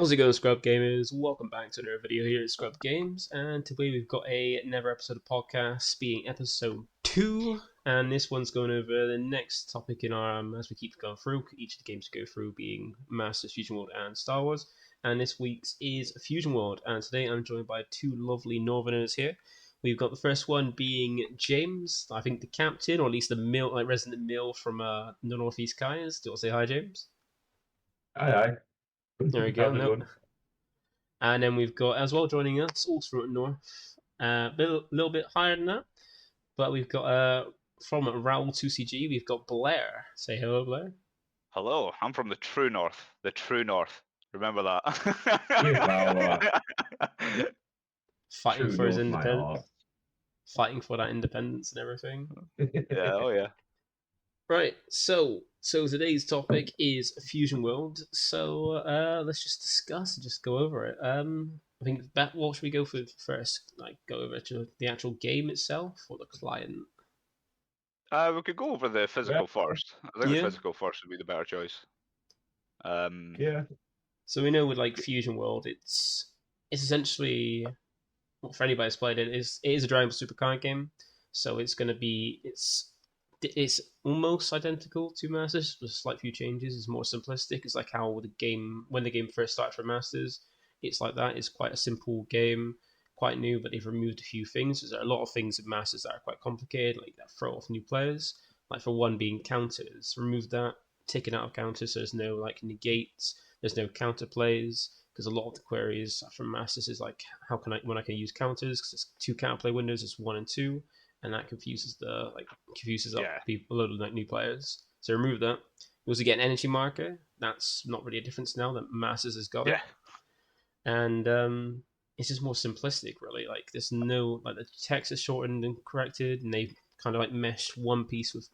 How's it going, Scrub Gamers? Welcome back to another video here at Scrub Games, and today we've got another episode of podcast, being episode 2, and this one's going over the next topic in our, as we keep going through, each of the games to go through being Masters, Fusion World, and Star Wars, and this week's is Fusion World, and today I'm joined by two lovely Northerners here. We've got the first one being James, I think the captain, or at least the resident mill from the Northeast Kaias. Do you want to say hi, James? Aye. There we go. And then we've got, as well joining us, also from North, a little bit higher than that, but we've got, from RahlTCG, we've got Blair. Say hello, Blair. Hello, I'm from the true North. The true North. Remember that. Fighting for his independence. Fighting for that independence and everything. Yeah, oh yeah. Right, so today's topic is Fusion World. So let's just discuss and just go over it. I think what should we go for first? Like go over to the actual game itself or the client? We could go over the physical first. I think the physical first would be the better choice. Yeah. So we know with like Fusion World, it's essentially, well, for anybody who's played it is a Dragon Ball Super card game. So it's going to be it's almost identical to Masters, with a slight few changes. It's more simplistic. It's like how when the game first started for Masters, it's like that. It's quite a simple game, quite new, but they've removed a few things. There are a lot of things in Masters that are quite complicated, like that throw off new players. Like for one being counters, remove that, taken out of counters, so there's no like negates, there's no counter plays, because a lot of the queries from Masters is like, when I can use counters, because it's 2 counterplay windows, it's 1 and 2. And that confuses people, a lot of like new players. So remove that. You also get an energy marker. That's not really a difference now that Masters has got it. And it's just more simplistic, really. Like there's no the text is shortened and corrected, and they kind of like meshed One Piece with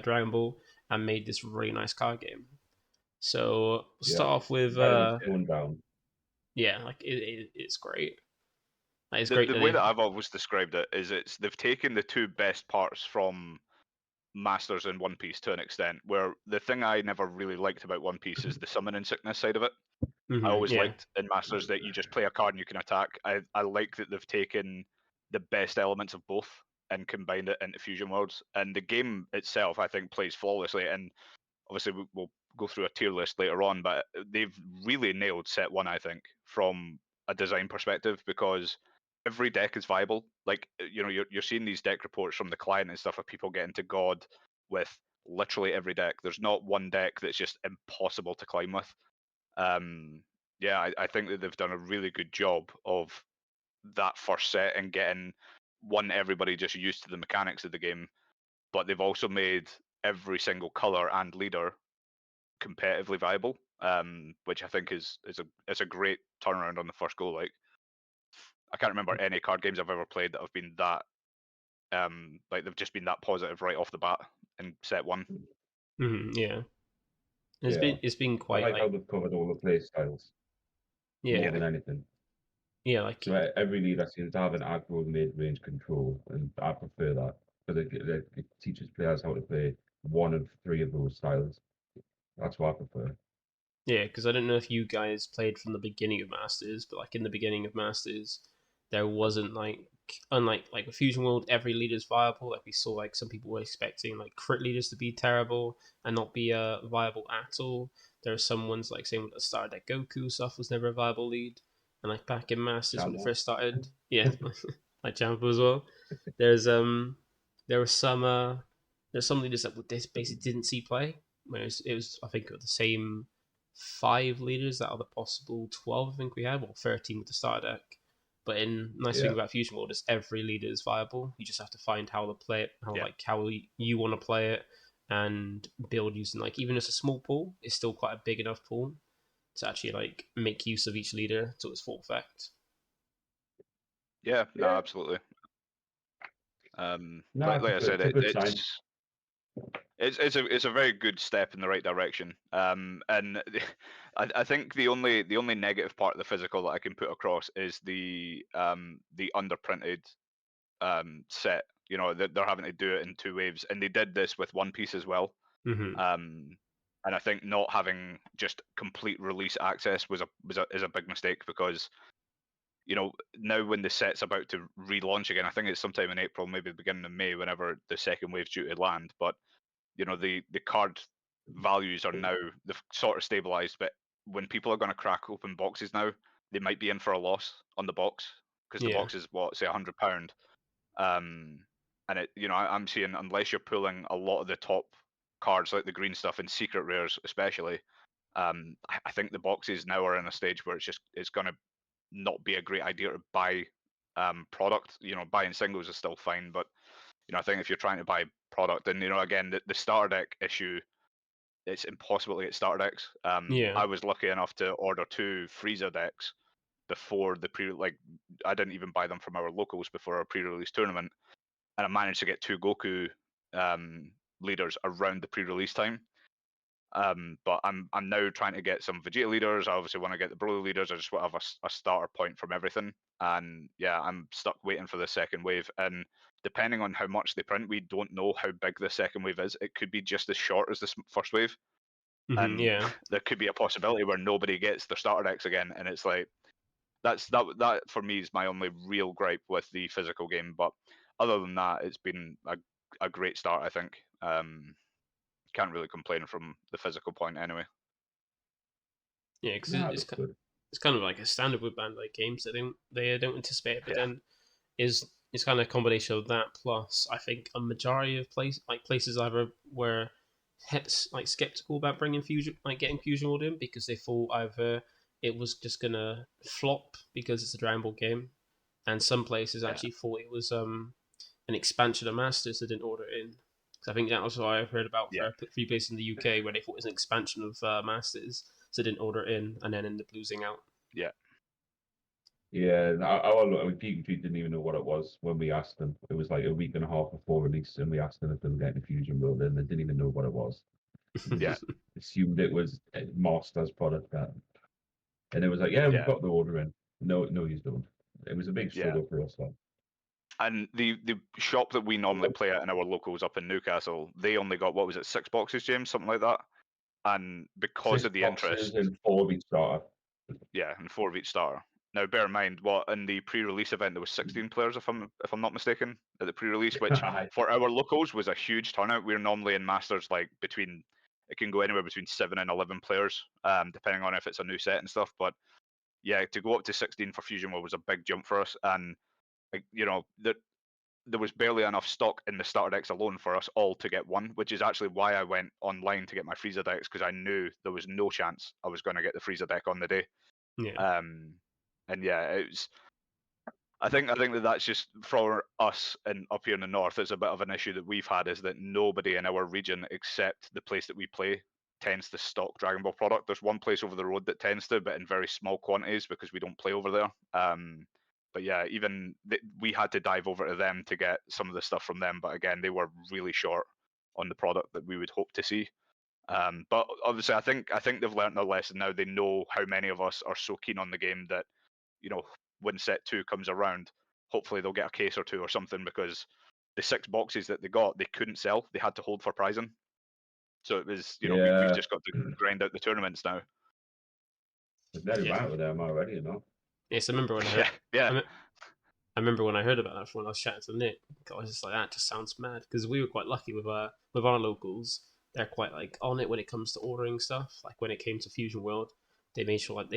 Dragon Ball and made this really nice card game. So we'll start off with it's great. The way that I've always described it is they've taken the 2 best parts from Masters and One Piece to an extent, where the thing I never really liked about One Piece is the summoning sickness side of it. I always liked in Masters that you just play a card and you can attack. I like that they've taken the best elements of both and combined it into Fusion Worlds. And the game itself, I think, plays flawlessly. And obviously we'll go through a tier list later on, but they've really nailed set 1, I think, from a design perspective, because every deck is viable. Like, you're seeing these deck reports from the client and stuff of people getting to God with literally every deck. There's not one deck that's just impossible to climb with. I think that they've done a really good job of that first set and getting everybody just used to the mechanics of the game, but they've also made every single color and leader competitively viable, which I think is a great turnaround on the first go. Like, I can't remember any card games I've ever played that have been that they've just been that positive right off the bat in set 1. It's been quite I like how they've covered all the play styles. More than anything. So every leader seems to have an aggro mid-range control, and I prefer that, because it teaches players how to play 1 of 3 of those styles. That's what I prefer. Yeah, because I don't know if you guys played from the beginning of Masters, but like in the beginning of Masters, there wasn't unlike a Fusion World, every leader is viable. Like we saw, like some people were expecting like crit leaders to be terrible and not be viable at all. There are some ones like same with the Star Deck Goku stuff was never a viable lead, and like back in Masters when it first started, like Champa as well. There were some leaders that this basically didn't see play. Whereas it was I think the same 5 leaders out of the possible 12 I think we had, 13 with the Star Deck. But thing about Fusion World is every leader is viable. You just have to find how to play it, how you want to play it, and build using even just a small pool is still quite a big enough pool to actually make use of each leader to its full effect. Yeah, no, absolutely. Like I said, it's a very good step in the right direction. And I think the only negative part of the physical that I can put across is the underprinted set. They're having to do it in 2 waves, and they did this with One Piece as well. And I think not having just complete release access is a big mistake, because now when the set's about to relaunch again, I think it's sometime in April, maybe the beginning of May, whenever the second wave's due to land. But the card values are now, they've sort of stabilized, but when people are going to crack open boxes now, they might be in for a loss on the box, because the box is say £100. And I'm seeing, unless you're pulling a lot of the top cards like the green stuff and secret rares especially, I think the boxes now are in a stage where it's going to not be a great idea to buy product. Buying singles is still fine, but I think if you're trying to buy product, and again, the starter deck issue, it's impossible to get starter decks. I was lucky enough to order 2 Frieza decks before I didn't even buy them from our locals before our pre-release tournament, and I managed to get 2 Goku leaders around the pre-release time. But I'm now trying to get some Vegeta leaders. I obviously want to get the Broly leaders. I just want to have a starter point from everything. And yeah, I'm stuck waiting for the second wave. And depending on how much they print, we don't know how big the second wave is. It could be just as short as the first wave. And there could be a possibility where nobody gets their starter decks again. And it's like, that for me is my only real gripe with the physical game. But other than that, it's been a great start, I think. Can't really complain from the physical point anyway. Yeah, because it's kind of like a standard with Bandai games. They don't anticipate it, but then it's kind of a combination of that plus I think a majority of places either were skeptical about bringing getting Fusion World in, because they thought either it was just gonna flop because it's a Dragon Ball game, and some places actually thought it was an expansion of Masters that didn't order it in. I think that was what I heard about for a few places in the UK where they thought it was an expansion of Masters, so they didn't order it in and then ended up losing out. Yeah. Yeah, Pete and Pete didn't even know what it was when we asked them. It was like a week and a half before release, and we asked them if they were getting the Fusion World, and they didn't even know what it was. Yeah. Assumed it was Masters product. And it was like, we've got the order in. No, you don't. It was a big struggle for us. And the shop that we normally play at in our locals up in Newcastle, they only got, what was it, 6 boxes, James? Something like that. And because of the interest... and 4 of each starter. Yeah, and 4 of each starter. Now, bear in mind, in the pre-release event, there was 16 players, if I'm not mistaken, at the pre-release, which for our locals was a huge turnout. We're normally in Masters, it can go anywhere between 7 and 11 players, depending on if it's a new set and stuff. But yeah, to go up to 16 for Fusion World was a big jump for us. And there was barely enough stock in the starter decks alone for us all to get one, which is actually why I went online to get my Frieza decks, because I knew there was no chance I was going to get the Frieza deck on the day. Yeah. And yeah, it was. I think that's just for us and up here in the north. It's a bit of an issue that we've had, is that nobody in our region except the place that we play tends to stock Dragon Ball product. There's one place over the road that tends to, but in very small quantities because we don't play over there. But yeah, we had to dive over to them to get some of the stuff from them. But again, they were really short on the product that we would hope to see. But obviously, I think they've learned their lesson now. They know how many of us are so keen on the game that, when set 2 comes around, hopefully they'll get a case or 2 or something, because the 6 boxes that they got, they couldn't sell. They had to hold for prizing. So it was, we've just got to grind out the tournaments now. It's very right with them already, Yes, I remember when I heard. I remember when I heard about that when I was chatting to Nick. I was just like, that just sounds mad, because we were quite lucky with our locals. They're quite on it when it comes to ordering stuff. Like when it came to Fusion World, they make sure with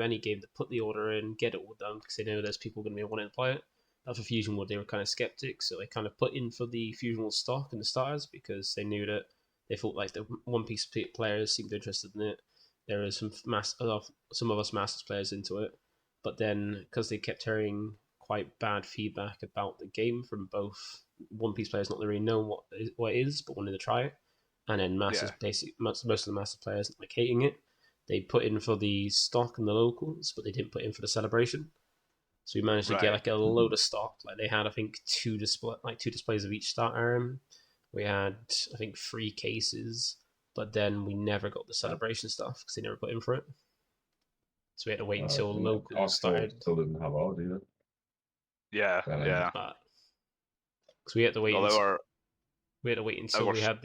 any game to put the order in, get it all done, because they know there's people going to be wanting to play it. But for Fusion World, they were kind of skeptic, so they kind of put in for the Fusion World stock and the starters, because they knew that they thought the One Piece players seemed interested in it. There was some of us Masters players into it, but then because they kept hearing quite bad feedback about the game from both One Piece players, not really knowing what it is, but wanted to try it, and then Masters basically most of the Masters players hating it. They put in for the stock and the locals, but they didn't put in for the celebration. So we managed to get a load of stock. They had, I think, two displays of each starter. We had, I think, 3 cases, but then we never got the celebration stuff because they never put in for it. So we had to wait until locals started. Still didn't have ours either. Yeah. Because we had to wait until we had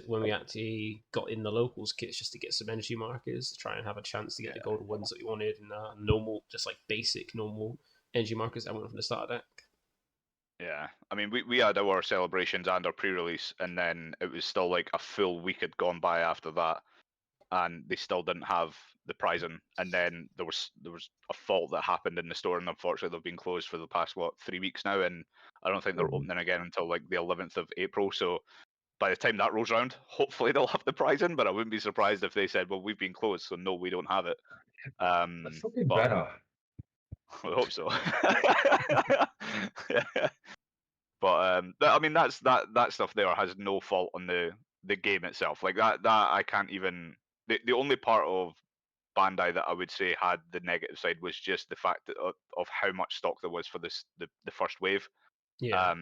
when we actually got in the locals kits just to get some energy markers to try and have a chance to get the golden ones that we wanted, and normal, just like basic normal energy markers that went from the starter deck. Yeah, I mean, we had our celebrations and our pre-release, and then it was still like a full week had gone by after that, and they still didn't have the pricing. And then there was a fault that happened in the store, and unfortunately they've been closed for the past 3 weeks now, and I don't think they're opening again until like the 11th of April. So by the time that rolls around, hopefully they'll have the pricing. But I wouldn't be surprised if they said, "Well, we've been closed, so no, we don't have it." That's something better. I hope so. Yeah. But I mean, that stuff there has no fault on the game itself. Like that I can't even. The only part of Bandai that I would say had the negative side was just the fact that, of how much stock there was for the first wave. Yeah.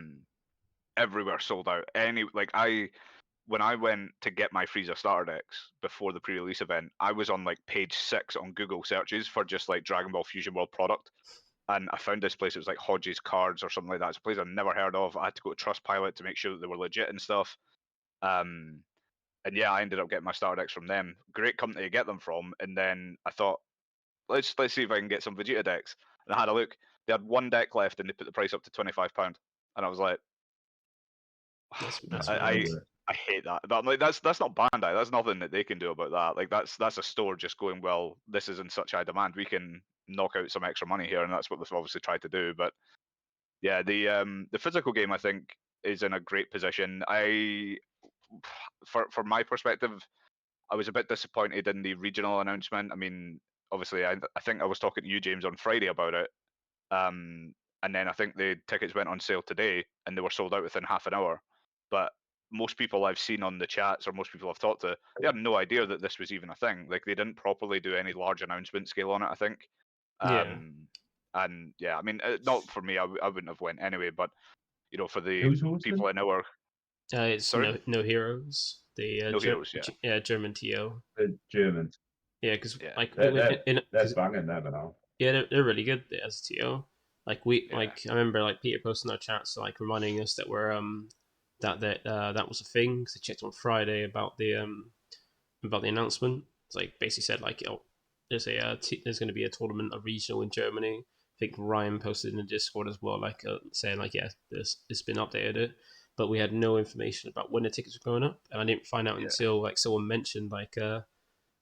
Everywhere sold out. When I went to get my Frieza starter decks before the pre-release event, I was on like page 6 on Google searches for just like Dragon Ball Fusion World product. And I found this place. It was like Hodge's Cards or something like that. It's a place I'd never heard of. I had to go to Trustpilot to make sure that they were legit and stuff. And yeah, I ended up getting my starter decks from them. Great company to get them from. And then I thought, let's see if I can get some Vegeta decks. And I had a look. They had one deck left, and they put the price up to £25. And I was like, I hate that. But I'm like, that's not Bandai. That's nothing that they can do about that. Like that's a store just going, well, this is in such high demand. We can knock out some extra money here, and that's what they've obviously tried to do. But yeah, the physical game, I think, is in a great position. For my perspective, I was a bit disappointed in the regional announcement. I mean, obviously, I think I was talking to you, James, on Friday about it. And then I think the tickets went on sale today, and they were sold out within half an hour. But most people I've seen on the chats, or most people I've talked to, they had no idea that this was even a thing. Like, they didn't properly do any large announcement scale on it, I think. And yeah, I mean, not for me, I wouldn't have went anyway, but for the people in our... it's No Heroes. The No Heroes, yeah, German TO. The Germans. Yeah, because like they're banging them now. Yeah, they're really good as TO. Like I remember like Peter posting our chats, like reminding us that we're that was a thing, because I checked on Friday about the announcement. It's like basically said like, there's there's going to be a tournament, a regional in Germany. I think Ryan posted in the Discord as well, like saying like, yeah, it's been updated, but we had no information about when the tickets were going up, and I didn't find out until like someone mentioned like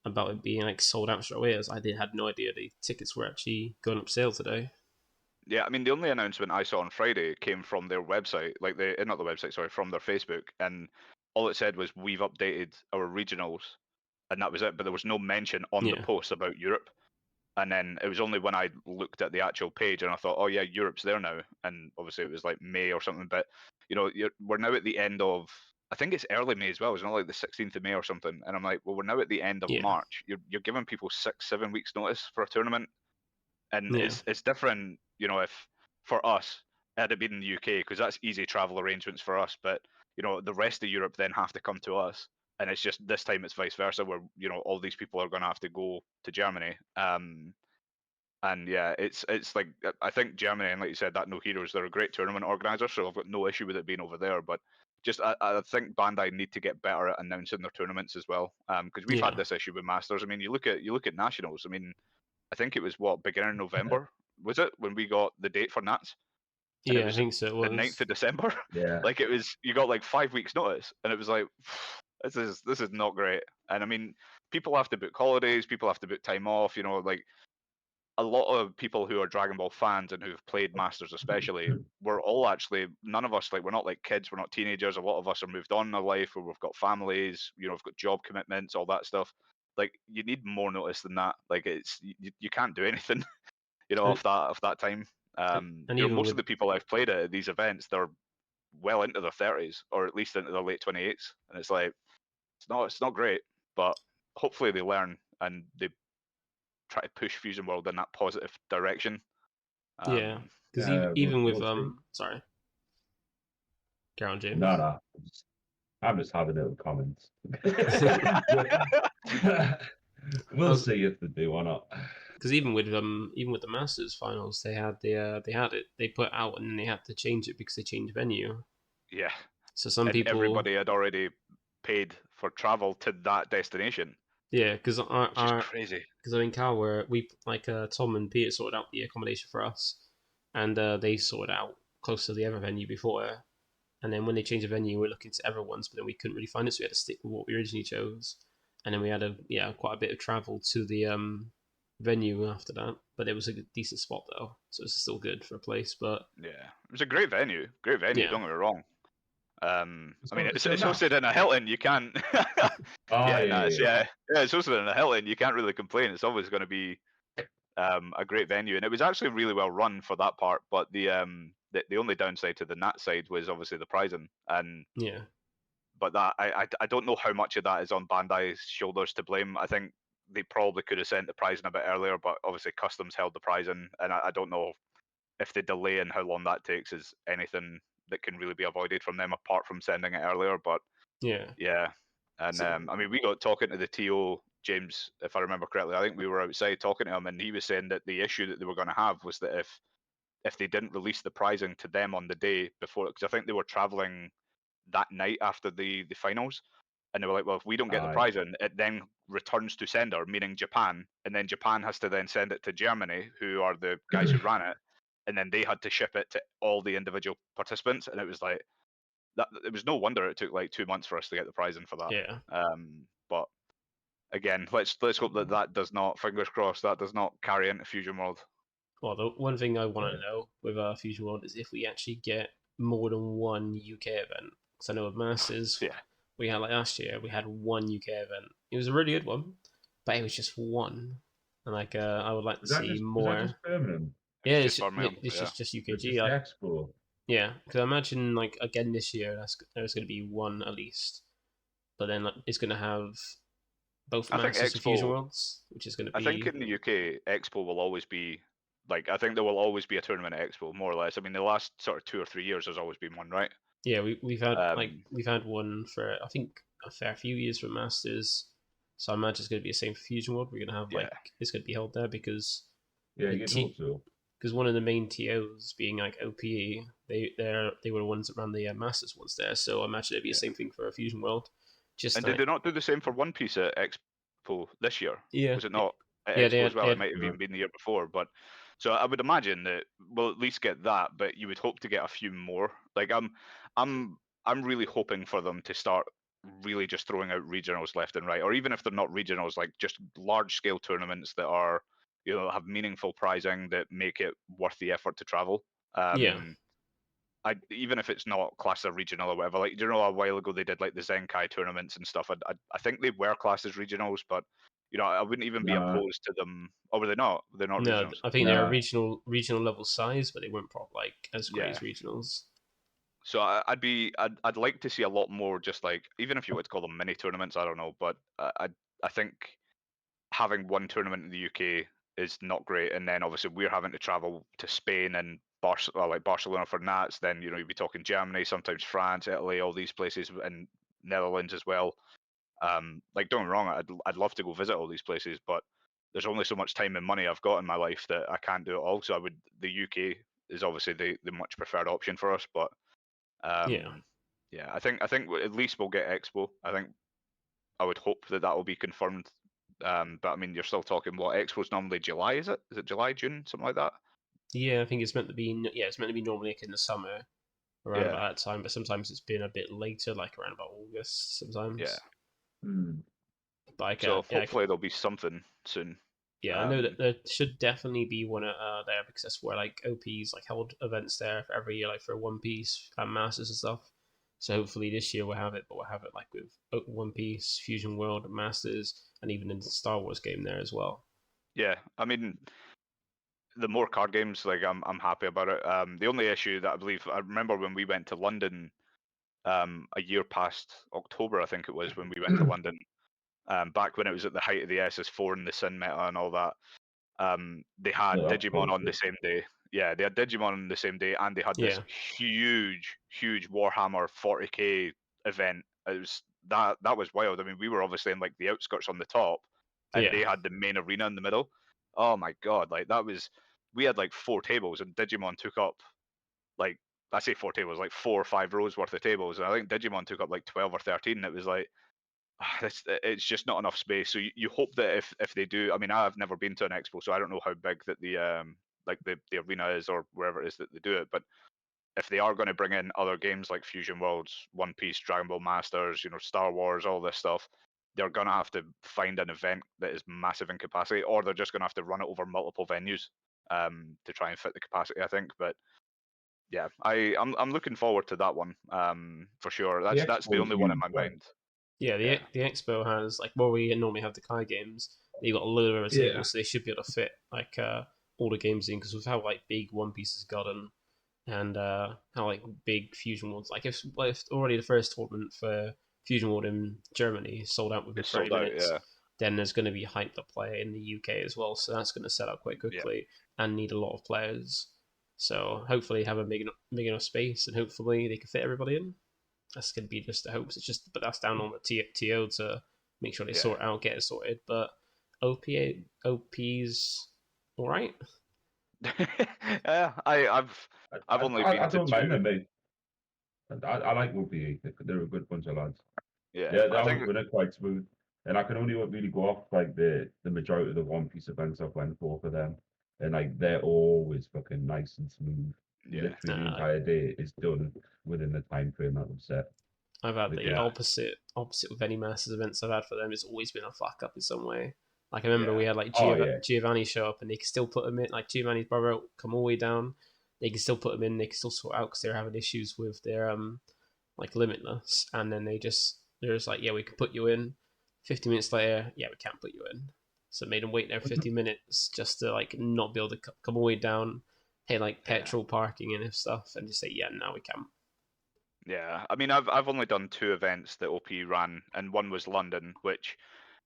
about it being like sold out straight away. As I had no idea the tickets were actually going up sale today. Yeah, I mean, the only announcement I saw on Friday came from their website, like not the website, sorry, from their Facebook, and all it said was, we've updated our regionals, and that was it. But there was no mention on the post about Europe. And then it was only when I looked at the actual page and I thought, oh yeah, Europe's there now. And obviously it was like May or something. But we're now at the end of, I think it's early May as well. It's not like the 16th of May or something. And I'm like, well, we're now at the end of March. You're giving people 6-7 weeks notice for a tournament. And it's different, if for us, had it been in the UK, because that's easy travel arrangements for us. But, the rest of Europe then have to come to us. And it's just, this time it's vice versa, where, all these people are going to have to go to Germany. And yeah, it's like, I think Germany, and like you said, that No Heroes, they're a great tournament organizer, so I've got no issue with it being over there. But just, I think Bandai need to get better at announcing their tournaments as well. Because we've had this issue with Masters. I mean, you look at Nationals. I mean, I think it was beginning of November, was it, when we got the date for Nats? And I think so. It was the 9th of December. Yeah. Like, it was, you got like 5 weeks notice, and it was like, this is not great. And I mean, people have to book holidays, people have to book time off, like a lot of people who are Dragon Ball fans and who've played Masters especially, we're all actually, none of us, like, we're not like kids, we're not teenagers. A lot of us are moved on in our life, where we've got families, we've got job commitments, all that stuff. Like, you need more notice than that. Like, it's you can't do anything, off that time. And most of the people I've played at these events, they're well into their 30s, or at least into their late 28s, and it's like, it's not great, but hopefully they learn and they try to push Fusion World in that positive direction. Because even with sorry, Carol James. No, I'm just having little comments. We'll see if they do or not. Because even with the Masters finals, they had they put out, and then they had to change it because they changed venue. Yeah. So everybody had already paid for travel to that destination. Yeah, because which is crazy. Because in Cal, Tom and Peter sorted out the accommodation for us, and they sorted out close to the other venue before. And then when they changed the venue, we were looking to everyone's, but then we couldn't really find it, so we had to stick with what we originally chose. And then we had quite a bit of travel to the venue after that, but it was a decent spot though, so it's still good for a place. But yeah, it was a great venue. Great venue. Yeah. Don't get me wrong. I mean, it's hosted in a Hilton. You can't. It's hosted in a Hilton. You can't really complain. It's always going to be a great venue, and it was actually really well run for that part. But the only downside to the Nat side was obviously the pricing, and yeah, but that I don't know how much of that is on Bandai's shoulders to blame. I think they probably could have sent the pricing a bit earlier, but obviously customs held the pricing, and I don't know if the delay and how long that takes is anything that can really be avoided from them apart from sending it earlier. But yeah, and I mean, we got talking to the TO James, if I remember correctly. I think we were outside talking to him, and he was saying that the issue that they were going to have was that if they didn't release the pricing to them on the day before, because I think they were traveling that night after the finals, and they were like, well, if we don't get the prize in, it then returns to sender, meaning Japan, and then Japan has to then send it to Germany, who are the guys who ran it, and then they had to ship it to all the individual participants, and it was like that. It was no wonder it took like 2 months for us to get the prize in for that. Yeah. But again, let's hope that does not, fingers crossed, that does not carry into Fusion World. Well, the one thing I want to know with Fusion World is if we actually get more than one UK event. Because I know with Masters, we had like last year, we had one UK event. It was a really good one, but it was just one. And like, I would like to see more. Is that just permanent? Yeah, it's just UKG. Like, Expo. Yeah, because I imagine like again this year, there's going to be one at least, but then like, it's going to have both Masters and Fusion Worlds, which is going to be. I think in the UK, Expo will always be like, I think there will always be a tournament at Expo, more or less. I mean, the last sort of 2 or 3 years, there's always been one, right? Yeah, we've had we've had one for I think a fair few years for Masters, so I imagine it's going to be the same for Fusion World. We're going to have it's going to be held there because you hope so. Because one of the main TOs being like OPE, they were the ones that ran the Masters ones there, so I imagine it'd be the same thing for a Fusion World. And did they not do the same for One Piece at Expo this year? Yeah. Was it not at Expo as well? It might have even been the year before, but so I would imagine that we'll at least get that, but you would hope to get a few more. Like I'm really hoping for them to start really just throwing out regionals left and right, or even if they're not regionals, like just large scale tournaments that are, have meaningful prizing that make it worth the effort to travel. Even if it's not classed as regional or whatever, like, a while ago they did like the Zenkai tournaments and stuff. I think they were classed as regionals, but I wouldn't even be opposed to them. Oh, were they not? They're not regionals. I think they're regional level size, but they weren't like as great as regionals. So I'd like to see a lot more, just like, even if you would call them mini tournaments, I don't know, but I think having one tournament in the UK is not great, and then obviously we're having to travel to Spain and Barcelona for Nats. Then you'd be talking Germany, sometimes France, Italy, all these places, and Netherlands as well. Like, don't get me wrong, I'd love to go visit all these places, but there's only so much time and money I've got in my life that I can't do it all. So the UK is obviously the much preferred option for us, but I think at least we'll get Expo. I would hope that will be confirmed. But I mean, you're still talking what Expo's normally July, is it? Is it July, June, something like that? Yeah, I think it's meant to be. Yeah, it's meant to be normally like in the summer, around about that time. But sometimes it's been a bit later, like around about August. Sometimes. Yeah. But hopefully there'll be something soon. Yeah, I know that there should definitely be one there, because that's where like OP's like held events there for every year, like for One Piece and Masters and stuff. So hopefully this year we'll have it, but we'll have it like with One Piece, Fusion World, Masters, and even in the Star Wars game there as well. Yeah, I mean, the more card games, like, I'm happy about it. The only issue that I remember when we went to London, a year past October, I think it was, when we went to London, back when it was at the height of the SS4 and the Sin meta and all that. They had Digimon on the same day. Yeah, they had Digimon on the same day, and they had this huge Warhammer 40k event. It was that was wild. I mean, we were obviously in like the outskirts on the top, and they had the main arena in the middle. Oh my god, like that was. We had like 4 tables, and Digimon took up like I say 4 tables, like 4 or 5 rows worth of tables, and I think Digimon took up like 12 or 13. And it was like, it's just not enough space. So you hope that if they do, I mean, I've never been to an expo, so I don't know how big that the arena is or wherever it is that they do it. But if they are going to bring in other games like Fusion Worlds, One Piece, Dragon Ball Masters, Star Wars, all this stuff, they're going to have to find an event that is massive in capacity, or they're just going to have to run it over multiple venues to try and fit the capacity, I think. But yeah, I'm looking forward to that one for sure. That's the only one in my mind. Yeah, the expo has, like, where we normally have the Kai games, they've got a load of tables, so they should be able to fit like all the games in, because with how like big One Piece has gotten, and how like big Fusion Worlds, like if already the first tournament for Fusion World in Germany sold out within 30 minutes, then there's going to be hyped up play in the UK as well, so that's going to set up quite quickly and need a lot of players. So hopefully have a big enough space, and hopefully they can fit everybody in. That's going to be just the hopes. It's just, but that's down on the TO to make sure they get it sorted. But OP's all right. Yeah, I've only been to don't two. Mind them, mate. I like OPA. They're a good bunch of lads. Yeah, I think they're quite smooth, and I can only really go off like the majority of the One Piece events I've went for them, and like they're always fucking nice and smooth. Literally the entire day is done within the time frame that was set. I've had the opposite with any Masters events I've had for them. It's always been a fuck up in some way. Like I remember we had like Giovanni show up, and they could still put him in. Like Giovanni's brother come all the way down, they can still put him in. They can still sort out because they're having issues with their like Limitless, and then they're just like, yeah, we can put you in. 50 minutes later, yeah, we can't put you in. So it made them wait there 50 minutes just to like not be able to come all the way down, pay like petrol, parking and stuff, and just say, yeah, now we can't. Yeah, I mean, I've only done 2 events that OP ran, and one was London, which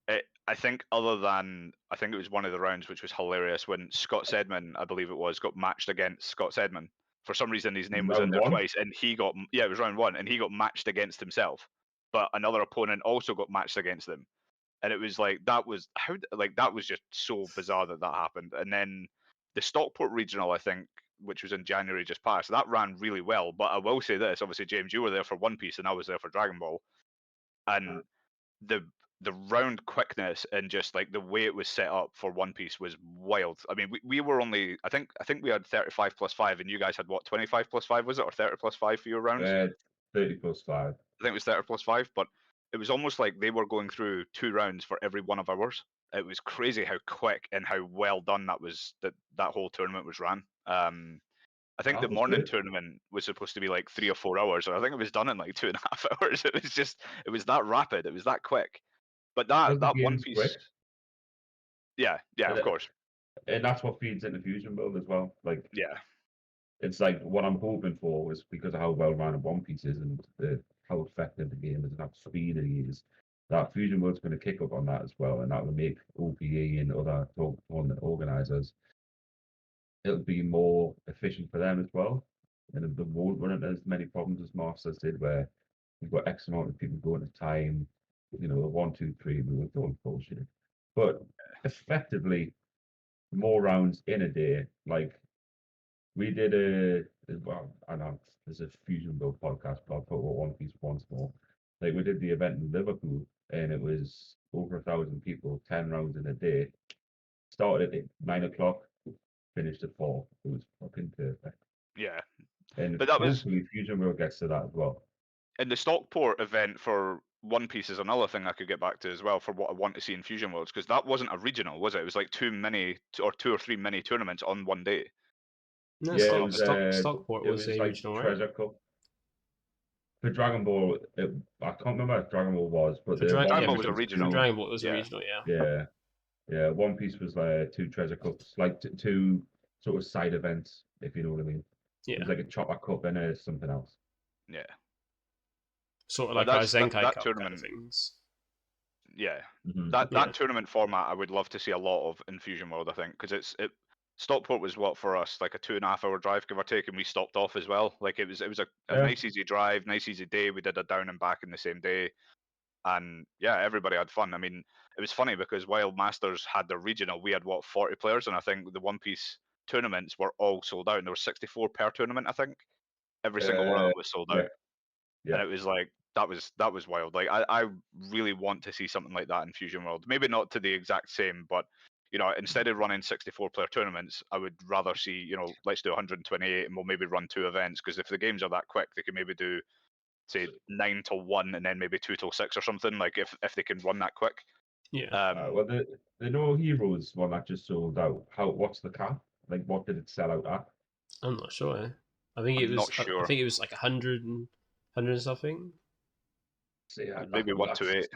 I think it was one of the rounds which was hilarious when Scott Sedman, I believe it was, got matched against Scott Sedman. For some reason, his name was in there twice, and it was round 1, and he got matched against himself, but another opponent also got matched against him, and it was like that was just so bizarre that happened. And then the Stockport regional, I think, which was in January just past, that ran really well. But I will say this, obviously, James, you were there for One Piece and I was there for Dragon Ball. And the round quickness and just like the way it was set up for One Piece was wild. I mean, we were only, I think we had 35 plus 5 and you guys had what, 25 plus 5 was it, or 30 plus 5 for your rounds? 30 plus 5. I think it was 30 plus 5, but it was almost like they were going through 2 rounds for every 1 of ours. It was crazy how quick and how well done that whole tournament was ran. I think the morning tournament was supposed to be like 3 or 4 hours, and I think it was done in like 2.5 hours. It was that rapid, it was that quick. But that One Piece, quick. yeah, of course, and that's what feeds into Fusion World as well. Like, it's like what I'm hoping for was because of how well run One Piece is and how effective the game is and how speedy it is. That Fusion World's going to kick up on that as well, and that will make OPE and other tournament organisers, it'll be more efficient for them as well, and they won't run into as many problems as Masters did, where you've got X amount of people going to time, 1, 2, 3, we were throwing bullshit. But effectively, more rounds in a day. Like we did I know there's a Fusion Build podcast, but I'll put One Piece once more. Like we did the event in Liverpool, and it was over 1,000 people, 10 rounds in a day. Started at 9 o'clock, finished at 4. It was fucking perfect. Yeah, and but that hopefully Fusion World gets to that as well. And the Stockport event for One Piece is another thing I could get back to as well for what I want to see in Fusion Worlds, because that wasn't a regional, was it? It was like 2 or 3 mini tournaments on one day. No, Stockport was a like regional, Treasure right? Cup. For Dragon Ball, I can't remember what Dragon Ball was, but Dragon Ball was a regional. Dragon Ball was a regional, yeah. One Piece was like 2 Treasure Cups, like 2 sort of side events, if you know what I mean. Yeah. It was like a Chopper Cup and something else. Yeah. Sort of like our Zenkai Cup tournament kind of things. Yeah. That tournament format I would love to see a lot of in Fusion World, I think, because Stockport was what for us, like a 2.5 hour drive, give or take, and we stopped off as well. Like it was a nice easy drive, nice easy day. We did a down and back in the same day, and yeah, everybody had fun. I mean, it was funny because while Masters had their regional, we had 40 players, and I think the One Piece tournaments were all sold out, and there were 64 per tournament, I think. Every single one of them was sold out. Yeah. And it was like that was wild. Like I really want to see something like that in Fusion World. Maybe not to the exact same, but instead of running 64-player tournaments, I would rather see, let's do 128 and we'll maybe run 2 events, because if the games are that quick, they can maybe do, say, 9 till 1 and then maybe 2 till 6 or something, like if they can run that quick. Yeah. Well, the No Heroes one that just sold out, what's the cap? Like, what did it sell out at? I'm not sure. I think it was. Not sure. I think it was like 100 and something. So, yeah, maybe 128.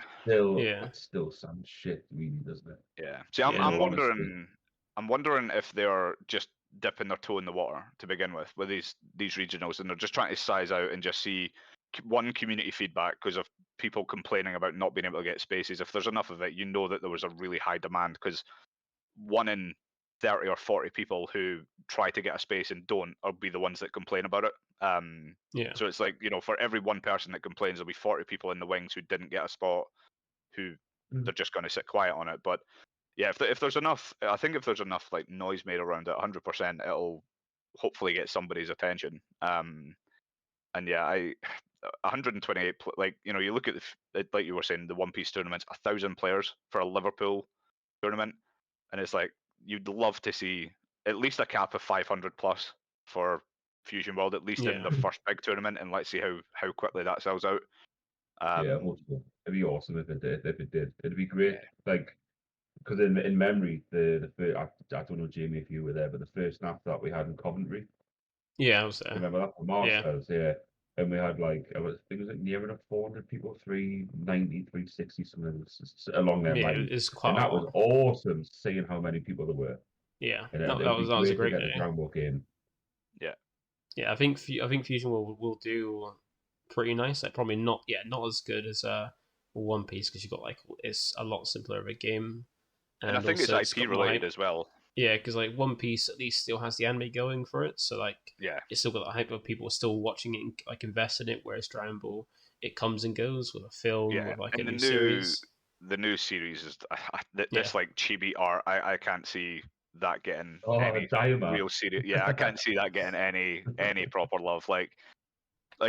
That's still some shit, really, doesn't it? Yeah. See, I'm wondering. I'm wondering if they're just dipping their toe in the water to begin with these regionals, and they're just trying to size out and just see one, community feedback because of people complaining about not being able to get spaces. If there's enough of it, that there was a really high demand, because 1 in 30 or 40 people who try to get a space and don't will be the ones that complain about it. So it's like, for every one person that complains, there'll be 40 people in the wings who didn't get a spot, who they're just going to sit quiet on it. But yeah, if there's enough, I think if there's enough like noise made around it, 100%, it'll hopefully get somebody's attention. And yeah, 128, like, you look at like you were saying, the One Piece tournaments, 1,000 players for a Liverpool tournament, and it's like, you'd love to see at least a cap of 500 plus for Fusion World, at least in the first big tournament, and let's see how quickly that sells out. Yeah, hopefully. It'd be awesome if it did. It'd be great. Like, because in memory, the first, I don't know, Jamie, if you were there, but the first snap that we had in Coventry. Yeah, I was there. Remember that? Masters, yeah. And we had like, I think it was like near enough 400 people, 390, 360, something along there. Yeah, it's quite. And that was awesome, seeing how many people there were. Yeah, and that was a great day. Game. Yeah. Yeah, I think Fusion will do pretty nice. Like, probably not as good as One Piece, because you've got like, it's a lot simpler of a game, and I think it's IP related as well. Yeah, because like One Piece at least still has the anime going for it, so like, it's still got that hype of people still watching it and like invest in it. Whereas Dragon Ball, it comes and goes with a film, with like a new series. The new series is this like chibi art. I can't see that getting any real serious. Yeah, I can't see that getting any proper love. Like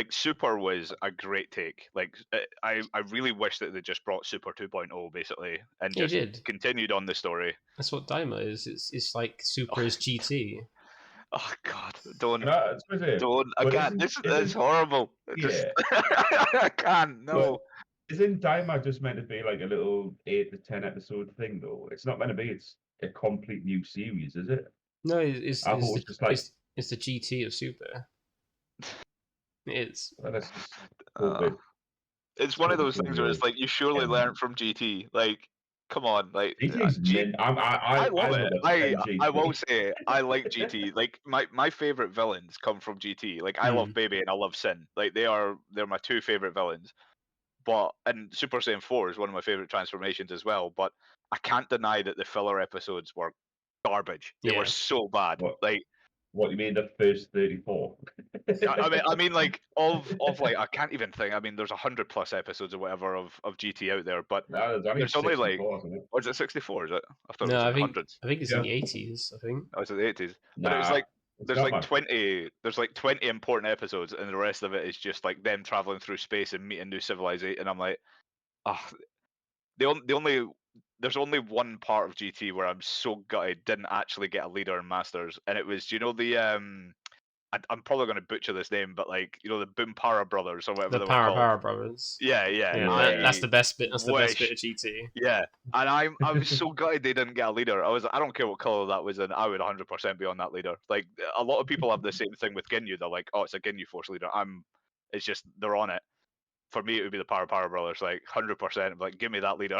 Super was a great take. Like, I really wish that they just brought Super 2.0 basically and just continued on the story. That's what Daima is. It's like Super is GT. Oh God! Don't. I can't. This is horrible. Yeah. I can't. No. But isn't Daima just meant to be like a little 8 to 10 episode thing though? It's not meant to be. It's a complete new series, is it? No, it's the GT of Super. It's it's one of those things where it's like, you surely learned from GT. Like, come on, like I love it. I will say I like GT. Like, my favorite villains come from GT. Like, I love Baby and I love Sin. Like, they're my 2 favorite villains. And Super Saiyan 4 is one of my favorite transformations as well. But I can't deny that the filler episodes were garbage. They were so bad. What you mean, the first 34? I mean, like, of like, I can't even think. I mean, there's 100+ episodes or whatever of GT out there, but there's only like, or is it 64? Is it? I thought it was hundreds. I think it's in the 80s. I think. Oh, it's in the 80s. But it was like, there's like 20 important episodes, and the rest of it is just like them traveling through space and meeting new civilization. And I'm like, there's only one part of GT where I'm so gutted didn't actually get a leader in Masters, and it was, I'm probably going to butcher this name, but like, the Boompara brothers or whatever. The Para brothers. Yeah. That's the best bit. That's the best bit of GT. Yeah, and I was so gutted they didn't get a leader. I don't care what color that was in. I would 100% be on that leader. Like, a lot of people have the same thing with Ginyu. They're like, oh, it's a Ginyu Force leader. It's just, they're on it. For me, it would be the Para brothers, like 100%. Like, give me that leader.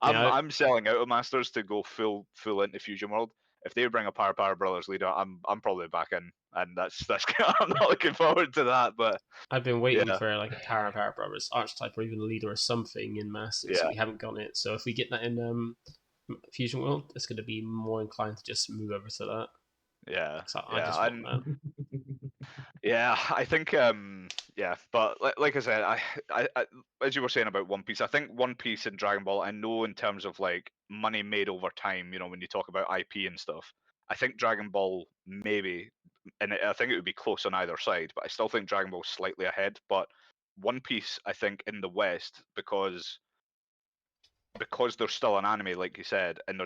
I'm selling out of Masters to go full into Fusion World. If they bring a Para brothers leader, I'm probably back in, and that's I'm not looking forward to that. But I've been waiting for like a Para brothers archetype or even a leader or something in Masters. We haven't got it, so if we get that in Fusion World, it's going to be more inclined to just move over to that. I think but like I said, I as you were saying about One Piece, I think One Piece and Dragon Ball, I know in terms of like money made over time, when you talk about IP and stuff, I think Dragon Ball maybe I think it would be close on either side, but I still think Dragon Ball's slightly ahead. But One Piece, I think, in the West, because there's still an anime, like you said, and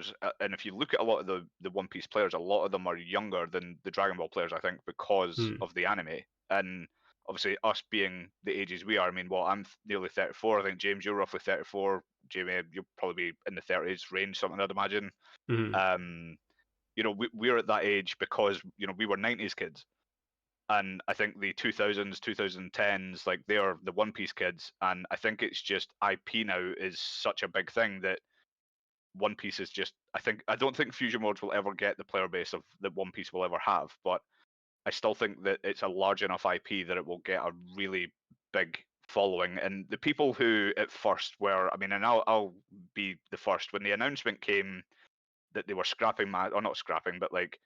if you look at a lot of the One Piece players, a lot of them are younger than the Dragon Ball players, I think, because of the anime. And obviously, us being the ages we are, I mean, well, I'm nearly 34. I think, James, you're roughly 34. Jamie, you'll probably be in the 30s range, something I'd imagine. We're at that age because we were 90s kids, and I think the 2000s, 2010s, like, they are the One Piece kids, and I think it's just IP now is such a big thing that One Piece is just. I don't think Fusion Worlds will ever get the player base of that One Piece will ever have, but I still think that it's a large enough IP that it will get a really big following. And the people who at first were, I mean, and I'll be the first, when the announcement came that they were scrapping or not scrapping, but like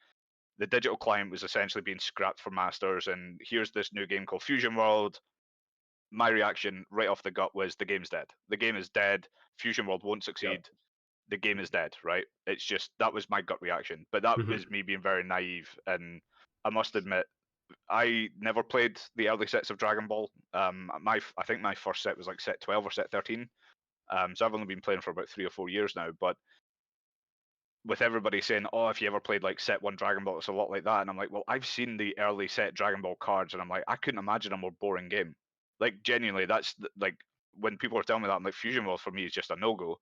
the digital client was essentially being scrapped for Masters, and here's this new game called Fusion World. My reaction right off the gut was, the game's dead. The game is dead. Fusion World won't succeed. Yep. The game is dead, right? It's just, that was my gut reaction. But that is me being very naive, and I must admit, I never played the early sets of Dragon Ball. I think my first set was like set 12 or set 13. So I've only been playing for about 3 or 4 years now, but with everybody saying, oh, if you ever played like set 1 Dragon Ball, it's a lot like that. And I'm like, well, I've seen the early set Dragon Ball cards, and I'm like, I couldn't imagine a more boring game. Like, genuinely, that's like, when people are telling me that, I'm like, Fusion World for me is just a no-go.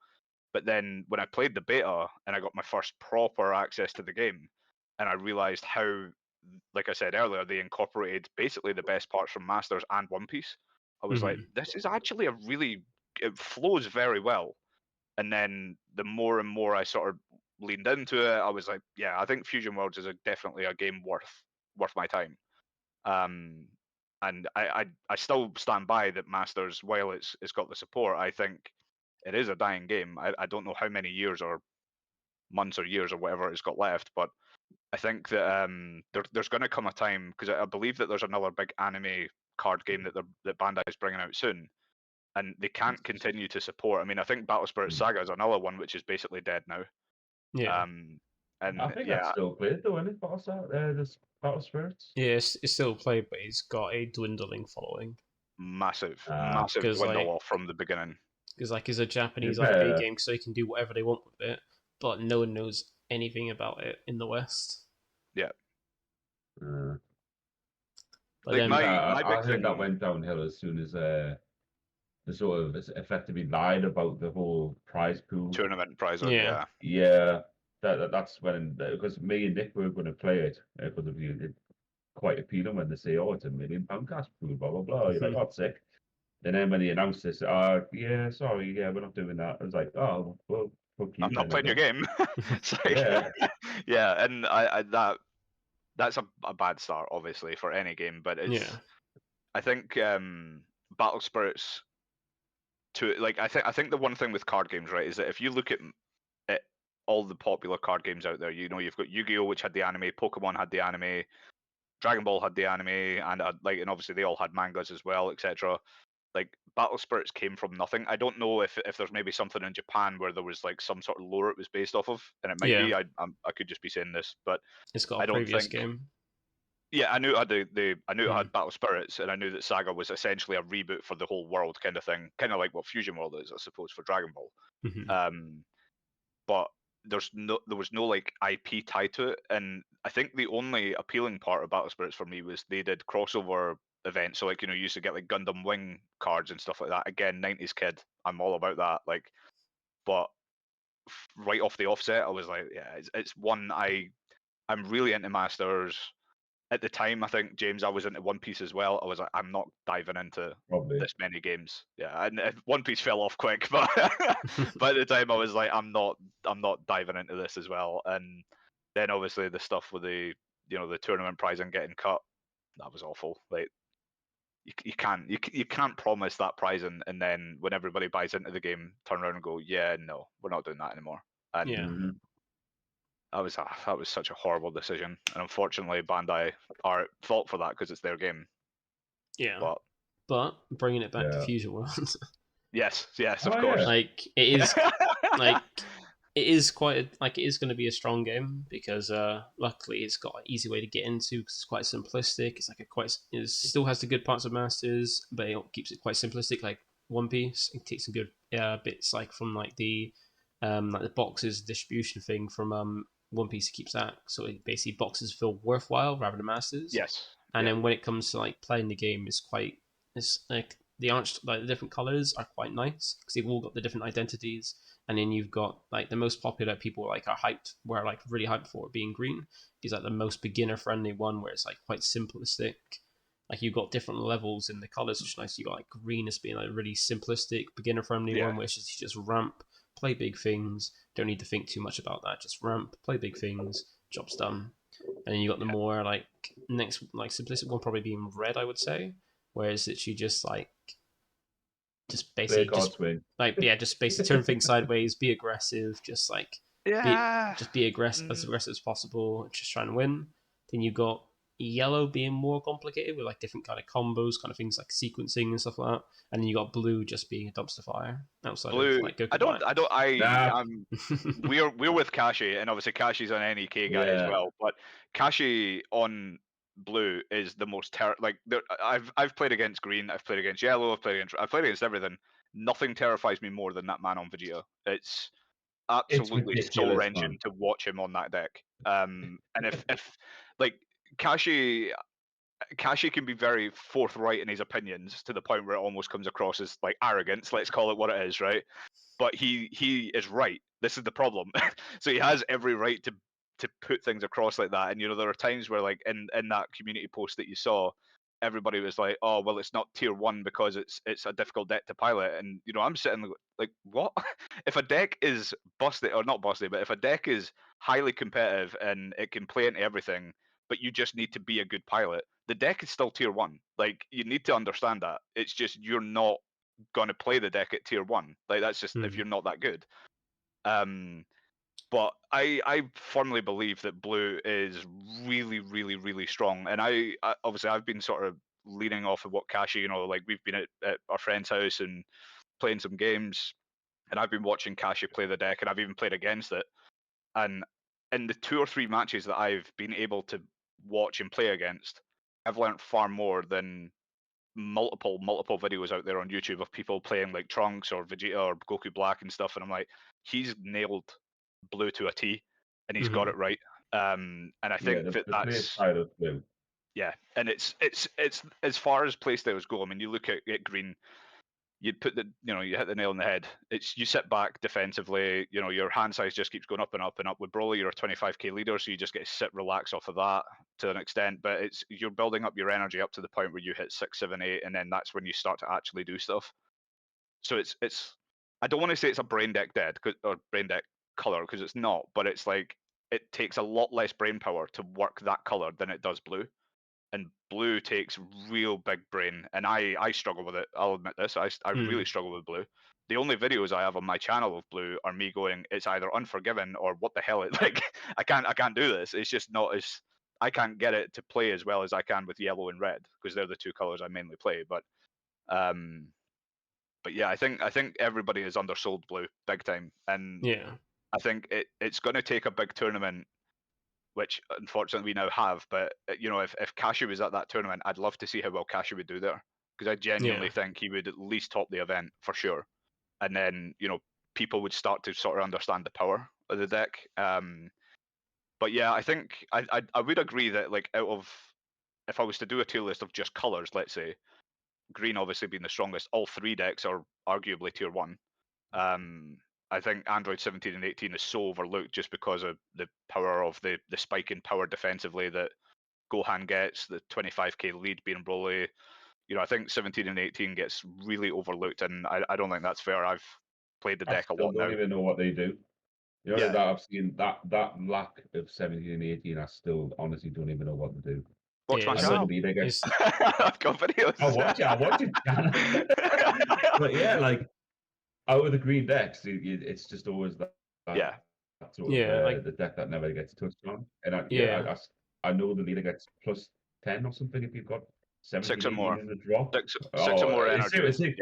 But then when I played the beta and I got my first proper access to the game, and I realized how, like I said earlier, they incorporated basically the best parts from Masters and One Piece, I was like, this is actually it flows very well. And then the more and more I sort of leaned into it, I was like, yeah, I think Fusion Worlds is definitely a game worth my time. And I still stand by that Masters, while it's got the support, I think it is a dying game. I don't know how many years or months or years or whatever it's got left, but I think that there's going to come a time, because I believe that there's another big anime card game that Bandai is bringing out soon, and they can't continue to support. I mean, I think Battle Spirit Saga is another one which is basically dead now. Yeah. And I think that's still played though, isn't it? This Battle Spirits. Yeah, it's still played, but it's got a dwindling following. Massive dwindle off from the beginning. Because like, it's a Japanese IP game, so they can do whatever they want with it, but no one knows anything about it in the West. Yeah. But then, I think that went downhill as soon as the sort of effectively lied about the whole prize pool. Tournament prize. Yeah. That's when, because me and Nick were going to play it, because of you, it's quite appealing when they say, oh, it's £1 million cash pool, blah, blah, blah. You're like, oh, sick. And then when he announced this, we're not doing that. I was like, oh, well, fuck you. I'm not playing your game. Yeah, and that's a bad start, obviously, for any game, but it's. I think Battle Spirits. I think the one thing with card games, right, is that if you look at all the popular card games out there, you've got Yu-Gi-Oh, which had the anime, Pokemon had the anime, Dragon Ball had the anime, and obviously they all had mangas as well, etc. Like, Battle Spirits came from nothing. I don't know if there's maybe something in Japan where there was like some sort of lore it was based off of, and it might be. I could just be saying this, but it's got a previous game. Yeah, I knew it had I knew it had Battle Spirits, and I knew that Saga was essentially a reboot for the whole world kind of thing, kind of like what Fusion World is, I suppose, for Dragon Ball. But there was no like IP tied to it, and I think the only appealing part of Battle Spirits for me was they did crossover events. So like, you used to get like Gundam Wing cards and stuff like that. Again, 90s kid, I'm all about that. Like, but right off the offset, I was like, yeah, it's one I'm really into Masters. At the time, I think, James, I was into One Piece as well. I was like, I'm not diving into this many games. Yeah, and One Piece fell off quick, but by the time I was like, I'm not diving into this as well. And then obviously the stuff with the tournament prize and getting cut, that was awful. Like, you can't promise that prize and then when everybody buys into the game, turn around and go, yeah, no, we're not doing that anymore. And that was such a horrible decision, and unfortunately, Bandai are at fault for that because it's their game. Yeah, but bringing it back to Fusion World. Yes, of course. Like, it is like it is it is going to be a strong game because luckily it's got an easy way to get into because it's quite simplistic. It's it still has the good parts of Masters, but it keeps it quite simplistic. Like One Piece, it takes some good bits like from like the boxes distribution thing from One Piece. It keeps that, so it basically boxes feel worthwhile rather than Masters. Yes. And then when it comes to like playing the game, it's like the different colors are quite nice because they've all got the different identities. And then you've got like the most popular people like are hyped, were like really hyped for it being green. Is like the most beginner friendly one where it's like quite simplistic. Like you've got different levels in the colors, which is nice. You got like green as being like a really simplistic beginner friendly one, which is just ramp, play big things. Don't need to think too much about that. Just ramp, play big things, job's done. And then you got the more like next like simplistic one probably being red, I would say. Whereas it's you just like just basically just basically turn things sideways, be aggressive, just like be aggressive as aggressive as possible, just trying to win. Then you got yellow being more complicated with like different kind of combos, kind of things like sequencing and stuff like that. And then you got blue just being a dumpster fire outside blue, of like Goku. We're with Kashi, and obviously Kashi's an NEK guy as well, but Kashi on blue is the most I've played against green, I've played against yellow, I've played against everything. Nothing terrifies me more than that man on Vegeta. It's absolutely soul wrenching to watch him on that deck. And if like Kashi can be very forthright in his opinions to the point where it almost comes across as like arrogance. Let's call it what it is, right? But he is right. This is the problem. So he has every right to put things across like that. And there are times where like in that community post that you saw, everybody was like, "Oh, well, it's not tier 1 because it's a difficult deck to pilot." And I'm sitting like, what? If a deck is busted or not busted, but if a deck is highly competitive and it can play into everything, but you just need to be a good pilot, the deck is still tier 1. Like, you need to understand that. It's just you're not gonna play the deck at tier 1. Like, that's just if you're not that good. But I firmly believe that blue is really, really, really strong. And I obviously I've been sort of leaning off of what Kashi, like we've been at our friend's house and playing some games, and I've been watching Kashi play the deck, and I've even played against it. And in the 2 or 3 matches that I've been able to watch and play against, I've learned far more than multiple videos out there on YouTube of people playing like Trunks or Vegeta or Goku Black and stuff. And I'm like, he's nailed blue to a T, and he's got it right. And I think that's blue. Yeah, and it's as far as playstyles go. I mean, you look at green, you put you hit the nail on the head. It's you sit back defensively. Your hand size just keeps going up and up and up. With Broly, you're a 25k leader, so you just get to sit, relax off of that to an extent. But you're building up your energy up to the point where you hit 6, 7, 8, and then that's when you start to actually do stuff. So it's I don't want to say it's a brain deck or brain deck color because it's not, but it's like it takes a lot less brain power to work that color than it does blue. And blue takes real big brain, and I struggle with it. I'll admit this. I really struggle with blue. The only videos I have on my channel of blue are me going, it's either Unforgiven or what the hell. Like I can't do this. It's just not as I can't get it to play as well as I can with yellow and red because they're the 2 colors I mainly play. But yeah, I think everybody is undersold blue big time, and I think it's going to take a big tournament, which unfortunately we now have. But if Kashi was at that tournament, I'd love to see how well Kashi would do there, because I genuinely think he would at least top the event for sure. And then people would start to sort of understand the power of the deck. But yeah, I think I would agree that like if I was to do a tier list of just colors, let's say green obviously being the strongest, all 3 decks are arguably tier 1. I think Android 17 and 18 is so overlooked just because of the power of the spike in power defensively that Gohan gets, the 25k lead being Broly. I think 17 and 18 gets really overlooked, and I don't think that's fair. I've played the deck a lot now. I don't even know what they do. That I've seen that lack of 17 and 18, I still honestly don't even know what to do. Watch my channel. I've got videos. I'll watch it. But yeah, like out of the green decks, it's just always that. The deck that never gets touched on. And I know the leader gets plus 10 or something if you've got 6 or more in the draw. 6 or more energy.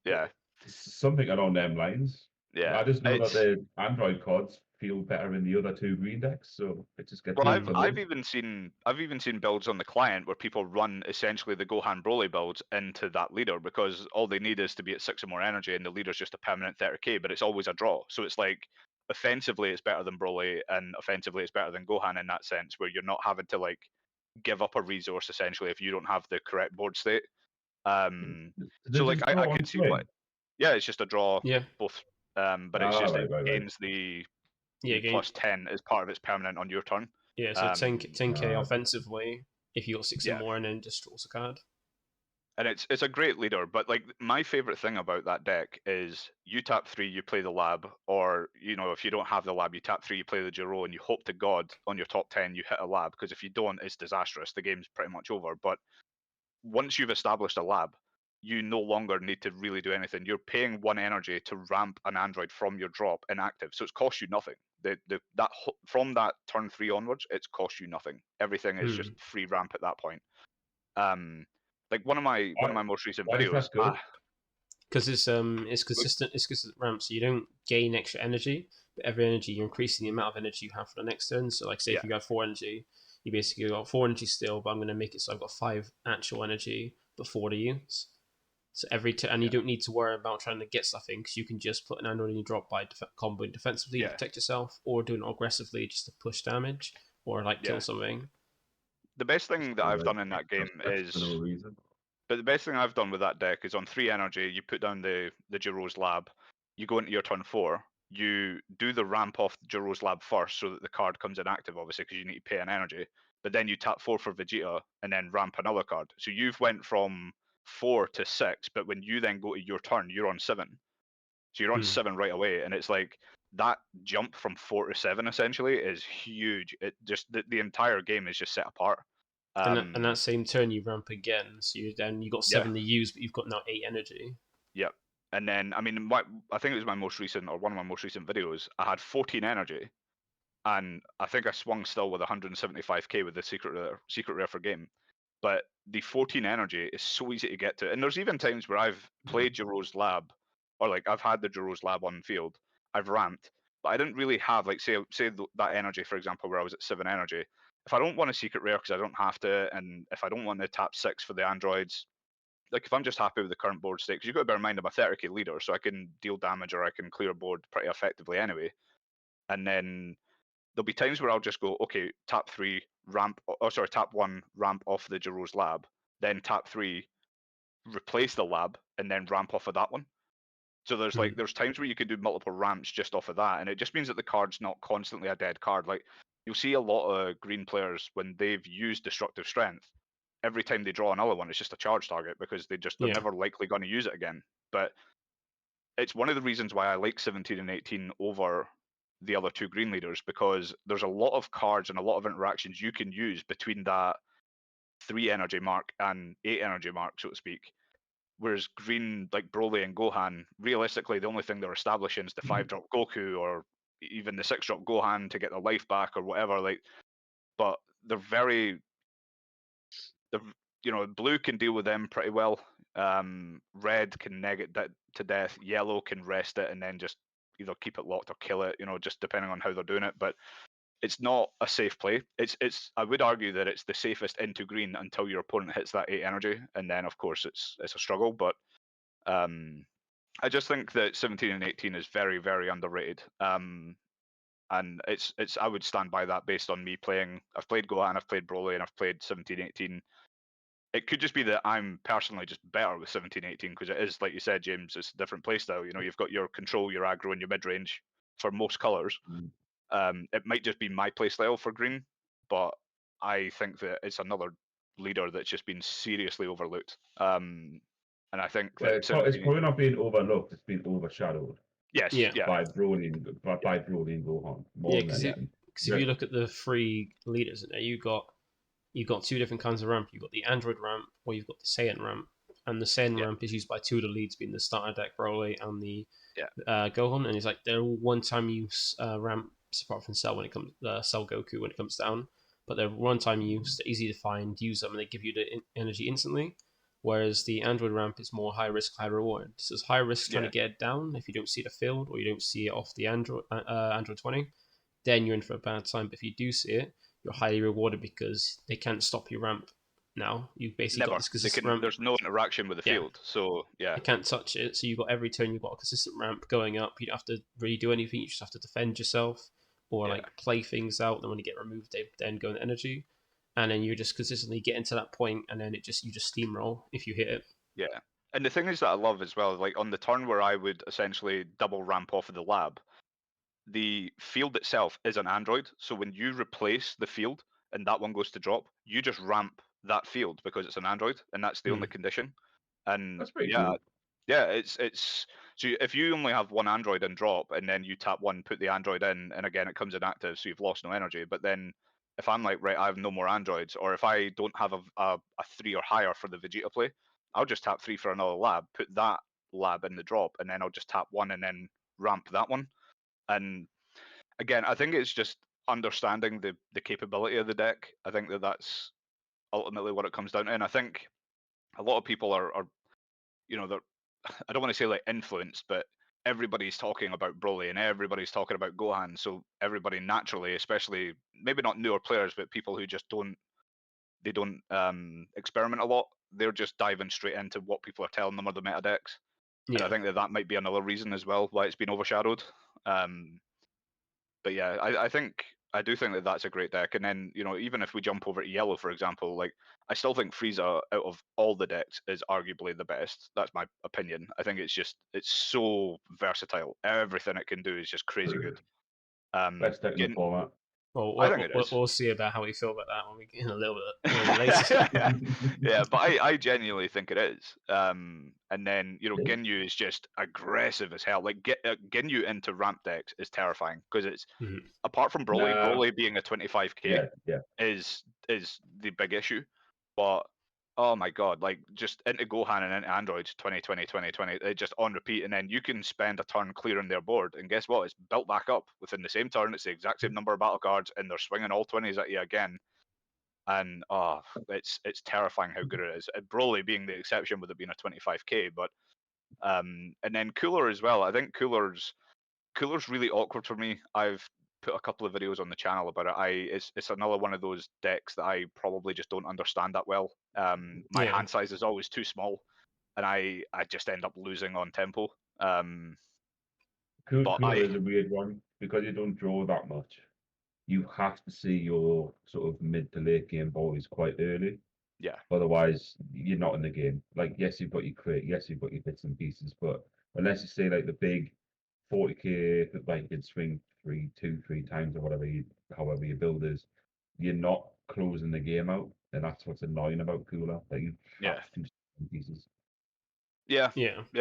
Yeah. Something along them lines. Yeah, I just know that the Android cards feel better in the other two green decks, so it just gets. Well, I've even seen builds on the client where people run essentially the Gohan Broly builds into that leader because all they need is to be at 6 or more energy, and the leader's just a permanent 30k, but it's always a draw. So it's like offensively it's better than Broly, and offensively it's better than Gohan in that sense, where you're not having to like give up a resource essentially if you don't have the correct board state. So like I could see what. Yeah, it's just a draw. Yeah. Both. But it's just it gains the plus 10 as part of its permanent on your turn. Yeah, so 10k offensively if you got 6 or more, and then just draws a card. And it's a great leader, but like my favorite thing about that deck is you tap 3, you play the lab, or if you don't have the lab, you tap 3, you play the Jiro, and you hope to God on your top 10 you hit a lab, because if you don't, it's disastrous. The game's pretty much over. But once you've established a lab, you no longer need to really do anything. You're paying 1 energy to ramp an android from your drop inactive, so it's cost you nothing. That from that turn 3 onwards, it's cost you nothing. Everything is just free ramp at that point. Like one of my most recent videos. Because it's consistent ramp, so you don't gain extra energy, but every energy you're increasing the amount of energy you have for the next turn. So like say if you got 4 energy, you basically got 4 energy still, but I'm going to make it so I've got 5 actual energy before the use. So and you don't need to worry about trying to get stuff in, because you can just put an android in your drop by comboing defensively to protect yourself, or doing it aggressively just to push damage or like kill something. The best thing that I've done in that game is, but the best thing I've done with that deck is on 3 energy, you put down the Jiro's lab, you go into your turn 4, you do the ramp off Jiro's lab first so that the card comes inactive, obviously, because you need to pay an energy, but then you tap 4 for Vegeta and then ramp another card. So you've went from 4 to 6, but when you then go to your turn, you're on 7. So you're on 7 right away, and it's like that jump from 4 to 7 essentially is huge. It just the entire game is just set apart. And that same turn you ramp again, so you got 7 to use, but you've got now 8 energy. Yep. And then I mean, I think it was my most recent, or one of my most recent videos. I had 14 energy, and I think I swung still with 175k with the secret rare for game. But the 14 energy is so easy to get to. And there's even times where I've played Jiro's lab, or like I've had the Jiro's lab on field, I've ramped, but I didn't really have, like, say that energy, for example, where I was at 7 energy. If I don't want a secret rare because I don't have to, and if I don't want to tap 6 for the androids, like if I'm just happy with the current board state, because you've got to bear in mind I'm a 30k leader, so I can deal damage or I can clear a board pretty effectively anyway. And then there'll be times where I'll just go, okay, tap 3, tap 1, ramp off the Jiro's lab, then tap 3, replace the lab, and then ramp off of that one. So there's there's times where you can do multiple ramps just off of that, and it just means that the card's not constantly a dead card. Like you'll see a lot of green players when they've used destructive strength, every time they draw another one, it's just a charge target because they're never likely going to use it again. But it's one of the reasons why I like 17 and 18 over the other 2 green leaders, because there's a lot of cards and a lot of interactions you can use between that 3 energy mark and 8 energy mark, so to speak. Whereas green, like Broly and Gohan, realistically, the only thing they're establishing is the 5-drop Goku, or even the 6-drop Gohan to get their life back or whatever. Like, but they're very, blue can deal with them pretty well. Red can neg it to death. Yellow can rest it and then just either keep it locked or kill it, just depending on how they're doing it. But it's not a safe play. It's I would argue that it's the safest into green until your opponent hits that 8 energy, and then of course it's a struggle. But I just think that 17 and 18 is very, very underrated. And it's I would stand by that based on me playing. I've played Gohan, I've played Broly, and I've played 17, 18. It could just be that I'm personally just better with 17, 18 because it is, like you said, James, it's a different playstyle. You've got your control, your aggro, and your mid range for most colors. It might just be my playstyle for green, but I think that it's another leader that's just been seriously overlooked. And I think it's probably not being overlooked; it's been overshadowed. Yes, by Broly and Gohan. Because if you look at the 3 leaders, you've got 2 different kinds of ramp. You've got the Android ramp, or you've got the Saiyan ramp. And the Saiyan ramp is used by 2 of the leads, being the starter deck Broly and the Gohan. And it's like they're all one-time use ramps, apart from Cell when it comes Cell Goku when it comes down. But they're one-time use, they're easy to find, use them, and they give you the energy instantly. Whereas the Android ramp is more high risk, high reward. So it's high risk trying to get it down. If you don't see the field or you don't see it off the Android 20, then you're in for a bad time. But if you do see it, you're highly rewarded because they can't stop your ramp now. You've basically got this consistent ramp. There's no interaction with the field. So, yeah. They can't touch it. So you've got every turn, you've got a consistent ramp going up. You don't have to really do anything. You just have to defend yourself or like play things out. Then when you get removed, they then go into energy. And then you just consistently get into that point, and then you just steamroll if you hit it. Yeah, and the thing is that I love as well, like on the turn where I would essentially double ramp off of the lab, the field itself is an Android. So when you replace the field and that one goes to drop, you just ramp that field because it's an Android, and that's the only condition. And that's pretty cool. Yeah, it's so if you only have one Android in drop, and then you tap one, put the Android in, and again it comes inactive, so you've lost no energy. But then if I'm like, right, I have no more Androids, or if I don't have a 3 or higher for the Vegeta play, I'll just tap 3 for another lab, put that lab in the drop, and then I'll just tap 1 and then ramp that one. And again, I think it's just understanding the capability of the deck. I think that's ultimately what it comes down to. And I think a lot of people are they're, I don't want to say like influenced, but everybody's talking about Broly and everybody's talking about Gohan. So everybody naturally, especially maybe not newer players, but people who just don't experiment a lot, they're just diving straight into what people are telling them are the meta decks. Yeah. And I think that might be another reason as well why it's been overshadowed. But yeah, I do think that that's a great deck. And then, even if we jump over to yellow, for example, like I still think Frieza out of all the decks is arguably the best. That's my opinion. I think it's so versatile. Everything it can do is just crazy good. Best deck in the format. Well, I think it is. We'll see about how we feel about that when we get in a little bit later. Yeah, but I genuinely think it is. And then, Ginyu is just aggressive as hell. Like, Ginyu into ramp decks is terrifying because it's, apart from Broly being a 25k is the big issue. But, oh my god, like, just into Gohan and into Android 20, it just on repeat, and then you can spend a turn clearing their board, and guess what? It's built back up within the same turn. It's the exact same number of battle cards, and they're swinging all 20s at you again. And it's terrifying how good it is. Broly being the exception with it being a 25k, but and then Cooler as well. I think Cooler's really awkward for me. I've put a couple of videos on the channel about it. It's another one of those decks that I probably just don't understand that well. My hand size is always too small, and I just end up losing on tempo. Cooler is a weird one because you don't draw that much. You have to see your sort of mid to late game boys quite early. Yeah. Otherwise, you're not in the game. Like, yes, you've got your crit, yes, you've got your bits and pieces, but unless you say like the big 40k, like you can swing 3 times or whatever, however your build is, you're not closing the game out, and that's what's annoying about Cooler. That you have to do some pieces. Yeah,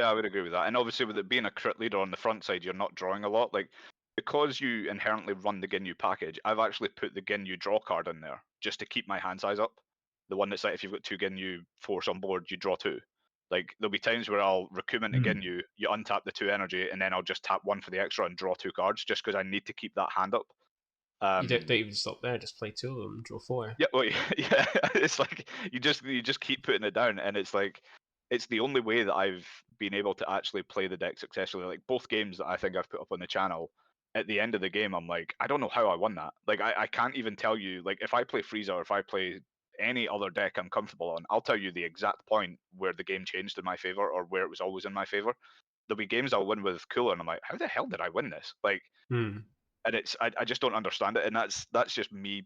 I would agree with that. And obviously, with it being a crit leader on the front side, you're not drawing a lot. Like, because you inherently run the Ginyu package, I've actually put the Ginyu draw card in there just to keep my hand size up. The one that's like, if you've got 2 Ginyu force on board, you draw 2. Like, there'll be times where I'll Recoupment again you untap the 2 energy, and then I'll just tap 1 for the extra and draw 2 cards, just because I need to keep that hand up. You don't even stop there; just play 2 of them, draw 4. Yeah, well, yeah. It's like you just keep putting it down, and it's like it's the only way that I've been able to actually play the deck successfully. Like both games that I think I've put up on the channel, at the end of the game, I'm like, I don't know how I won that. Like, I can't even tell you. Like, if I play Frieza or if I play any other deck I'm comfortable on, I'll tell you the exact point where the game changed in my favor or where it was always in my favor. There'll be games I'll win with Cooler, and I'm like, how the hell did I win this? Like, and it's I just don't understand it, and that's just me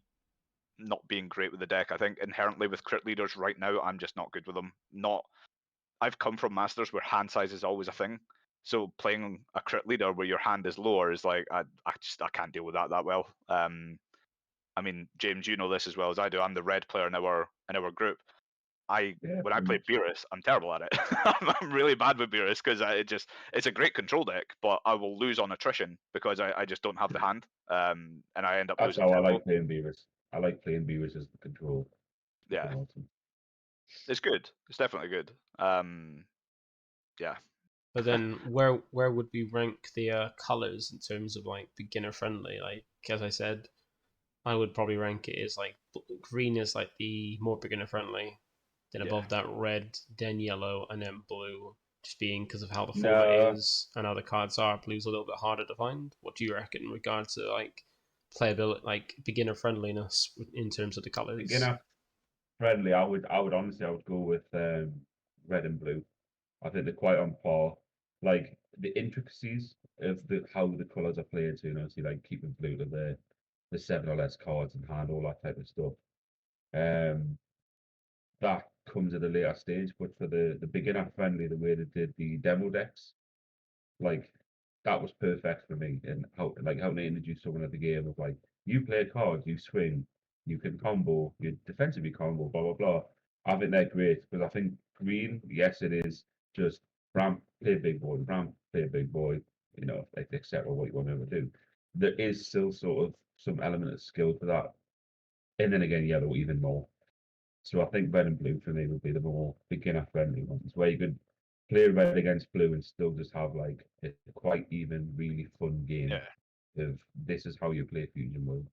not being great with the deck. I think inherently with crit leaders right now, I'm just not good with them. I've come from Masters where hand size is always a thing. So playing a crit leader where your hand is lower is like I can't deal with that well. I mean, James, you know this as well as I do. I'm the red player in our group. When I play Beerus, I'm terrible at it. I'm really bad with Beerus because it's a great control deck, but I will lose on attrition because I just don't have the hand, and I end up losing. That's how I like playing Beerus. I like playing Beerus as the control. Yeah, it's good. It's definitely good. Yeah. But then, where would we rank the colors in terms of like beginner friendly? Like, as I said, I would probably rank it as like green is like the more beginner friendly, Then above that, red, then yellow, and then blue. Just being because of how the format is and how the cards are, blue's a little bit harder to find. What do you reckon in regards to like playability, like beginner friendliness in terms of the colors? Beginner friendly, I would honestly go with red and blue. I think they're quite on par. Like the intricacies of how the colors are played, so so like keeping blue to the 7 or less cards in hand, all that type of stuff. That comes at a later stage, but for the beginner friendly, the way they did the demo decks, like that was perfect for me. And how they introduced someone at the game of like, you play cards, you swing, you can combo, you defensively combo, blah blah blah. I think they're great because I think green, yes, it is just ramp, play big boy, ramp, play big boy, like etc. What you want to do. There is still sort of some element of skill to that, and then again, yellow even more. So I think red and blue for me would be the more beginner friendly ones, where you could play red against blue and still just have like a quite even, really fun game of this is how you play Fusion World.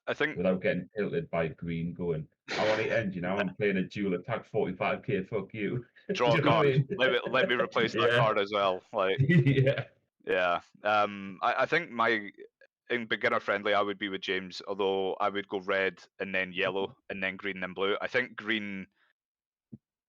I think without getting tilted by green going, I want to end you now, I'm playing a dual attack 45k, fuck you. Draw a card. I mean? let me replace that card as well. Like yeah. I think in beginner friendly, I would be with James, although I would go red and then yellow and then green and then blue. I think green.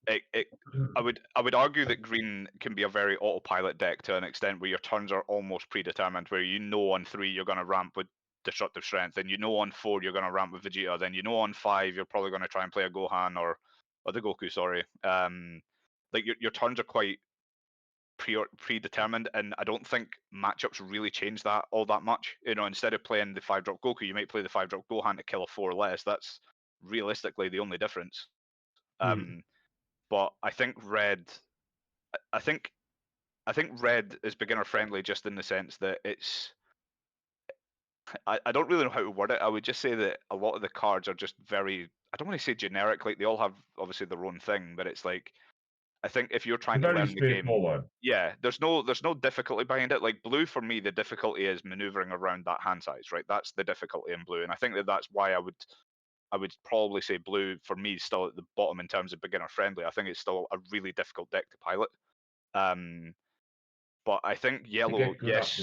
I would argue that green can be a very autopilot deck to an extent where your turns are almost predetermined, where on 3 you're going to ramp with Destructive Strength, then on 4 you're going to ramp with Vegeta, then on 5 you're probably going to try and play a Gohan or the Goku. Sorry, like your turns are quite predetermined, and I don't think matchups really change that all that much. Instead of playing the 5-drop Goku, you might play the 5-drop Gohan to kill a 4 less. That's realistically the only difference. But I think red. I think red is beginner friendly just in the sense that it's. I don't really know how to word it. I would just say that a lot of the cards are just very. I don't want to say generic. Like they all have obviously their own thing, but it's like. I think if you're trying to learn the game, there's no difficulty behind it. Like blue for me, the difficulty is maneuvering around that hand size, right? That's the difficulty in blue, and I think that's why I would probably say blue for me is still at the bottom in terms of beginner friendly. I think it's still a really difficult deck to pilot. But I think yellow, yes,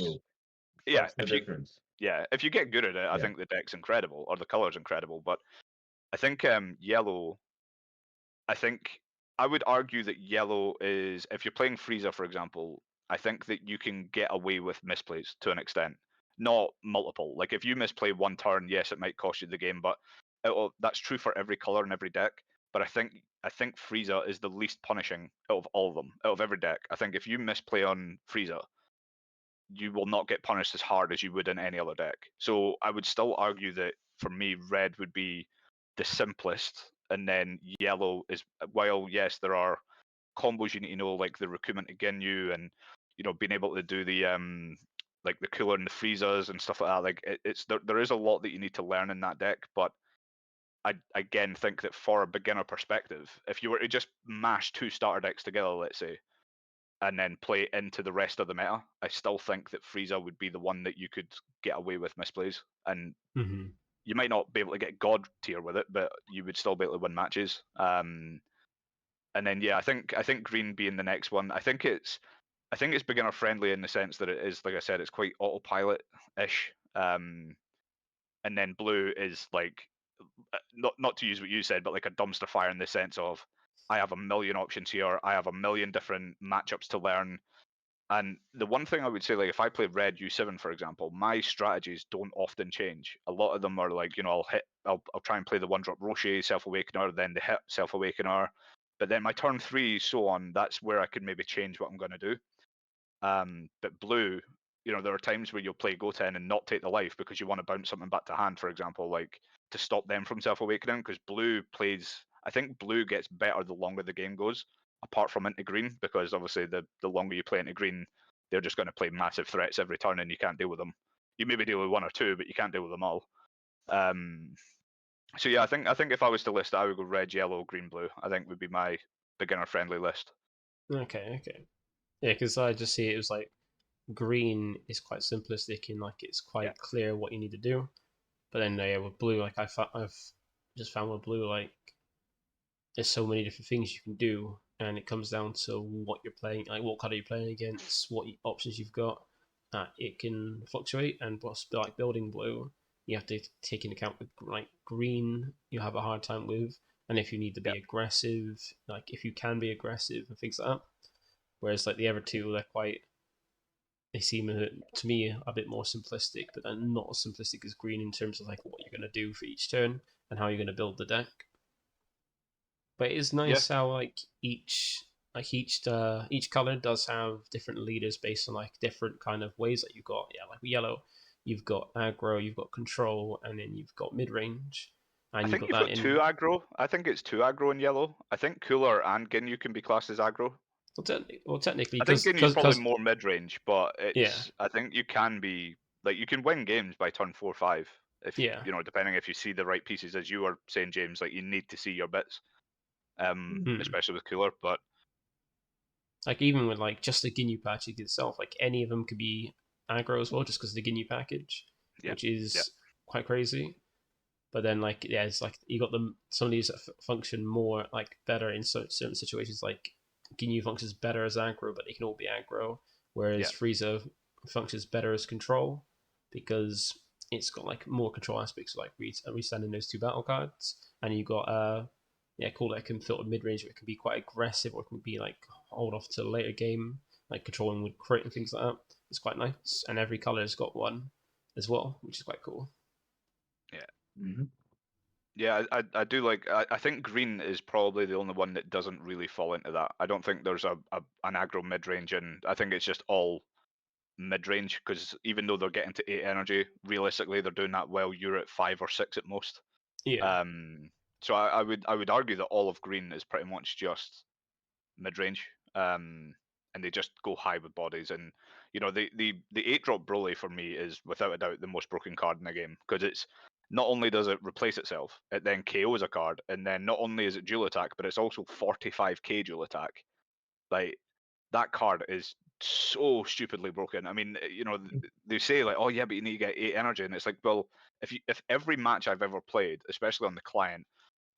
that's the difference. If you get good at it, I think the deck's incredible or the color's incredible. But I think yellow. I think I would argue that yellow is, if you're playing Frieza, for example, I think that you can get away with misplays to an extent, not multiple. Like if you misplay one turn, yes, it might cost you the game, but that's true for every color and every deck. But I think Frieza is the least punishing out of all of them, out of every deck. I think if you misplay on Frieza, you will not get punished as hard as you would in any other deck. So I would still argue that for me, red would be the simplest, and then yellow is, while yes, there are combos you need to know, like the Recruitment to Ginyu, and being able to do the like the Cooler and the Freezers and stuff like that. Like it's there is a lot that you need to learn in that deck, but I again think that for a beginner perspective, if you were to just mash 2 starter decks together, let's say, and then play into the rest of the meta, I still think that Frieza would be the one that you could get away with misplays, and you might not be able to get God tier with it, but you would still be able to win matches. And then I think green being the next one, I think it's beginner friendly in the sense that it is, like I said, it's quite autopilot ish. And then blue is like, not to use what you said, but like a dumpster fire in the sense of, I have a million options here. I have a million different matchups to learn. And the one thing I would say, like if I play red U7, for example, my strategies don't often change. A lot of them are like, I'll try and play the 1-drop Roshi, Self-Awakener, then the hit Self-Awakener. But then my turn 3, so on, that's where I could maybe change what I'm going to do. But blue, there are times where you'll play Goten and not take the life because you want to bounce something back to hand, for example, like to stop them from Self-Awakening, because blue plays, I think blue gets better the longer the game goes, apart from into green, because obviously the longer you play into green, they're just going to play massive threats every turn and you can't deal with them. You maybe deal with 1 or 2, but you can't deal with them all. So I think if I was to list it, I would go red, yellow, green, blue. I think would be my beginner friendly list. Okay. Yeah, because I just see it was like green is quite simplistic and like it's quite clear what you need to do. But then with blue, like I've just found with blue, like there's so many different things you can do, and it comes down to what you're playing, like what card are you playing against, what options you've got. It can fluctuate, and what's like building blue, you have to take into account with like green, you have a hard time with, and if you need to be aggressive, like if you can be aggressive and things like that. Whereas like the other two, they seem to me a bit more simplistic, but they're not as simplistic as green in terms of like what you're going to do for each turn and how you're going to build the deck. But it is nice how like each color does have different leaders based on like different kind of ways that you've got. Yeah, like with yellow, you've got aggro, you've got control, and then you've got mid range. And I think you've got two aggro. I think it's two aggro in yellow. I think Cooler and Ginyu can be classed as aggro. Well, technically, I think Ginyu's probably more mid range, but it's I think you can be like you can win games by turn 4-5 if you know, depending if you see the right pieces, as you were saying, James. Like you need to see your bits. Especially with Cooler, but like even with like just the Ginyu package itself, like any of them could be aggro as well, just because of the Ginyu package, which is quite crazy. But then like it's like you got some of these that function more like better in certain situations. Like Ginyu functions better as aggro, but they can all be aggro. Whereas Frieza functions better as control because it's got like more control aspects, like resending those two battle cards, and you got cool, that can filter mid-range, but it can be quite aggressive, or it can be like hold off to a later game, like controlling with crit and things like that. It's quite nice, and every color has got one as well, which is quite cool. Yeah, I do like. I think green is probably the only one that doesn't really fall into that. I don't think there's an aggro mid-range, and I think it's just all mid-range, because even though they're getting to 8 energy, realistically they're doing that while you're at 5 or 6 at most. So I would argue that all of green is pretty much just mid-range, and they just go high with bodies. And you know, the 8-drop Broly for me is without a doubt the most broken card in the game, because it's not only does it replace itself, it then KOs a card, and then not only is it dual attack, but it's also 45k dual attack. Like that card is so stupidly broken. I mean, you know, they say like, oh yeah, but you need to get 8 energy, and it's like, well, if every match I've ever played, especially on the client,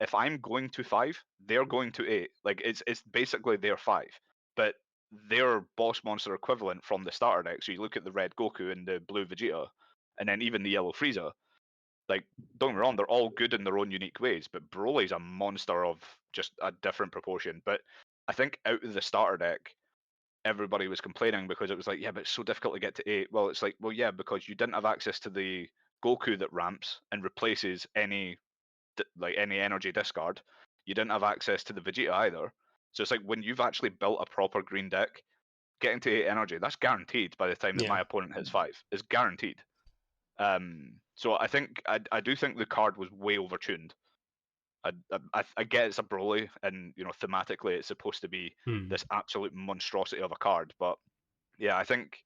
if I'm going to 5, they're going to 8. Like it's basically their 5, but their boss monster equivalent from the starter deck. So you look at the red Goku and the blue Vegeta, and then even the yellow Frieza. Like, don't get me wrong, they're all good in their own unique ways, but Broly's a monster of just a different proportion. But I think out of the starter deck, everybody was complaining because it was like, yeah, but it's so difficult to get to 8. Well, it's like, well, yeah, because you didn't have access to the Goku that ramps and replaces any energy discard. You didn't have access to the Vegeta either. So it's like when you've actually built a proper green deck, getting to 8 energy, that's guaranteed by the time that my opponent hits 5. It's guaranteed. So I think I do think the card was way overtuned. I get it's a Broly, and you know, thematically it's supposed to be this absolute monstrosity of a card, but yeah, I think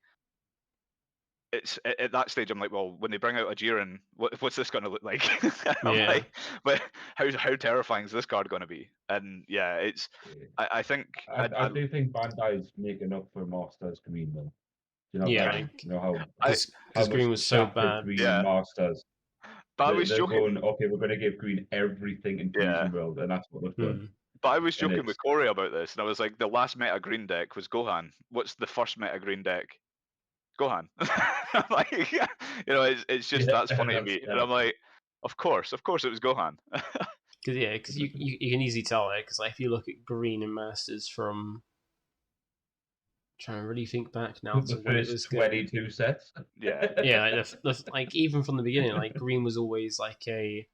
it's at that stage I'm like, well, when they bring out a Jiren, what's this going to look like? I'm like, but how terrifying is this card going to be? And yeah, it's I think I do think Bandai's making up for Masters Green though. You know, you know how green was so bad. Green Masters. But I was joking. Going, okay, we're going to give green everything in Fusion World, and that's what we've done. But I was joking with Corey about this, and I was like, the last meta green deck was Gohan. What's the first meta green deck? Gohan. Like, you know, it's just that's funny to me, and I'm like, of course it was Gohan. Because you can easily tell it, because like if you look at green and Masters from. Trying to really think back now to when it was 22 sets. Like even from the beginning, like green was always like an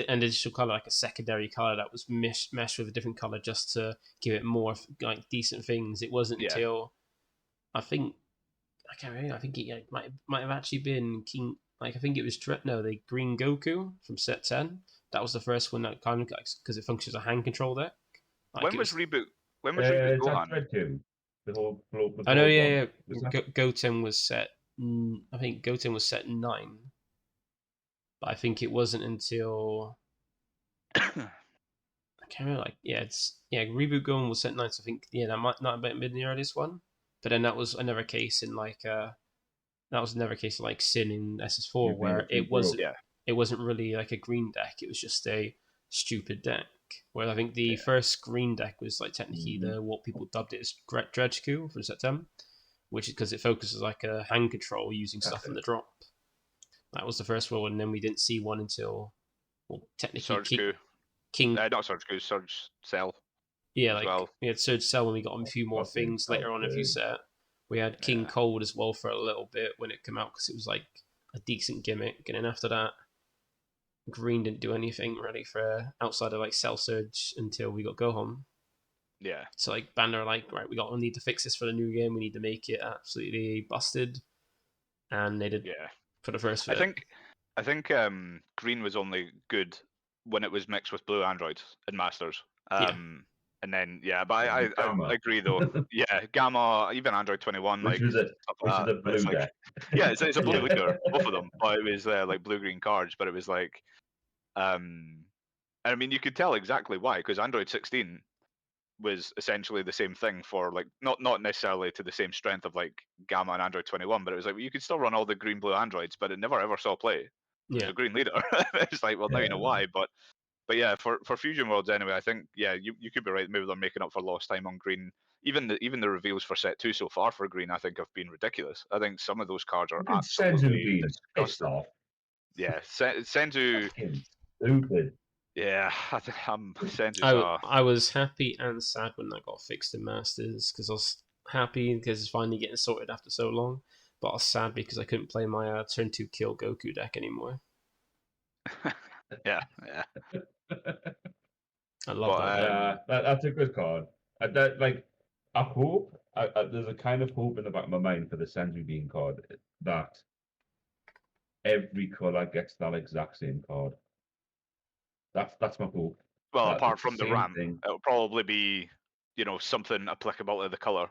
additional color, like a secondary color that was meshed with a different color just to give it more like decent things. It wasn't until I can't remember. I think it might have actually been King. Like I think it was the Green Goku from set 10. That was the first one that kind of because it functions as a hand control deck. Like when was reboot? When was reboot Gohan? The whole Goten was set. I think Goten was set 9, but I think it wasn't until I can't remember. Like reboot Gohan was set 9. So I think that might not have been the earliest one, but then that was another case in like Sin in SS4 where it wasn't really like a green deck. It was just a stupid deck. where I think the first green deck was like technically what people dubbed it as Dredgeku for September, which is because it focuses like a hand control using stuff from the drop. That was the first one, and then we didn't see one until technically King. Not Surge Goo, Surge Cell. Yeah, we had Surge Cell when we got a few more things later on every set. We had King Cold as well for a little bit when it came out because it was like a decent gimmick, and then after that, Green didn't do anything really for outside of like Cell Surge until we got Gohan. Yeah. So like Banner right, we need to fix this for the new game. We need to make it absolutely busted, and they did. Yeah. For the first. I think Green was only good when it was mixed with Blue Androids and Masters. And then but I agree though. Gamma, even Android 21, which was a blue deck. It's a blue leader, both of them. But it was like blue-green cards. But it was like, I mean, you could tell exactly why, because Android 16 was essentially the same thing for like not necessarily to the same strength of like Gamma and Android 21, but it was like you could still run all the green blue androids, but it never ever saw play. It was a green leader. It's like, well, now you know why, but yeah, for Fusion Worlds anyway, I think you could be right. Maybe they're making up for lost time on green. Even the reveals for set 2 so far for green, I think, have been ridiculous. I think some of those cards are absolutely disgusting. Yeah, Senzu. Stupid. Yeah, I'm I was happy and sad when that got fixed in Masters because I was happy because it's finally getting sorted after so long, but I was sad because I couldn't play my turn 2 kill Goku deck anymore. yeah. I love that. That's a good card. I hope there's a kind of hope in the back of my mind for the Senzu Bean card that every color gets that exact same card. That's my hope. Well, apart from the ramp, it'll probably be, something applicable to the color.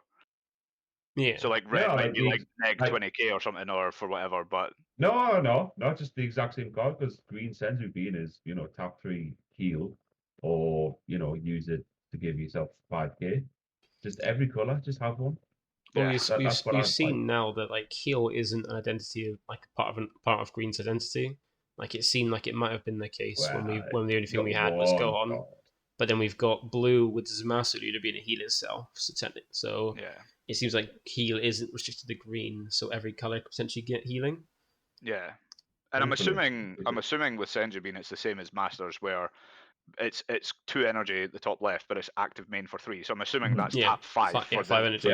Yeah. So like red might be like neg 20k or something, or for whatever. But no, not just the exact same card, because green Senzu Bean is tap 3 heal, or use it to give yourself 5k. Just every color, just have one. Well, we've seen now that like heal isn't an identity of like part of green's identity. Like it seemed like it might have been the case when the only thing we had was Gohan, but then we've got blue with Zamasu to being a healer itself. So it seems like heal isn't restricted to green, so every color could potentially get healing. Yeah, and I'm assuming with Senzu Bean it's the same as Masters, where it's 2 energy at the top left, but it's active main for 3. So I'm assuming that's tap 5 for 5 energy.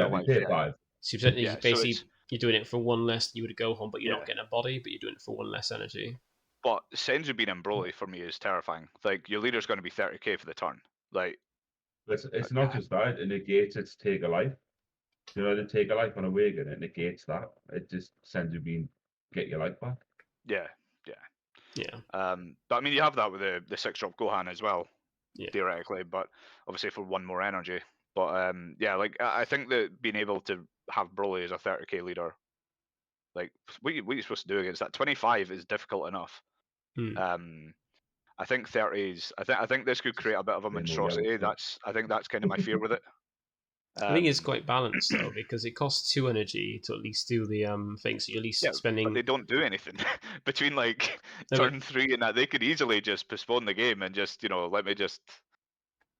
So basically, you're doing it for 1 less than you would go home, but you're not getting a body, but you're doing it for 1 less energy. But Senzu Bean and Broly for me is terrifying. Like your leader's going to be 30k for the turn. Like it's not just that; it negates its take a life. The take a life on Awaken, it negates that. It just Senzu Bean get your life back. Yeah. But I mean, you have that with the 6-drop Gohan as well, theoretically, but obviously for 1 more energy. But like I think that being able to have Broly as a 30k leader, like what are you supposed to do against that? 25 is difficult enough. I think 30s. I think this could create a bit of a monstrosity. I think that's kind of my fear with it. I think it's quite balanced though, because it costs 2 energy to at least do the thing. So you're at least spending. But they don't do anything between like turn 3 and that. They could easily just postpone the game and just let me just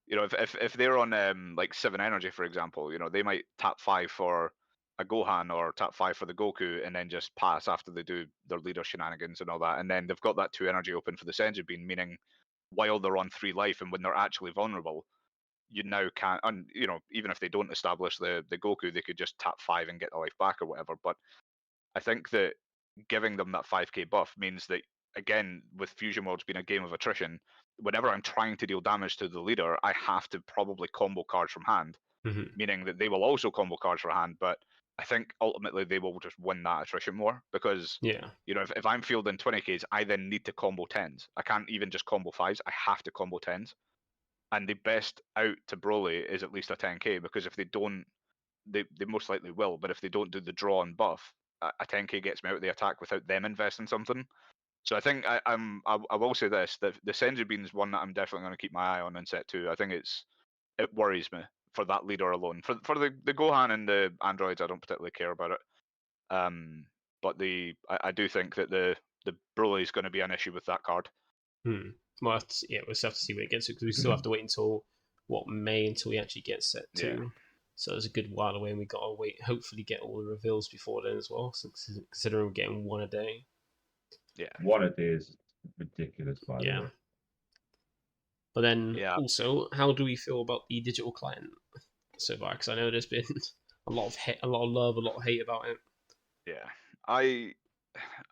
if they're on like 7 energy for example, they might tap 5 for a Gohan or tap 5 for the Goku and then just pass after they do their leader shenanigans and all that, and then they've got that 2 energy open for the Senzu Bean, meaning while they're on 3 life and when they're actually vulnerable, you now can't, and even if they don't establish the Goku, they could just tap 5 and get the life back or whatever. But I think that giving them that 5k buff means that, again, with Fusion Worlds being a game of attrition, whenever I'm trying to deal damage to the leader, I have to probably combo cards from hand, meaning that they will also combo cards from hand, but I think ultimately they will just win that attrition more because, if I'm fielding 20ks, I then need to combo 10s. I can't even just combo 5s. I have to combo 10s. And the best out to Broly is at least a 10k, because if they don't, they most likely will, but if they don't do the draw and buff, a 10k gets me out of the attack without them investing something. So I think I will say this, that the Senzu Bean is one that I'm definitely going to keep my eye on in set 2. I think it worries me for that leader alone. For the Gohan and the androids, I don't particularly care about it. But I do think that the Broly is going to be an issue with that card. we'll have to see when it gets to, because we still have to wait until May until we actually get set 2. Yeah. So there's a good while away, and we got to wait. Hopefully, get all the reveals before then as well. So considering we're getting one a day. Yeah, one a day is ridiculous, by the way. But then also, how do we feel about the digital client so far? Because I know there's been a lot of love, a lot of hate about it. Yeah,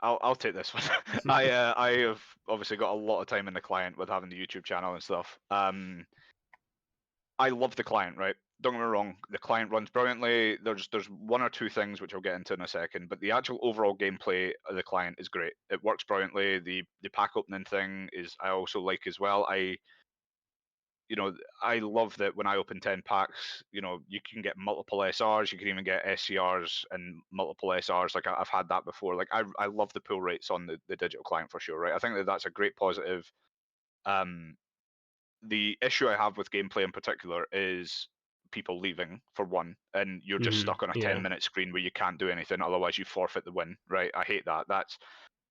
I'll take this one. I have obviously got a lot of time in the client with having the YouTube channel and stuff. I love the client, right? Don't get me wrong, the client runs brilliantly. There's one or two things which I'll get into in a second, but the actual overall gameplay of the client is great. It works brilliantly. The pack opening thing is I also like as well. I love that when I open 10 packs, you can get multiple SRs, you can even get SCRs and multiple SRs. Like I've had that before. Like I love the pull rates on the digital client for sure, right? I think that's a great positive. The issue I have with gameplay in particular is people leaving, for one, and you're just stuck on a 10-minute screen where you can't do anything, otherwise you forfeit the win, right? I hate that. That's,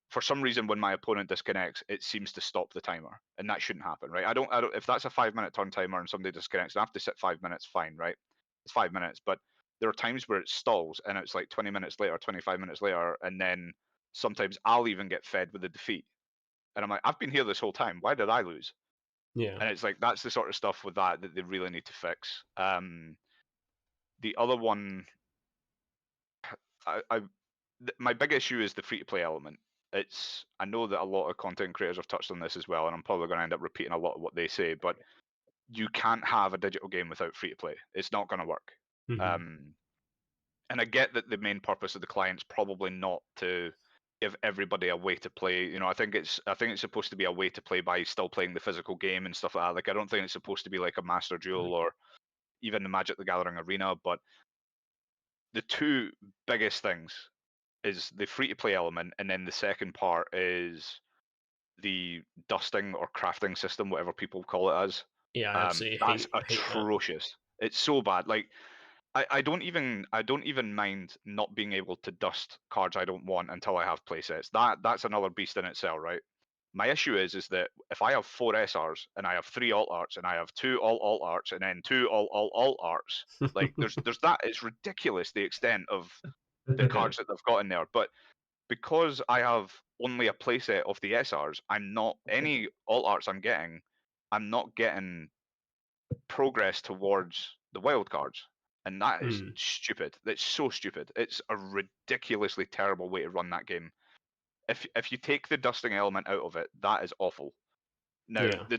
for some reason, when my opponent disconnects, it seems to stop the timer, and that shouldn't happen, right? I don't. If that's a 5-minute turn timer and somebody disconnects, and I have to sit 5 minutes, fine, right? It's 5 minutes, but there are times where it stalls, and it's like 20 minutes later, 25 minutes later, and then sometimes I'll even get fed with a defeat, and I'm like, I've been here this whole time. Why did I lose? Yeah. And it's like, that's the sort of stuff with that they really need to fix. The other one, my big issue is the free-to-play element. I know that a lot of content creators have touched on this as well, and I'm probably going to end up repeating a lot of what they say, but you can't have a digital game without free-to-play. It's not going to work. And I get that the main purpose of the client's probably not to give everybody a way to play. I think it's supposed to be a way to play by still playing the physical game and stuff like that. Like I don't think it's supposed to be like a Master Duel or even the Magic the Gathering Arena. But the two biggest things is the free to play element, and then the second part is the dusting or crafting system, whatever people call it as. Yeah, I absolutely that's atrocious. It's so bad. Like I don't even mind not being able to dust cards I don't want until I have playsets. That's another beast in itself, right? My issue is that if I have 4 SRs and I have 3 alt arts and I have 2 alt arts and then 2 alt arts, like there's that. It's ridiculous the extent of the cards that they've got in there. But because I have only a playset of the SRs, I'm not any alt arts I'm not getting progress towards the wild cards. And that is stupid. That's so stupid. It's a ridiculously terrible way to run that game. If you take the dusting element out of it, that is awful. Now the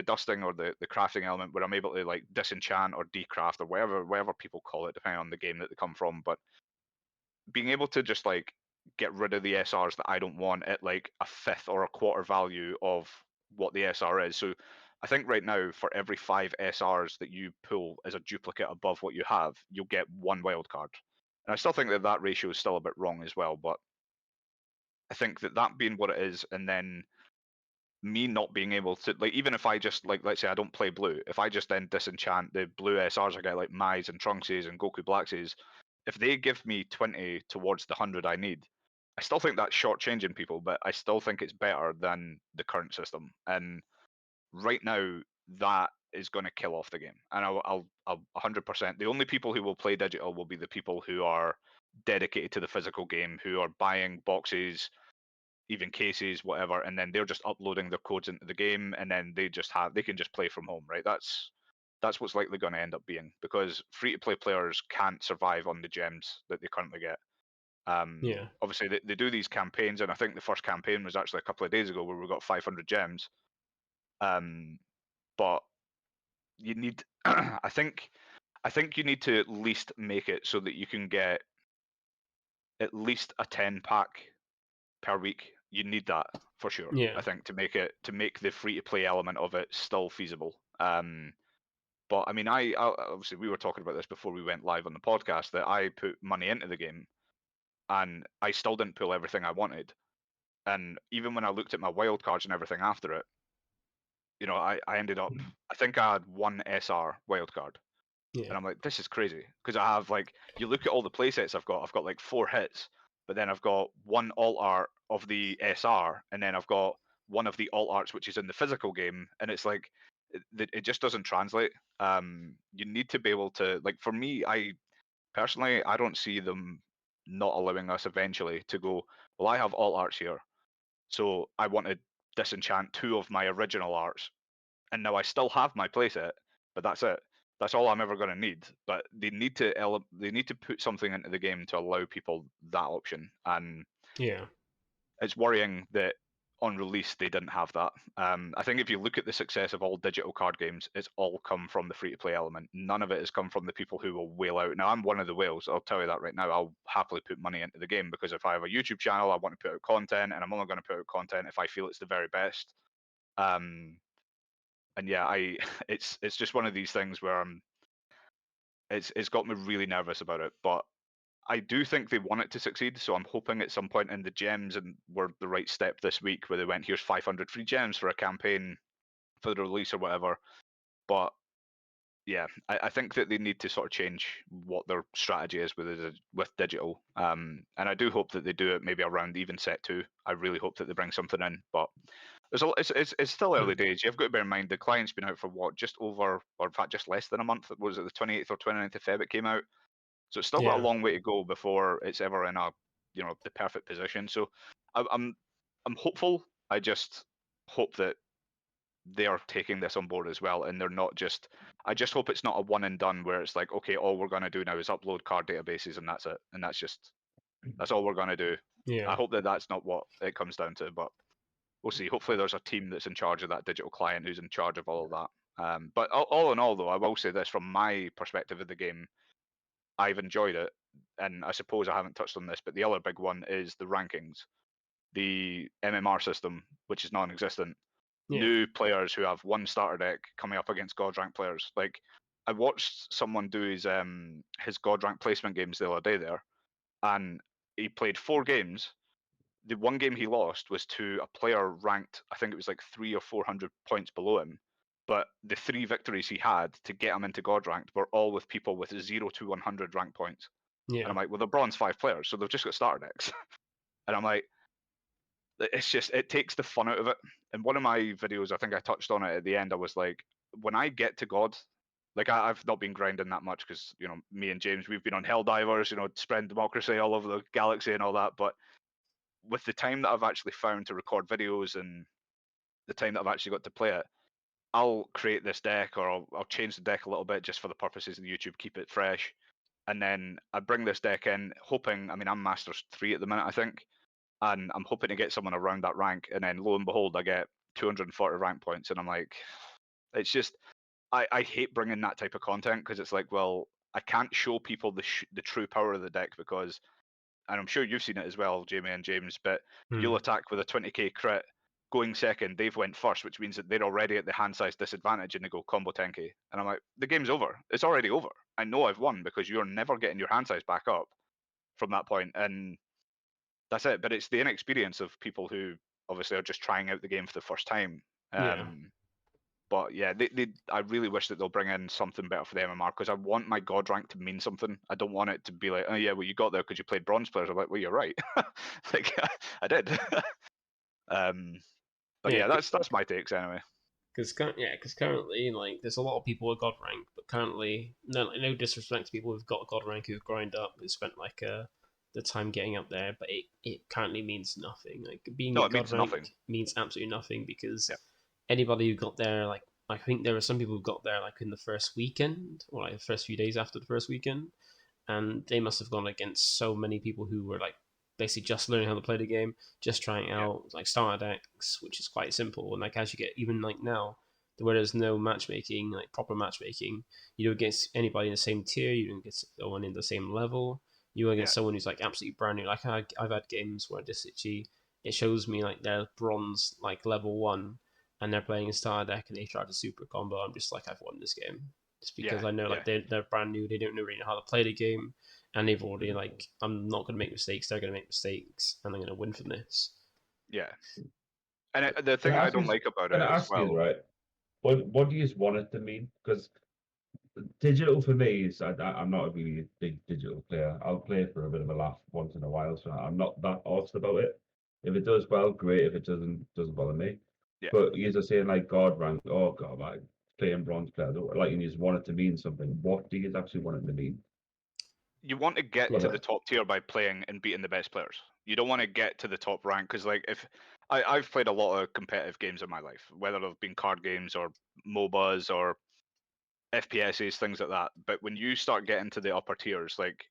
dusting or the crafting element, where I'm able to like disenchant or decraft or whatever people call it, depending on the game that they come from, but being able to just like get rid of the SRs that I don't want at like a fifth or a quarter value of what the SR is. So I think right now for every 5 SRs that you pull as a duplicate above what you have, you'll get 1 wild card. And I still think that ratio is still a bit wrong as well, but I think that being what it is, and then me not being able to, like, even if I just, like, let's say I don't play blue, if I just then disenchant the blue SRs I get, like Mai's and Trunkses and Goku Blackses, if they give me 20 towards the 100 I need, I still think that's shortchanging people, but I still think it's better than the current system. And right now, that is going to kill off the game. And I'll 100%. The only people who will play digital will be the people who are dedicated to the physical game, who are buying boxes, even cases, whatever, and then they're just uploading their codes into the game, and then they can just play from home, right? That's what's likely going to end up being, because free to play players can't survive on the gems that they currently get. Obviously they do these campaigns, and I think the first campaign was actually a couple of days ago where we got 500 gems. But you need, I think you need to at least make it so that you can get at least a 10 pack per week. You need that for sure. I think to make the free to play element of it still feasible. But I mean, I obviously, we were talking about this before we went live on the podcast, that I put money into the game and I still didn't pull everything I wanted. And even when I looked at my wild cards and everything after it, I ended up, I think I had 1 SR wild card. And I'm like, this is crazy, because I have, like, you look at all the playsets I've got like 4 hits, but then I've got 1 alt art of the SR, and then I've got one of the alt arts which is in the physical game, and it's like it just doesn't translate. You need to be able to, like, for me, I personally, I don't see them not allowing us eventually to go, well, I have alt arts here, so I want to disenchant 2 of my original arts, and now I still have my playset, but that's it. That's all I'm ever going to need. But they need to put something into the game to allow people that option, and it's worrying that on release they didn't have that. I think if you look at the success of all digital card games, it's all come from the free-to-play element. None of it has come from the people who will whale out. Now, I'm one of the whales, I'll tell you that right now. I'll happily put money into the game, because if I have a YouTube channel, I want to put out content, and I'm only going to put out content if I feel it's the very best. And yeah, it's just one of these things where it's got me really nervous about it. But I do think they want it to succeed, so I'm hoping at some point in the gems and were the right step this week, where they went, here's 500 free gems for a campaign for the release or whatever. But yeah, I think that they need to sort of change what their strategy is with digital. And I do hope that they do it maybe around even set 2. I really hope that they bring something in, but it's still early days. You've got to bear in mind the client's been out for what, just over, or in fact just less than a month. Was it the 28th or 29th of Feb it came out? So it's still got a long way to go before it's ever in the perfect position. So I'm hopeful. I just hope that they are taking this on board as well, and they're not just. I just hope it's not a one and done where it's like, okay, all we're going to do now is upload card databases and that's it, and that's all we're going to do. Yeah. I hope that that's not what it comes down to, but we'll see. Hopefully, there's a team that's in charge of that digital client who's in charge of all of that. But all in all, though, I will say this from my perspective of the game. I've enjoyed it, and I suppose I haven't touched on this, but the other big one is the rankings, the MMR system, which is non-existent. New players who have 1 starter deck coming up against God rank players. Like, I watched someone do his God rank placement games the other day there, and he played 4 games. The 1 game he lost was to a player ranked, I think it was like 300 or 400 points below him. But the 3 victories he had to get him into God ranked were all with people with 0 to 100 rank points. Yeah. And I'm like, well, they're bronze 5 players, so they've just got starter decks. And I'm like, it's just, it takes the fun out of it. In one of my videos, I think I touched on it at the end. I was like, when I get to God, like I've not been grinding that much because, me and James, we've been on Helldivers, spreading democracy all over the galaxy and all that. But with the time that I've actually found to record videos and the time that I've actually got to play it, I'll create this deck, or I'll change the deck a little bit just for the purposes of YouTube, keep it fresh. And then I bring this deck in, hoping, I'm Masters 3 at the minute, I think. And I'm hoping to get someone around that rank. And then lo and behold, I get 240 rank points. And I'm like, it's just, I hate bringing that type of content, because it's like, well, I can't show people the true power of the deck, because, and I'm sure you've seen it as well, Jamie and James, but you'll attack with a 20k crit. Going second, they've went first, which means that they're already at the hand size disadvantage, and they go combo 10k. And I'm like, the game's over. It's already over. I know I've won, because you're never getting your hand size back up from that point. And that's it. But it's the inexperience of people who obviously are just trying out the game for the first time. But yeah, I really wish that they'll bring in something better for the MMR, because I want my God rank to mean something. I don't want it to be like, oh yeah, well, you got there because you played bronze players. I'm like, well, you're right. Like, I did. But yeah, that's my takes anyway. Because currently, like, there's a lot of people with God rank, but currently, no disrespect to people who've got God rank who've grind up, who spent like the time getting up there, but it currently means nothing. Like, being God rank means absolutely nothing, because anybody who got there, like, I think there are some people who got there like in the first weekend, or like the first few days after the first weekend, and they must have gone against so many people who were like basically just learning how to play the game, just trying out like starter decks, which is quite simple. And like, as you get, even like now, where there's no matchmaking, like proper matchmaking, you don't get anybody in the same tier, you don't get someone in the same level, you don't get someone who's like absolutely brand new. Like, I've had games where it shows me like they're bronze, like level 1, and they're playing a starter deck and they try to super combo. I'm just like, I've won this game. Just because I know like they're brand new, they don't really know how to play the game. And they've already, like, I'm not going to make mistakes, they're going to make mistakes, and I'm going to win from this. Yeah. And the thing I don't like about it as well... right, what do you want it to mean? Because digital for me is, I'm not a really big digital player. I'll play for a bit of a laugh once in a while, so I'm not that arsed about it. If it does well, great. If it doesn't bother me. Yeah. But you're saying like God rank. Oh God, like playing bronze players, like you just want it to mean something. What do you actually want it to mean? You want to get to the top tier by playing and beating the best players. You don't want to get to the top rank because, like, if I've played a lot of competitive games in my life, whether they've been card games or MOBAs or FPSs, things like that. But when you start getting to the upper tiers, like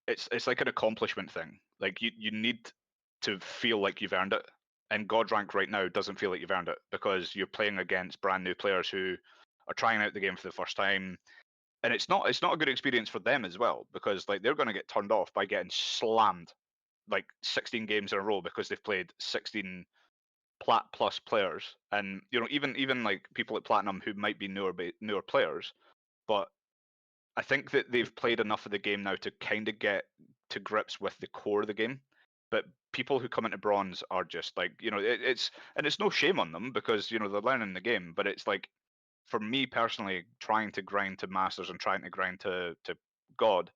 it's like an accomplishment thing. Like you need to feel like you've earned it. And God rank right now doesn't feel like you've earned it because you're playing against brand new players who are trying out the game for the first time. And it's not a good experience for them as well, because like they're going to get turned off by getting slammed like 16 games in a row because they've played 16 plat plus players. And you know, even like people at Platinum who might be newer players, but I think that they've played enough of the game now to kind of get to grips with the core of the game. But people who come into bronze are just like, you know, it's no shame on them because, you know, they're learning the game. But it's like, for me personally, trying to grind to masters and trying to grind to God,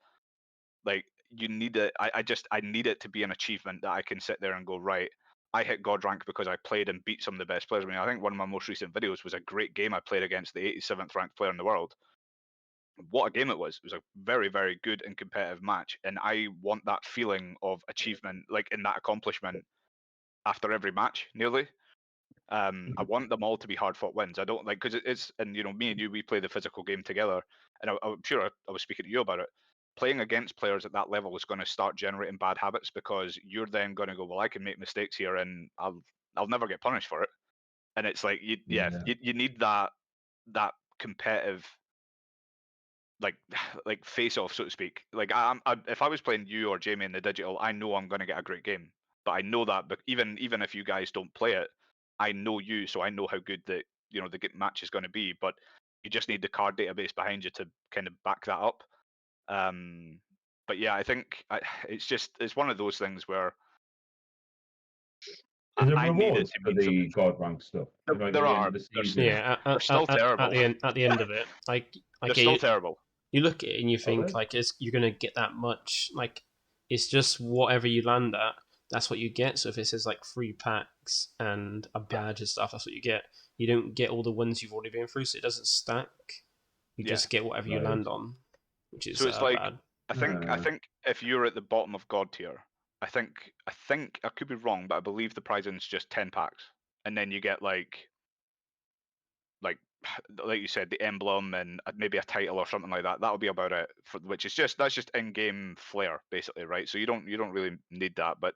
like you need it. I need it to be an achievement that I can sit there and go, right, I hit God rank because I played and beat some of the best players. I mean, I think one of my most recent videos was a great game I played against the 87th ranked player in the world. What a game it was. It was a very, very good and competitive match. And I want that feeling of achievement, like in that accomplishment after every match, nearly. I want them all to be hard fought wins. I don't like, because it's, and you know, me and you, we play the physical game together. And I'm sure I was speaking to you about it. Playing against players at that level is going to start generating bad habits because you're then going to go, well, I can make mistakes here and I'll never get punished for it. And it's like, you need that competitive, like face off, so to speak. Like if I was playing you or Jamie in the digital, I know I'm going to get a great game. But I know that, but even if you guys don't play it, I know you, so I know how good the match is going to be. But you just need the card database behind you to kind of back that up. But yeah, I think it's one of those things where is there rewards for the God rank stuff? There are. Yeah, they're still terrible. At the end of it, like they're still terrible. You look at it and you think like you're gonna get that much. Like it's just whatever you land at, that's what you get. So if it says like 3 packs and a badge and stuff, that's what you get. You don't get all the ones you've already been through, so it doesn't stack. You just get whatever you land on, which is so it's like bad. I think if you're at the bottom of God tier, I think I could be wrong, but I believe the prize is just 10 packs, and then you get like you said, the emblem and maybe a title or something like that. That'll be about it. That's just in-game flair, basically, right? So you don't really need that. But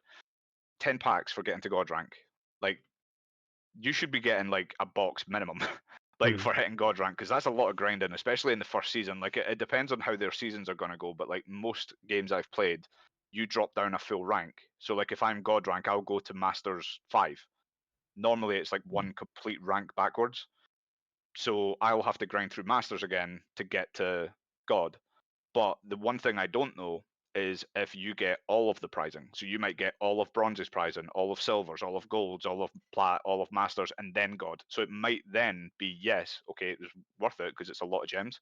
10 packs for getting to God rank, like you should be getting like a box minimum, like for hitting God rank, because that's a lot of grinding, especially in the first season. Like it depends on how their seasons are going to go, but like most games I've played, you drop down a full rank. So like if I'm God rank, I'll go to Masters 5. Normally it's like one complete rank backwards. So I'll have to grind through Masters again to get to God. But the one thing I don't know is if you get all of the prizing. So you might get all of Bronze's prizing, all of Silver's, all of Gold's, all of Plat, all of Masters, and then God. So it might then be, yes, okay, it was worth it because it's a lot of gems.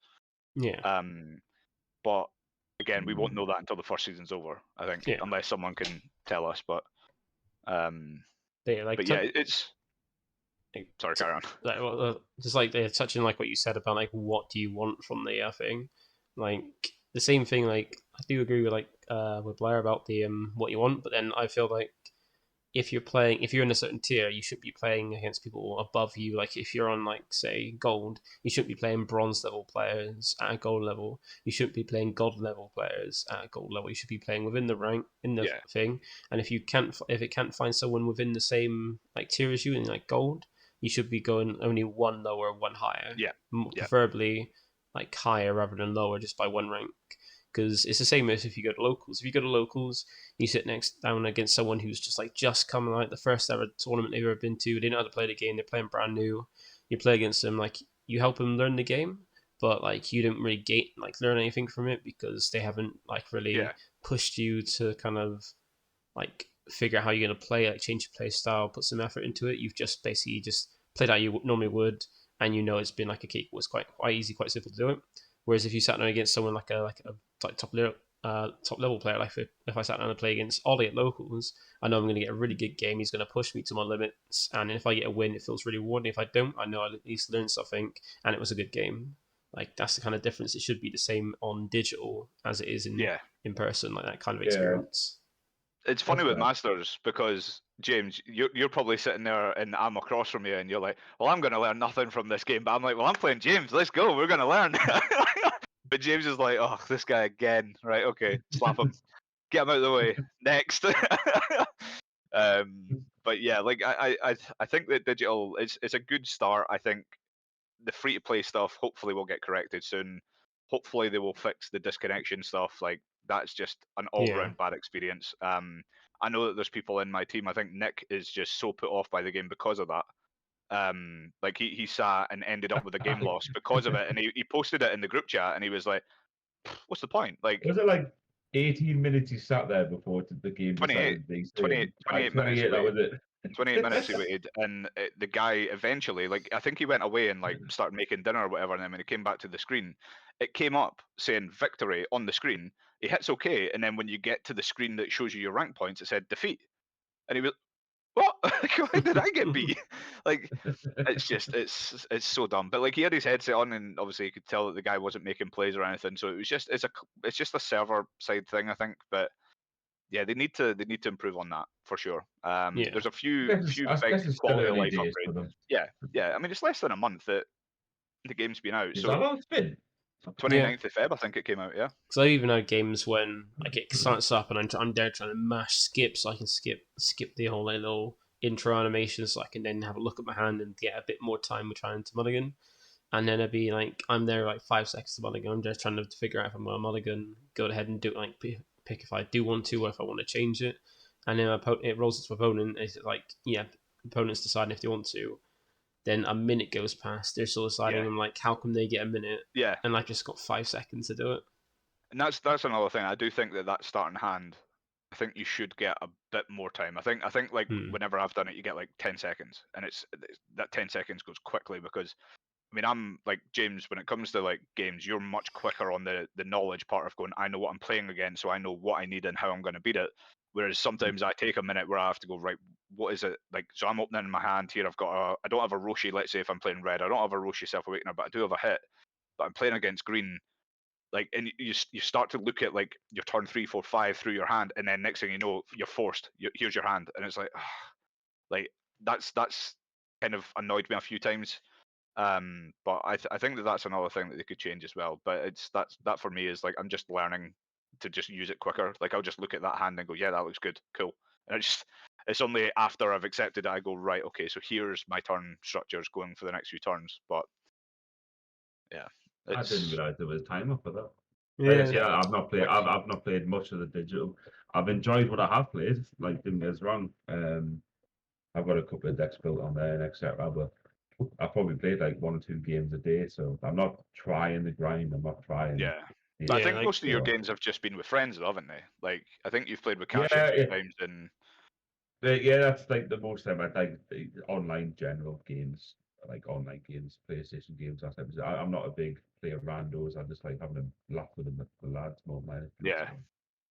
Yeah. But again, we won't know that until the first season's over, I think, unless someone can tell us. But it's... Sorry, carry on. Like, just like they're touching like what you said about like what do you want from the thing, like the same thing. Like I do agree with with Blair about the what you want, but then I feel like if you're in a certain tier, you should be playing against people above you. Like if you're on like say gold, you shouldn't be playing bronze level players at a gold level. You shouldn't be playing god level players at a gold level. You should be playing within the rank in the thing. And if it can't find someone within the same like tier as you in like gold, you should be going only one lower, one higher. Preferably like higher rather than lower, just by one rank. Because it's the same as if you go to locals. If you go to locals, you sit down against someone who's just coming like the first ever tournament they've ever been to. They know how to play the game. They're playing brand new. You play against them, like you help them learn the game, but like you don't really learn anything from it because they haven't like really pushed you to kind of like figure out how you're going to play, like change your play style, put some effort into it. You've just basically just played how you normally would, and it's been like a cake. It's quite easy, quite simple to do it. Whereas if you sat down against someone like a top top level player. Like if I sat down and play against Ollie at locals, I know I'm going to get a really good game. He's going to push me to my limits, and if I get a win, it feels really rewarding. If I don't, I know I at least learned something, and it was a good game. Like that's the kind of difference. It should be the same on digital as it is in person. Like that kind of experience. It's funny with Masters because, James, you're probably sitting there and I'm across from you and you're like, well, I'm going to learn nothing from this game. But I'm like, well, I'm playing James. Let's go. We're going to learn. But James is like, oh, this guy again. Right, okay, slap him. Get him out of the way. Next. But yeah, like I think that digital, it's a good start. I think the free-to-play stuff hopefully will get corrected soon. Hopefully they will fix the disconnection stuff. Like, that's just an all-round bad experience. I know that there's people in my team. I think Nick is just so put off by the game because of that. Like he sat and ended up with a game loss because of it, and he posted it in the group chat, and he was like, "What's the point?" Like, was it like 18 minutes he sat there before the game? 28 minutes. That was it. 28 minutes he waited, and the guy eventually, like, I think he went away and like started making dinner or whatever, and then when he came back to the screen, it came up saying victory on the screen. He hits OK, and then when you get to the screen that shows you your rank points, it said defeat, and he was, what? Why did I get beat? Like, it's just it's so dumb. But like, he had his headset on, and obviously you could tell that the guy wasn't making plays or anything. So it was just it's just a server side thing, I think. But yeah, they need to improve on that for sure. There's a few big quality of life upgrades. Yeah. I mean, it's less than a month that the game's been out. So how long it's been? 29th of Feb, I think it came out. Yeah. Because I even had games when like it starts up and I'm there trying to mash skip so I can skip the whole little intro animation so I can then have a look at my hand and get a bit more time with trying to mulligan. And then it'd be like I'm there like 5 seconds to mulligan. I'm just trying to figure out if I'm going to mulligan. Go ahead and do it, like pick if I do want to or if I want to change it. And then it rolls it to my opponent. It's like opponent's deciding if they want to. Then a minute goes past. They're still deciding. I'm like, how come they get a minute? Yeah. And I've just got 5 seconds to do it. And that's another thing. I do think that starting hand, I think you should get a bit more time. I think like whenever I've done it, you get like 10 seconds, and it's that 10 seconds goes quickly because, I mean, I'm like James. When it comes to like games, you're much quicker on the knowledge part of going. I know what I'm playing against, so I know what I need and how I'm going to beat it. Whereas sometimes I take a minute where I have to go, right, what is it? Like, so I'm opening my hand here. I don't have a Roshi, let's say if I'm playing red. I don't have a Roshi Self-Awakener, but I do have a hit. But I'm playing against green. Like, and you start to look at like your turn 3, 4, 5 through your hand, and then next thing you know, you're forced. Here's your hand, and it's like, like that's kind of annoyed me a few times. But I think that's another thing that they could change as well. But that for me is like I'm just learning to just use it quicker. Like I'll just look at that hand and go, yeah, that looks good, cool. And it's only after I've accepted it I go, right, okay, so here's my turn structures going for the next few turns. But yeah, I didn't realize there was time up for that. Yeah, I've not played. I've not played much of the digital. I've enjoyed what I have played. Like, don't get us wrong. I've got a couple of decks built on there, etc. But I probably played like 1 or 2 games a day, so I'm not trying the grind. I'm not trying. Yeah. I think most of your games have just been with friends, though, haven't they? Like, I think you've played with Cash a few times, and yeah, that's like the most time I like online general games, like online games, PlayStation games. That type of I'm not a big player of randos. I just like having a laugh with the lads more than anything. Yeah.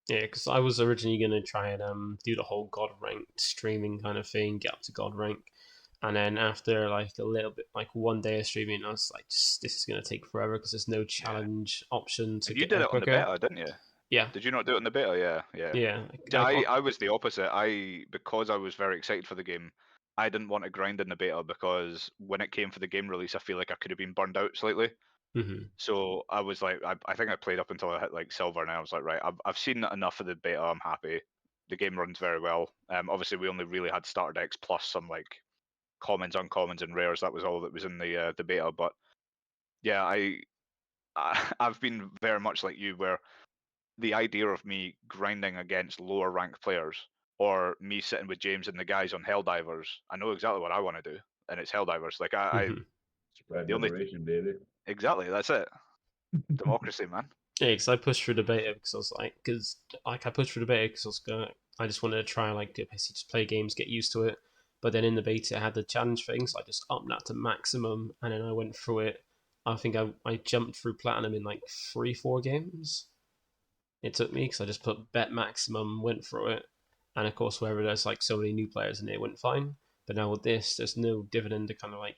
Yeah, because I was originally going to try and do the whole God ranked streaming kind of thing, get up to God rank. And then after like a little bit, like 1 day of streaming, I was like, this is going to take forever because there's no challenge option to you did it quicker. On the beta, didn't you? Yeah. Did you not do it in the beta? Yeah. I was the opposite. Because I was very excited for the game, I didn't want to grind in the beta because when it came for the game release, I feel like I could have been burned out slightly. Mm-hmm. So I was like, I think I played up until I hit like silver, and I was like, right, I've seen enough of the beta. I'm happy. The game runs very well. Obviously we only really had starter decks plus some like commons, uncommons, and rares. That was all that was in the beta. But yeah, I've been very much like you, where the idea of me grinding against lower ranked players, or me sitting with James and the guys on Helldivers, I know exactly what I want to do, and it's Helldivers. Like I spread liberation, baby. Exactly, that's it. Democracy, man. Yeah, because I pushed through the beta because I was like, I pushed through the beta because I just wanted to try like basically just play games, get used to it. But then in the beta, I had the challenge thing, so I just upped that to maximum, and then I went through it. I think I jumped through platinum in like 3-4 games. it took me because I just put bet maximum, went through it, and of course wherever there's like so many new players in it went fine. But now with this, there's no dividend to kind of like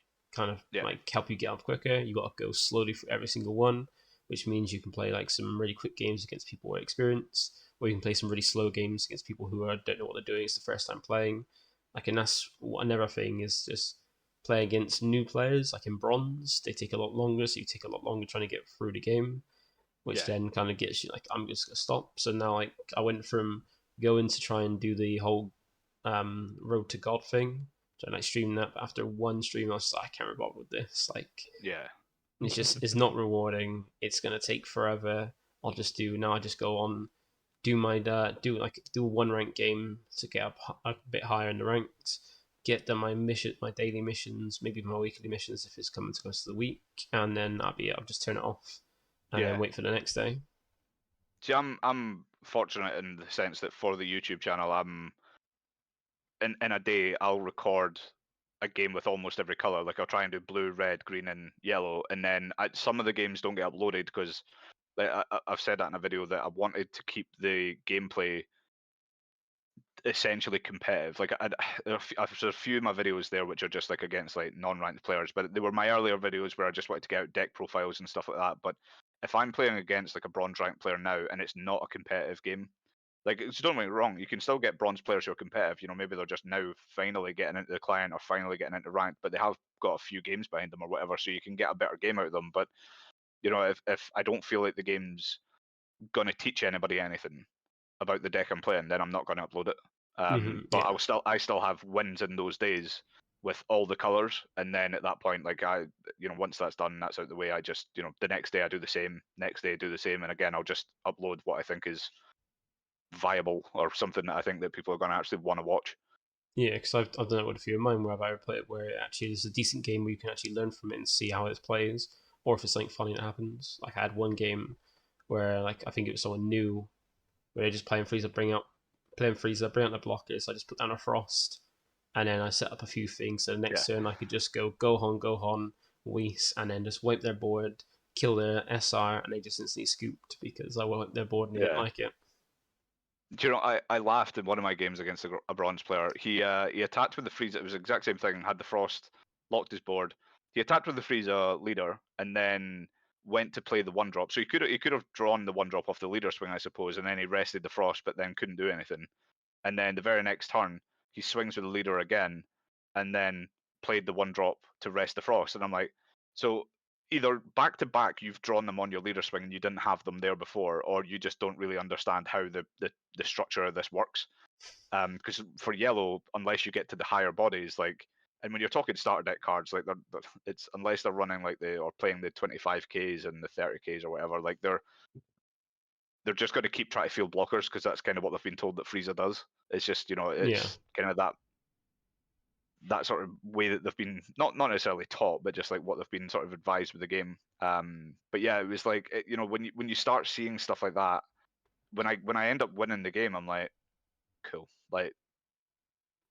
help you get up quicker. You got to go slowly through every single one, which means you can play like some really quick games against people with experience, or you can play some really slow games against people who don't know what they're doing. It's the first time playing. Like, and that's another thing is just play against new players. Like in bronze, they take a lot longer, so you take a lot longer trying to get through the game, which then kind of gets you like, I'm just gonna stop. So now like I went from going to try and do the whole road to God thing, and like streaming that. But after one stream, I was like, I can't be bothered with this. Like, it's not rewarding. It's gonna take forever. I just go on, do a one rank game to get up a bit higher in the ranks, get done my daily missions, maybe my weekly missions if it's coming to close to the week, and then I'll just turn it off and then wait for the next day. See, I'm fortunate in the sense that for the YouTube channel, I'm in a day I'll record a game with almost every color. Like I'll try and do blue, red, green, and yellow, and then some of the games don't get uploaded because I've said that in a video that I wanted to keep the gameplay essentially competitive. Like there's a few of my videos there which are just like against like non-ranked players, but they were my earlier videos where I just wanted to get out deck profiles and stuff like that. But if I'm playing against like a bronze ranked player now and it's not a competitive game, like don't get me wrong, you can still get bronze players who are competitive. You know, maybe they're just now finally getting into the client or finally getting into ranked, but they have got a few games behind them or whatever, so you can get a better game out of them. But you know, if I don't feel like the game's gonna teach anybody anything about the deck I'm playing, then I'm not going to upload it. But I still have wins in those days with all the colors, and then at that point, like once that's done, that's out the way. I just, the next day I do the same, next day I do the same, and again I'll just upload what I think is viable or something that I think that people are going to actually want to watch. Yeah, because I've done it with a few of mine where I've played it where it actually is a decent game where you can actually learn from it and see how it plays, or if it's something funny that happens. Like I had one game where like I think it was someone new where they're just playing Freezer, bring out the blockers. I just put down a Frost, and then I set up a few things. So the next turn I could just go Gohan, Whis, and then just wipe their board, kill their SR, and they just instantly scooped because I wiped their board and they didn't like it. Do you know, I laughed in one of my games against a bronze player. He attacked with the Frieza. It was the exact same thing. Had the Frost, locked his board. He attacked with the Frieza leader, and then went to play the 1-drop. So he could have drawn the 1-drop off the leader swing, I suppose, and then he rested the Frost, but then couldn't do anything. And then the very next turn, he swings with the leader again, and then played the 1-drop to rest the Frost. And I'm like, so either back to back you've drawn them on your leader swing and you didn't have them there before, or you just don't really understand how the structure of this works. Because for yellow, unless you get to the higher bodies, like, and when you're talking starter deck cards, like it's unless they're running like or playing the 25Ks and the 30Ks or whatever, like they're just going to keep trying to field blockers because that's kind of what they've been told that Frieza does. It's just it's kind of that sort of way that they've been not necessarily taught, but just like what they've been sort of advised with the game. But yeah, it was like when you start seeing stuff like that, when I end up winning the game, I'm like, cool, like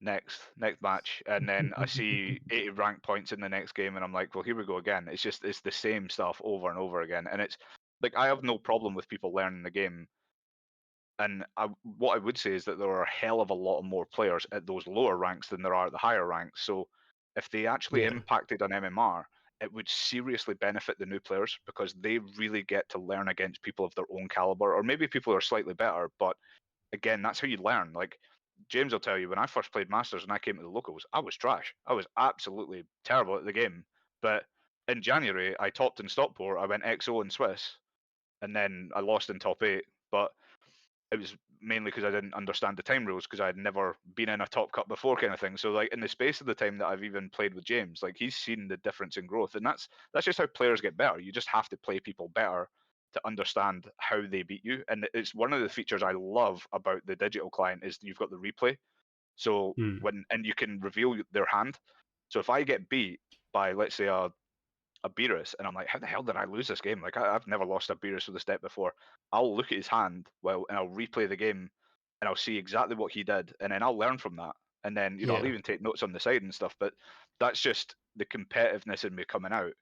next match, and then I see 80 rank points in the next game, and I'm like, well, here we go again. It's the same stuff over and over again, and it's like I have no problem with people learning the game. And what I would say is that there are a hell of a lot more players at those lower ranks than there are at the higher ranks. So if they actually impacted on MMR, it would seriously benefit the new players because they really get to learn against people of their own caliber, or maybe people who are slightly better. But again, that's how you learn. Like James will tell you, when I first played Masters and I came to the locals, I was trash. I was absolutely terrible at the game. But in January, I topped in Stockport. I went XO in Swiss, and then I lost in top 8. But it was mainly because I didn't understand the time rules because I had never been in a top cut before, kind of thing. So like in the space of the time that I've even played with James, like he's seen the difference in growth, and that's just how players get better. You just have to play people better to understand how they beat you. And it's one of the features I love about the digital client is you've got the replay. So and you can reveal their hand. So if I get beat by, let's say, a Beerus, and I'm like, how the hell did I lose this game? Like, I've never lost a Beerus with a step before. I'll look at his hand, and I'll replay the game, and I'll see exactly what he did, and then I'll learn from that. And then, I'll even take notes on the side and stuff, but that's just the competitiveness in me coming out.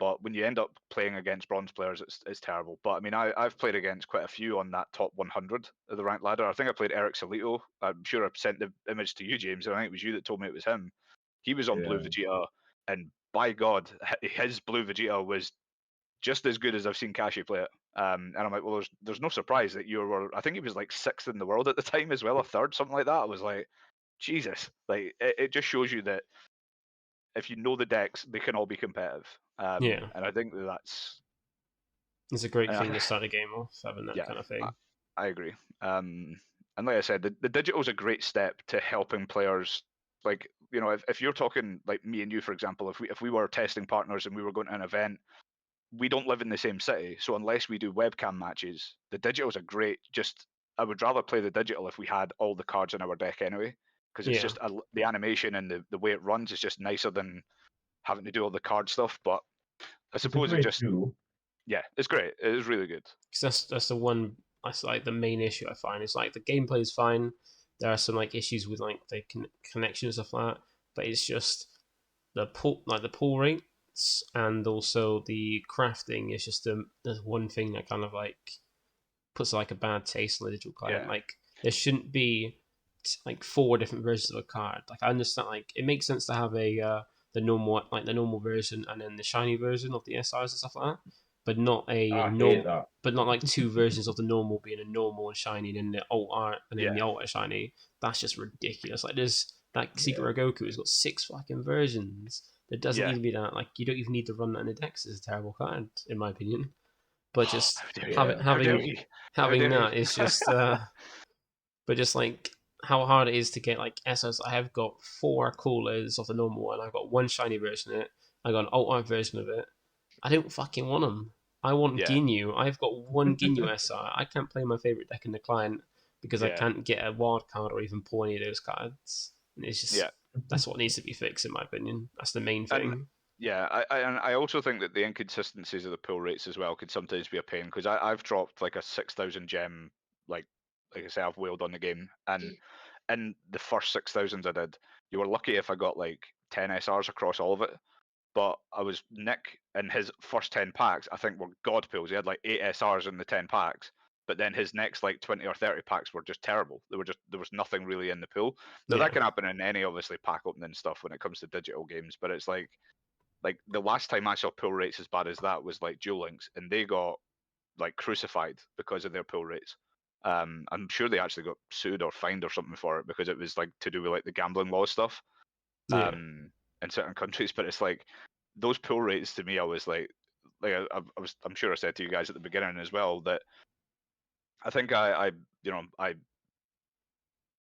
but when you end up playing against bronze players, it's terrible. But I mean, I've played against quite a few on that top 100 of the ranked ladder. I think I played Eric Solito. I'm sure I sent the image to you, James, and I think it was you that told me it was him. He was on Blue Vegeta, and by God, his Blue Vegeta was just as good as I've seen Kashi play it. And I'm like, well, there's no surprise that you were. I think he was like 6th in the world at the time as well, or 3rd, something like that. I was like, Jesus, like it just shows you that if you know the decks, they can all be competitive. And I think that's it's a great thing to start a game off, having that kind of thing. I agree. And like I said, the digital is a great step to helping players. Like, you know, if you're talking like me and you, for example, if we were testing partners and we were going to an event, we don't live in the same city, so unless we do webcam matches, the digital is a great. I would rather play the digital if we had all the cards in our deck anyway, because it's just the animation and the way it runs is just nicer than having to do all the card stuff. But I suppose it's great. It is really good. Because that's the one. That's like the main issue I find. It's like the gameplay is fine. There are some like issues with like the connection and stuff like that, but it's just the pull rates and also the crafting is just there's one thing that kind of like puts like a bad taste in the digital client. Like there shouldn't be like 4 different versions of a card. Like I understand, like it makes sense to have the normal version and then the shiny version of the SRs and stuff like that, but not but not like 2 versions of the normal being a normal and shiny, and then the alt art and then the alt shiny. That's just ridiculous. Like there's that Secret Goku has got 6 fucking versions. There doesn't need to be that. Like you don't even need to run that in the decks. It's a terrible card, in my opinion. But just having that is just. But just like how hard it is to get like SRs. I have got 4 coolers of the normal one. I've got 1 shiny version of it. I got an alt art version of it. I don't fucking want them. I want Ginyu. I've got 1 Ginyu SR. I can't play my favorite deck in the client because I can't get a wild card or even pull any of those cards. And it's just that's what needs to be fixed, in my opinion. That's the main thing. I also think that the inconsistencies of the pull rates as well could sometimes be a pain, because I've dropped like a 6,000 gem, like I say, I've whaled on the game, and in the first 6,000s I did, you were lucky if I got like 10 SRs across all of it. But I was Nick in his first 10 packs, I think, were god pulls. He had like 8 SRs in the 10 packs, but then his next like 20 or 30 packs were just terrible. There was nothing really in the pool. Now that can happen in any obviously pack opening stuff when it comes to digital games, but it's like the last time I saw pull rates as bad as that was like Duel Links, and they got like crucified because of their pull rates. I'm sure they actually got sued or fined or something for it, because it was like to do with like the gambling law stuff in certain countries. But it's like those pull rates to me, I was like I'm sure I said to you guys at the beginning as well that I think I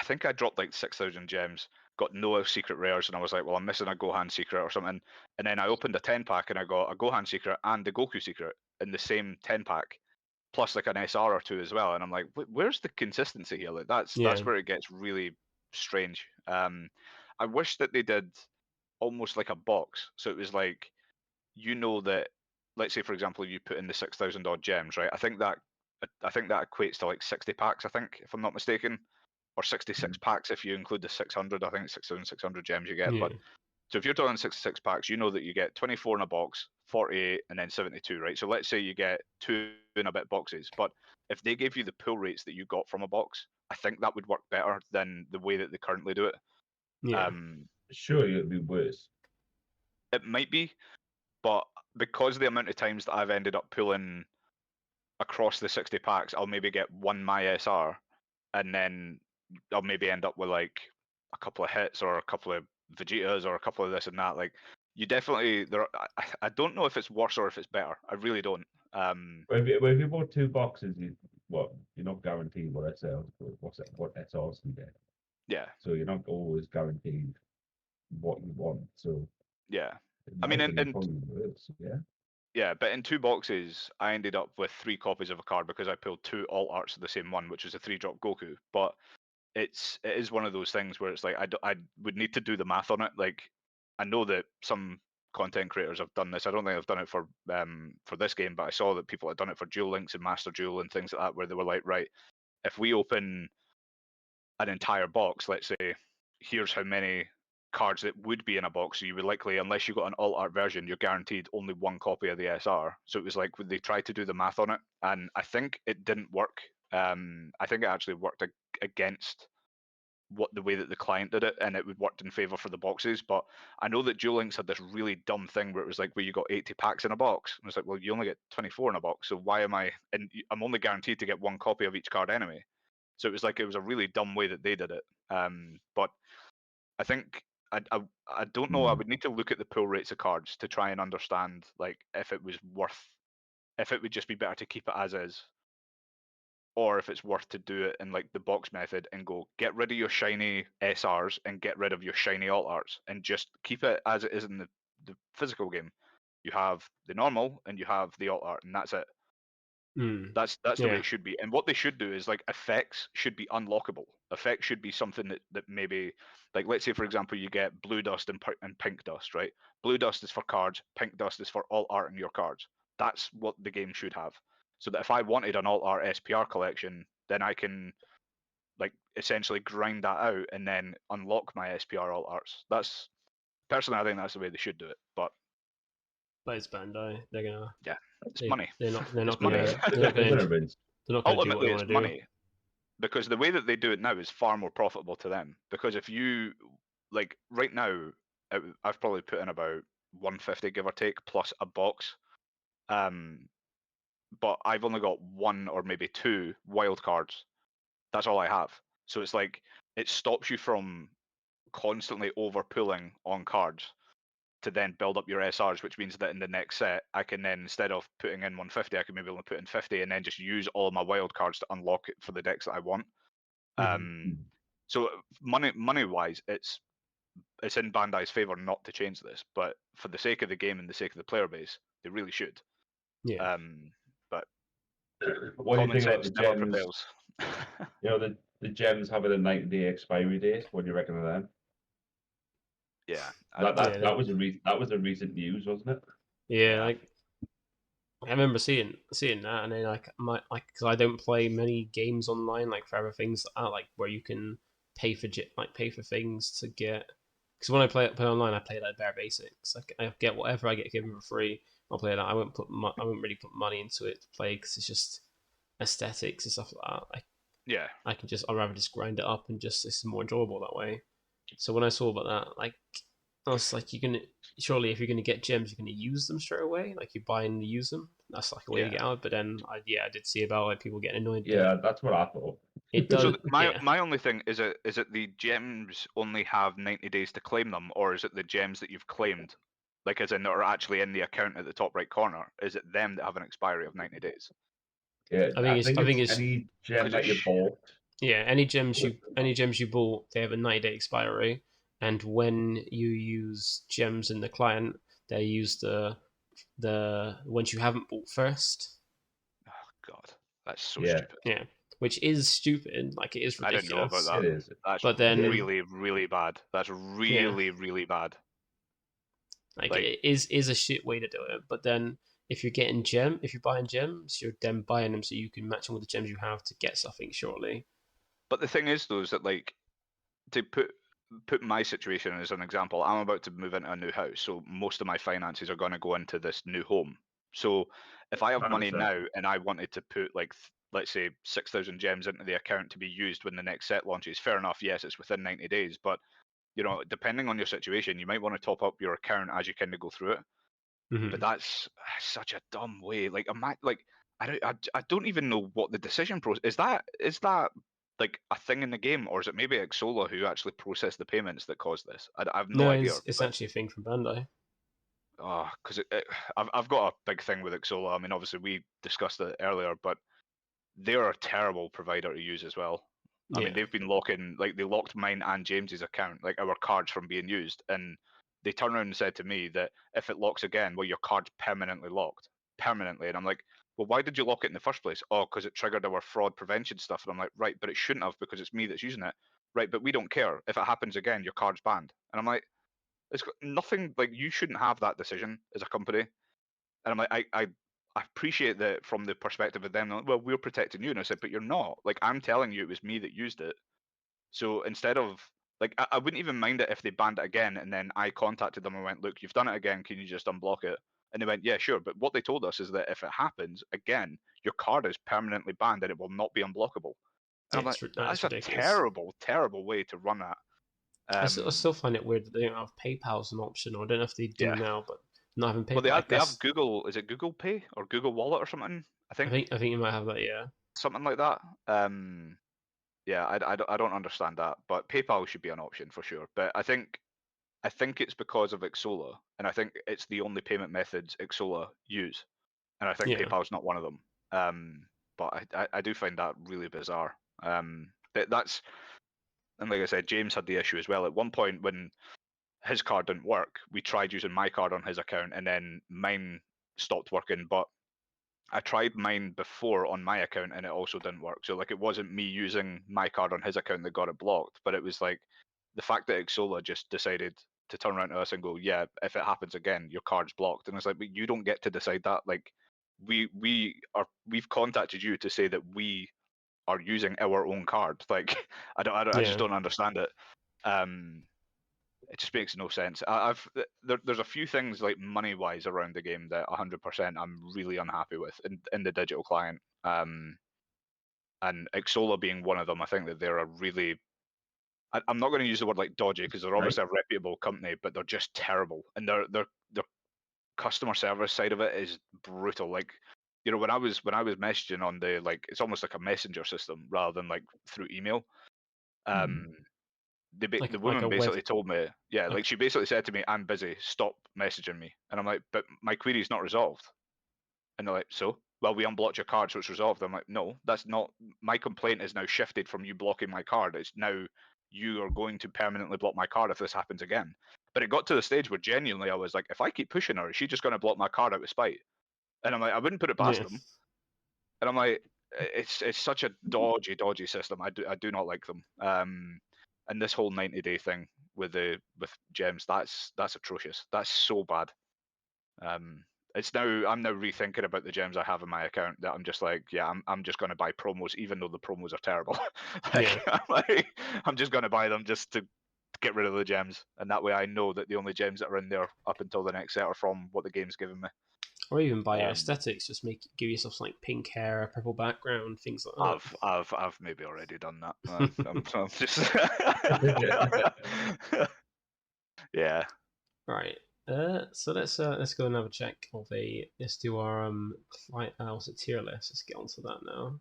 think I dropped like 6,000 gems, got no secret rares, and I was like, well, I'm missing a Gohan secret or something. And then I opened a 10 pack and I got a Gohan secret and the Goku secret in the same 10 pack, plus like an SR or 2 as well. And I'm like, where's the consistency here? Like that's where it gets really strange. I wish that they did almost like a box, so it was like, you know, that let's say for example you put in the 6,000 odd gems, right? I think that equates to like 60 packs, I think, if I'm not mistaken, or 66 packs if you include the 600. I think it's 6,600 gems you get. But so if you're talking 66 packs, you know that you get 24 in a box, 48, and then 72, right? So let's say you get 2 and a bit boxes. But if they gave you the pull rates that you got from a box, I think that would work better than the way that they currently do it. Sure, it would be worse. It might be, but because of the amount of times that I've ended up pulling across the 60 packs, I'll maybe get 1 my SR, and then I'll maybe end up with like a couple of hits or a couple of Vegetas or a couple of this and that. Like you definitely I don't know if it's worse or if it's better. I really don't. If you bought 2 boxes, you're not guaranteed what SRs you get. Yeah. So you're not always guaranteed what you want. So yeah. I mean, yeah, but in 2 boxes, I ended up with 3 copies of a card because I pulled 2 alt arts of the same one, which was a 3-drop Goku. But it is one of those things where it's like I would need to do the math on it. Like I know that some content creators have done this. I don't think I've done it for this game, but I saw that people had done it for Duel Links and Master Duel and things like that, where they were like, right, if we open an entire box, let's say, here's how many cards that would be in a box. So you would likely, unless you got an alt art version, you're guaranteed only one copy of the SR. So it was like they tried to do the math on it, and I think it didn't work. I think it actually worked against the way that the client did it, and it would worked in favor for the boxes. But I know that Duel Links had this really dumb thing where it was like, where you got 80 packs in a box, and it's like, well, you only get 24 in a box, so why am I? And I'm only guaranteed to get one copy of each card anyway. So it was like, it was a really dumb way that they did it. But I think I don't know. I would need to look at the pull rates of cards to try and understand like if it would just be better to keep it as is, or if it's worth to do it in like the box method and go get rid of your shiny SRs and get rid of your shiny alt arts and just keep it as it is in the physical game. You have the normal and you have the alt art, and that's it. That's the way it should be. And what they should do is like effects should be unlockable. Effects should be something that maybe, like, let's say for example you get blue dust and pink dust, right? Blue dust is for cards, pink dust is for alt art in your cards. That's what the game should have. So that if I wanted an alt art SPR collection, then I can like essentially grind that out and then unlock my SPR alt arts. That's personally, I think that's the way they should do it. But it's Bandai. They're gonna it's money. They're not It's gonna do ultimately what they it's want to money. Because the way that they do it now is far more profitable to them. Because if you like right now, I've probably put in about 150 give or take plus a box. But I've only got one or maybe two wild cards. That's all I have. So it's like it stops you from constantly overpulling on cards to then build up your SRs, which means that in the next set, I can then, instead of putting in 150, I can maybe only put in 50 and then just use all my wild cards to unlock it for the decks that I want. So money-wise, it's in Bandai's favor not to change this, but for the sake of the game and the sake of the player base, they really should. Yeah. But what do you think about the never gems? prevails. You know, the gems having a 90-day expiry date. What do you reckon of them? Yeah, that was a recent news, wasn't it? Yeah, like I remember seeing that, and then because I don't play many games online, like for other things like where you can pay for things to get. Because when I play online, I play like bare basics. Like I get whatever I get given for free. I'll play that. I won't really put money into it to play because it's just aesthetics and stuff like that. I'd rather just grind it up and just it's more enjoyable that way. So when I saw about that, like I was like, surely if you're gonna get gems, you're gonna use them straight away. Like you buy and use them. That's like a way to get out. But then I did see about like people getting annoyed. Yeah, that's what I thought. It does. So my only thing is it the gems only have 90 days to claim them, or is it the gems that you've claimed, like as in that are actually in the account at the top right corner? Is it them that have an expiry of 90 days? Yeah, I think it's any gem that you bought. Yeah, any gems you bought, they have a 90-day expiry, and when you use gems in the client, they use the ones you haven't bought first. Oh God, that's so stupid. Yeah, which is stupid. Like it is ridiculous. I didn't know about that. It is. That's really, really bad. That's really, really bad. Like it is a shit way to do it. But then if you're buying gems, you're then buying them so you can match them with the gems you have to get something shortly. But the thing is, though, is that like to put my situation as an example, I'm about to move into a new house, so most of my finances are going to go into this new home. So if I have money now and I wanted to put like let's say 6,000 gems into the account to be used when the next set launches, fair enough. Yes, it's within 90 days, but you know, depending on your situation, you might want to top up your account as you kind of go through it. But that's such a dumb way. Like, I don't even know what the decision process is. Is that like a thing in the game, or is it maybe Exola who actually processed the payments that caused this? I have no idea. It's actually a thing from Bandai. Oh, because I've got a big thing with Exola. I mean, obviously we discussed it earlier, but they're a terrible provider to use as well. I mean, they've been they locked mine and James's account, like our cards from being used, and they turned around and said to me that if it locks again, well, your card's permanently locked, permanently. And I'm like, well, why did you lock it in the first place? Oh, because it triggered our fraud prevention stuff. And I'm like, right, but it shouldn't have because it's me that's using it. Right, but we don't care. If it happens again, your card's banned. And I'm like, it's got nothing, like, you shouldn't have that decision as a company. And I'm like, I appreciate that from the perspective of them. Well, we're protecting you. And I said, but you're not. Like, I'm telling you it was me that used it. So instead of Like, I wouldn't even mind it if they banned it again, and then I contacted them and went, look, you've done it again, can you just unblock it? And they went, yeah, sure. But what they told us is that if it happens again, your card is permanently banned and it will not be unblockable. And I'm like, that's a terrible, terrible way to run that. I still find it weird that they don't have PayPal as an option, or I don't know if they do now, but not having PayPal. Well, they have Google. Is it Google Pay or Google Wallet or something? I think you might have that. Yeah, something like that. Yeah, I don't understand that, but PayPal should be an option for sure. But I think it's because of Xsolla, and I think it's the only payment methods Xsolla use, and I think PayPal's not one of them. But I do find that really bizarre. That's, and like I said, James had the issue as well. At one point when his card didn't work, we tried using my card on his account, and then mine stopped working. But I tried mine before on my account, and it also didn't work. So like, it wasn't me using my card on his account that got it blocked, but it was like the fact that Xsolla just decided to turn around to us and go, yeah, if it happens again, your card's blocked. And it's like, but you don't get to decide that. Like, we've contacted you to say that we are using our own card. Like, I just don't understand it. It just makes no sense. There's a few things like money wise around the game that 100% I'm really unhappy with in the digital client. And Xsolla being one of them. I think that they're a really, I'm not going to use the word like dodgy, because they're obviously a reputable company, but they're just terrible. And their customer service side of it is brutal. Like, you know, when I was messaging on the, like, it's almost like a messenger system rather than like through email. The woman basically told me, like, she basically said to me, I'm busy, stop messaging me. And I'm like, but my query's not resolved. And they're like, so? Well, we unblocked your card, so it's resolved. I'm like, no, that's not, my complaint is now shifted from you blocking my card. It's now you are going to permanently block my card if this happens again. But it got to the stage where genuinely I was like, if I keep pushing her, is she just going to block my card out of spite? And I'm like, I wouldn't put it past them. And I'm like, it's such a dodgy system. I do not like them. And this whole 90-day thing with gems, that's atrocious. That's so bad. I'm now rethinking about the gems I have in my account, that I'm just like, yeah, I'm just going to buy promos, even though the promos are terrible. I'm just going to buy them just to get rid of the gems, and that way I know that the only gems that are in there up until the next set are from what the game's given me. Or even by aesthetics, just give yourself some, like, pink hair, purple background, things like that. I've maybe already done that. I'm just yeah. Right. So let's go and have a check of let's do our tier list. Let's get onto that now.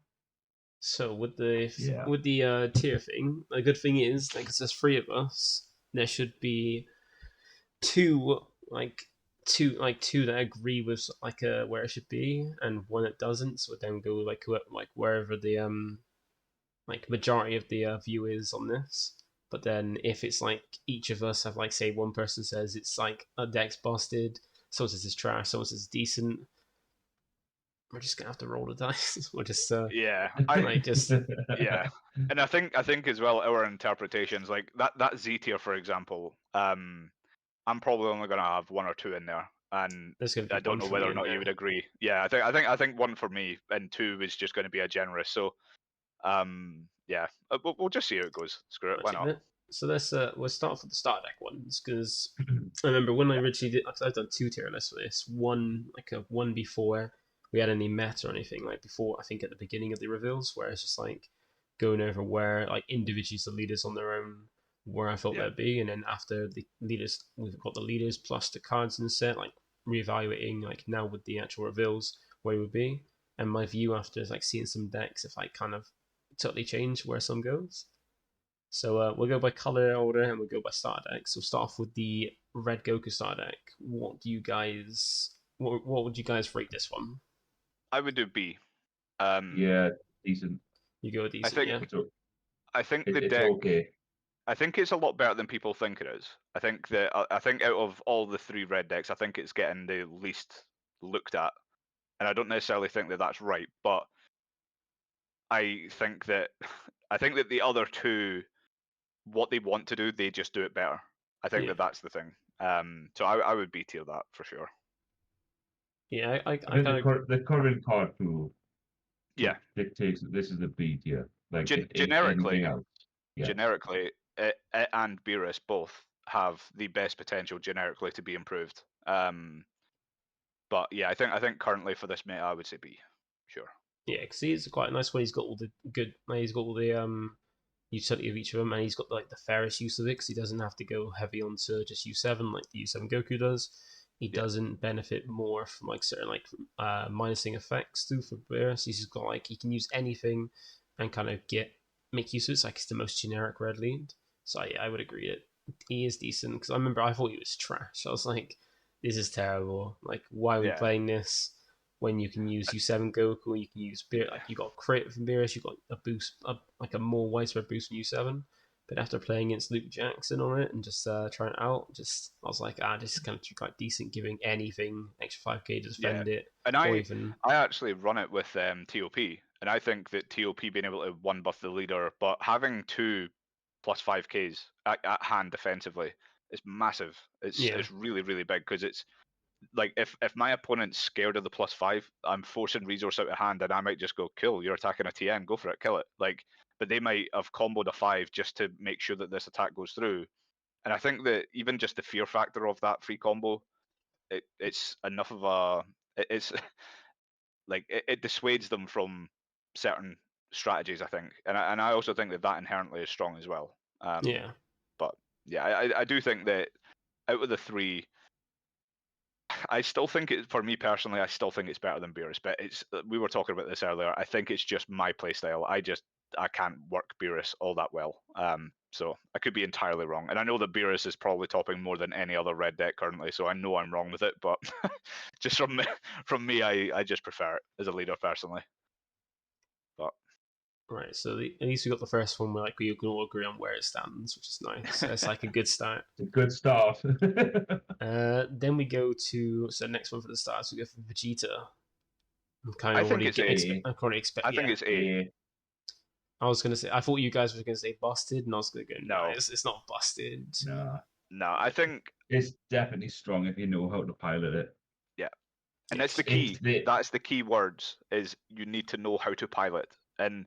So with the tier thing, the good thing is, like, there's 3 of us, there should be two that agree with like where it should be, and one that doesn't. So then go like wherever the like majority of the view is on this. But then if it's like each of us have, like, say one person says it's like a deck's busted, someone says it's trash, someone says it's decent, we're just gonna have to roll the dice. We're just yeah. And I think as well, our interpretations, like that Z tier, for example, I'm probably only gonna have 1 or 2 in there, and I don't know whether or not you would agree. Yeah, I think 1 for me and 2 is just going to be a generous. So yeah, we'll just see how it goes. Screw it, why not? So let's we'll start off with the starter deck ones, because I remember when I originally did, I've done 2 tier lists for this. One before we had any meta or anything, like before, I think at the beginning of the reveals, where it's just like going over where, like, individually the leaders on their own, where I thought they'd be, and then after the leaders, we've got the leaders plus the cards in the set, like reevaluating, like, now with the actual reveals, where it would be, and my view after, like, seeing some decks, if I kind of totally change where some goes. So we'll go by color order, and we'll go by starter deck. So we'll start off with the red Goku starter deck. What would you guys rate this one? I would do B. Yeah, decent. You go with decent. I think the it's deck. Okay. I think it's a lot better than people think it is. I think out of all the 3 red decks, I think it's getting the least looked at, and I don't necessarily think that that's right. But I think that the other 2, what they want to do, they just do it better. I think that's the thing. So I would B tier that for sure. Yeah, I the current card pool. Yeah, dictates that this is the B tier. Like generically, else. Yeah. generically, it and Beerus both have the best potential generically to be improved. But yeah, I think currently for this meta, I would say B. Sure. Yeah, because he's quite a nice one. He's got all the good. He's got all the utility of each of them, and he's got like the fairest use of it because he doesn't have to go heavy onto just U7 like the U7 Goku does. He doesn't benefit more from like certain like minusing effects too for Beerus. He's just got like he can use anything and kind of make use of it. It's like it's the most generic red lead. So yeah, I would agree that he is decent because I remember I thought he was trash. I was like, this is terrible. Like, why are we playing this when you can use U7 Goku? You can use Beerus. Like, you got crit from Beerus. You got a boost, like a more widespread boost from U7. But after playing against Luke Jackson on it and just trying it out, I was like, this is kind of quite decent, giving anything extra 5k to defend it. And I actually run it with TOP, and I think that TOP being able to one buff the leader, but having 2 plus 5ks at hand defensively is massive. It's really, really big because it's like if my opponent's scared of the +5, I'm forcing resource out of hand, and I might just go, cool, you're attacking a TM, go for it, kill it. Like, but they might have comboed a 5 just to make sure that this attack goes through. And I think that even just the fear factor of that free combo, it's enough of a it's like it dissuades them from certain strategies, I think, and I also think that inherently is strong as well. But yeah, I do think that out of the 3, I still think for me personally, I still think it's better than Beerus. But we were talking about this earlier. I think it's just my playstyle. I can't work Beerus all that well. So I could be entirely wrong. And I know that Beerus is probably topping more than any other red deck currently, so I know I'm wrong with it. But just from me, I just prefer it as a leader personally. But right, so at least we got the first one where like we can all agree on where it stands, which is nice. So it's like a good start. It's a good start. Then we go to next one for the starts. We go for Vegeta. I think it's A. I think it's A. I was gonna say. I thought you guys were gonna say busted, and I was gonna go no. It's not busted. No, I think it's definitely strong if you know how to pilot it. Yeah, and that's the key. That's the key words. Is you need to know how to pilot. And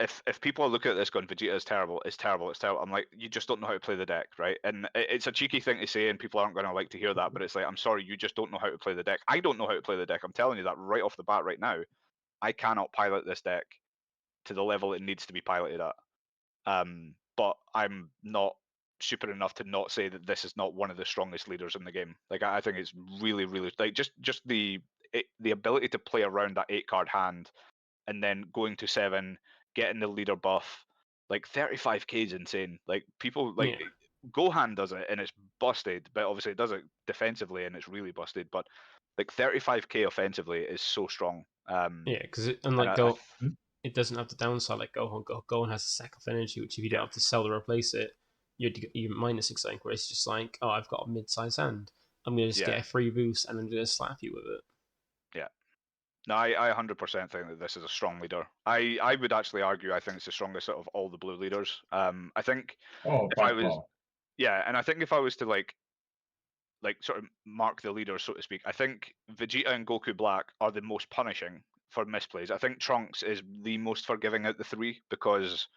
if people are looking at this going, Vegeta is terrible, it's terrible, it's terrible, I'm like, you just don't know how to play the deck, right? And it's a cheeky thing to say, and people aren't going to like to hear that, but it's like, I'm sorry, you just don't know how to play the deck. I don't know how to play the deck. I'm telling you that right off the bat right now. I cannot pilot this deck to the level it needs to be piloted at. But I'm not stupid enough to not say that this is not one of the strongest leaders in the game. Like, I think it's really, really, like, just the ability to play around that 8-card hand and then going to 7, getting the leader buff, like 35k is insane. Like, people like Gohan does it and it's busted, but obviously it does it defensively and it's really busted. But like 35k offensively is so strong. Because it doesn't have the downside like Gohan. Gohan has a sack of energy, which if you don't have to sell to replace it, you're minusing something. Where it's just like, oh, I've got a mid-size hand, I'm gonna just get a free boost and I'm gonna slap you with it. Yeah. No, I 100% think that this is a strong leader. I would actually argue I think it's the strongest out of all the blue leaders. I think and I think if I was to like sort of mark the leaders, so to speak, I think Vegeta and Goku Black are the most punishing for misplays. I think Trunks is the most forgiving out the 3 because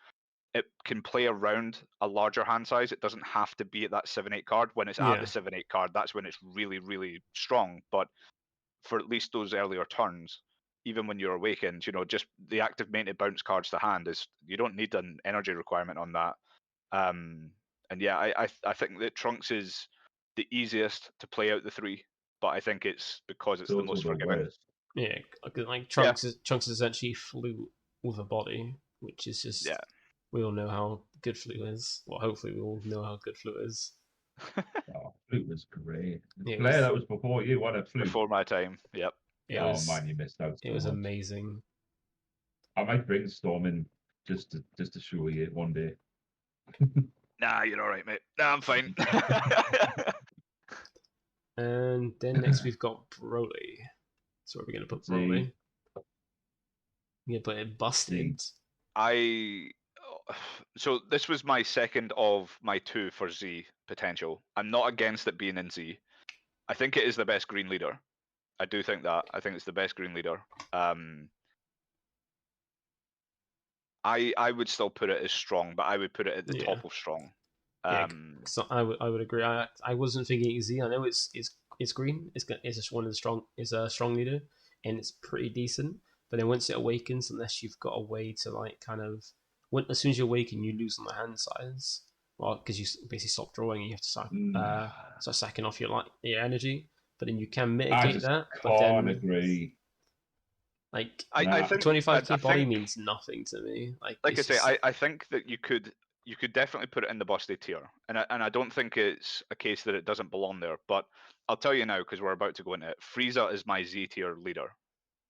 it can play around a larger hand size. It doesn't have to be at that 7-8 card. When it's at the 7-8 card, that's when it's really, really strong. But for at least those earlier turns, even when you're awakened, just the active mainted bounce cards to hand you don't need an energy requirement on that. And yeah, I think that Trunks is the easiest to play out the 3, but I think it's because it's the most forgiving. Yeah, like Trunks is essentially Flute with a body, which is just we all know how good Flute is. Well, hopefully we all know how good Flute is. Flute was great. Blair, that was before you. What a Flute. Before my time. Yep. Man, you missed out. It was amazing. I might bring Storm in just to show you one day. Nah, you're all right, mate. Nah, I'm fine. And then next we've got Broly. So where are we going to put Broly? We're going to put it busted. So this was my second of my 2 for Z potential. I'm not against it being in Z. I think it is the best green leader. I do think that. I think it's the best green leader. I would still put it as strong, but I would put it at the top of strong. So I would agree. I wasn't thinking Z. I know it's green. It's a strong leader, and it's pretty decent. But then once it awakens, unless you've got a way to like kind of as soon as you awaken, you lose on the hand size. Well, because you basically stop drawing, and you have to start sacking off your energy. But then you can mitigate that. But then agree. Like I think 25k body means nothing to me. I think that you could definitely put it in the busted tier, and I don't think it's a case that it doesn't belong there. But I'll tell you now, because we're about to go into it. Frieza is my Z tier leader,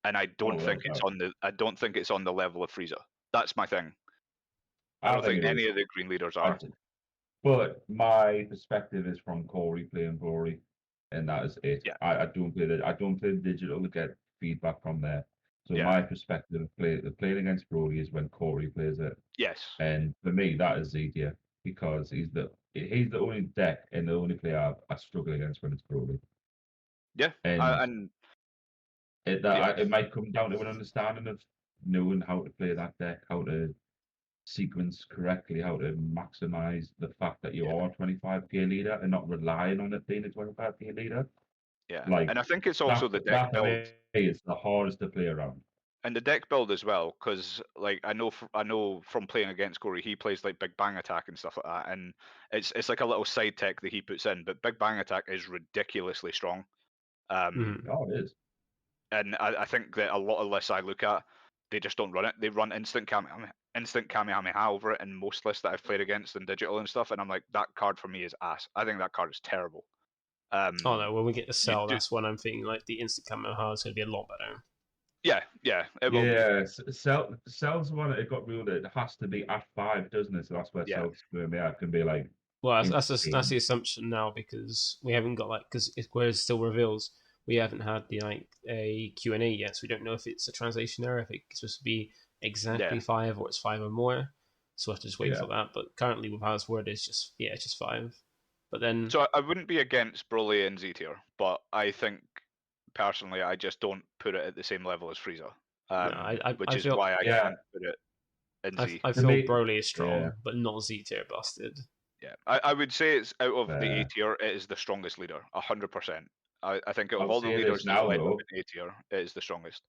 and I don't think it's on the level of Frieza. That's my thing. I don't think any of the green leaders are. But my perspective is from Corey playing Broly, and that is it. Yeah. I don't play digital to get feedback from there. So my perspective of playing against Broly is when Corey plays it. Yes. And for me, that is Z tier because he's the only deck and the only player I struggle against when it's Broly. Yeah. And it might come down to an understanding of knowing how to play that deck, how to sequence correctly, how to maximize the fact that you are a 25k leader and not relying on it being a 25k leader. Yeah, and I think it's also the deck build. It's the hardest to play around. And the deck build as well, because like I know from playing against Corey, he plays like Big Bang Attack and stuff like that, and it's like a little side tech that he puts in. But Big Bang Attack is ridiculously strong. Oh, it is. And I think that a lot of lists I look at, they just don't run it. They run instant Kamehameha over it in most lists that I've played against in digital and stuff. And I'm like, that card for me is ass. I think that card is terrible. Oh no, when we get to Cell, that's when I'm thinking like the instant Kamehameha is going to be a lot better. Yeah, it will be. Cell's one it got ruled it has to be at 5, doesn't it? So that's where Cell's can be like. Well, that's the assumption now because we haven't got because where it still reveals we haven't had the a Q&A yet, so we don't know if it's a translation error, if it's supposed to be exactly 5 or it's 5 or more. So we have to just wait for that. But currently, with how it's worded, it's just 5. But then, so I wouldn't be against Broly and Z tier, but I think personally, I just don't put it at the same level as Frieza. Which is why I can't put it in Z. I feel Broly is strong, but not Z tier busted. Yeah, I would say it's out of the A tier, it is the strongest leader, 100%. I think of all the leaders now, in A tier, it is the strongest.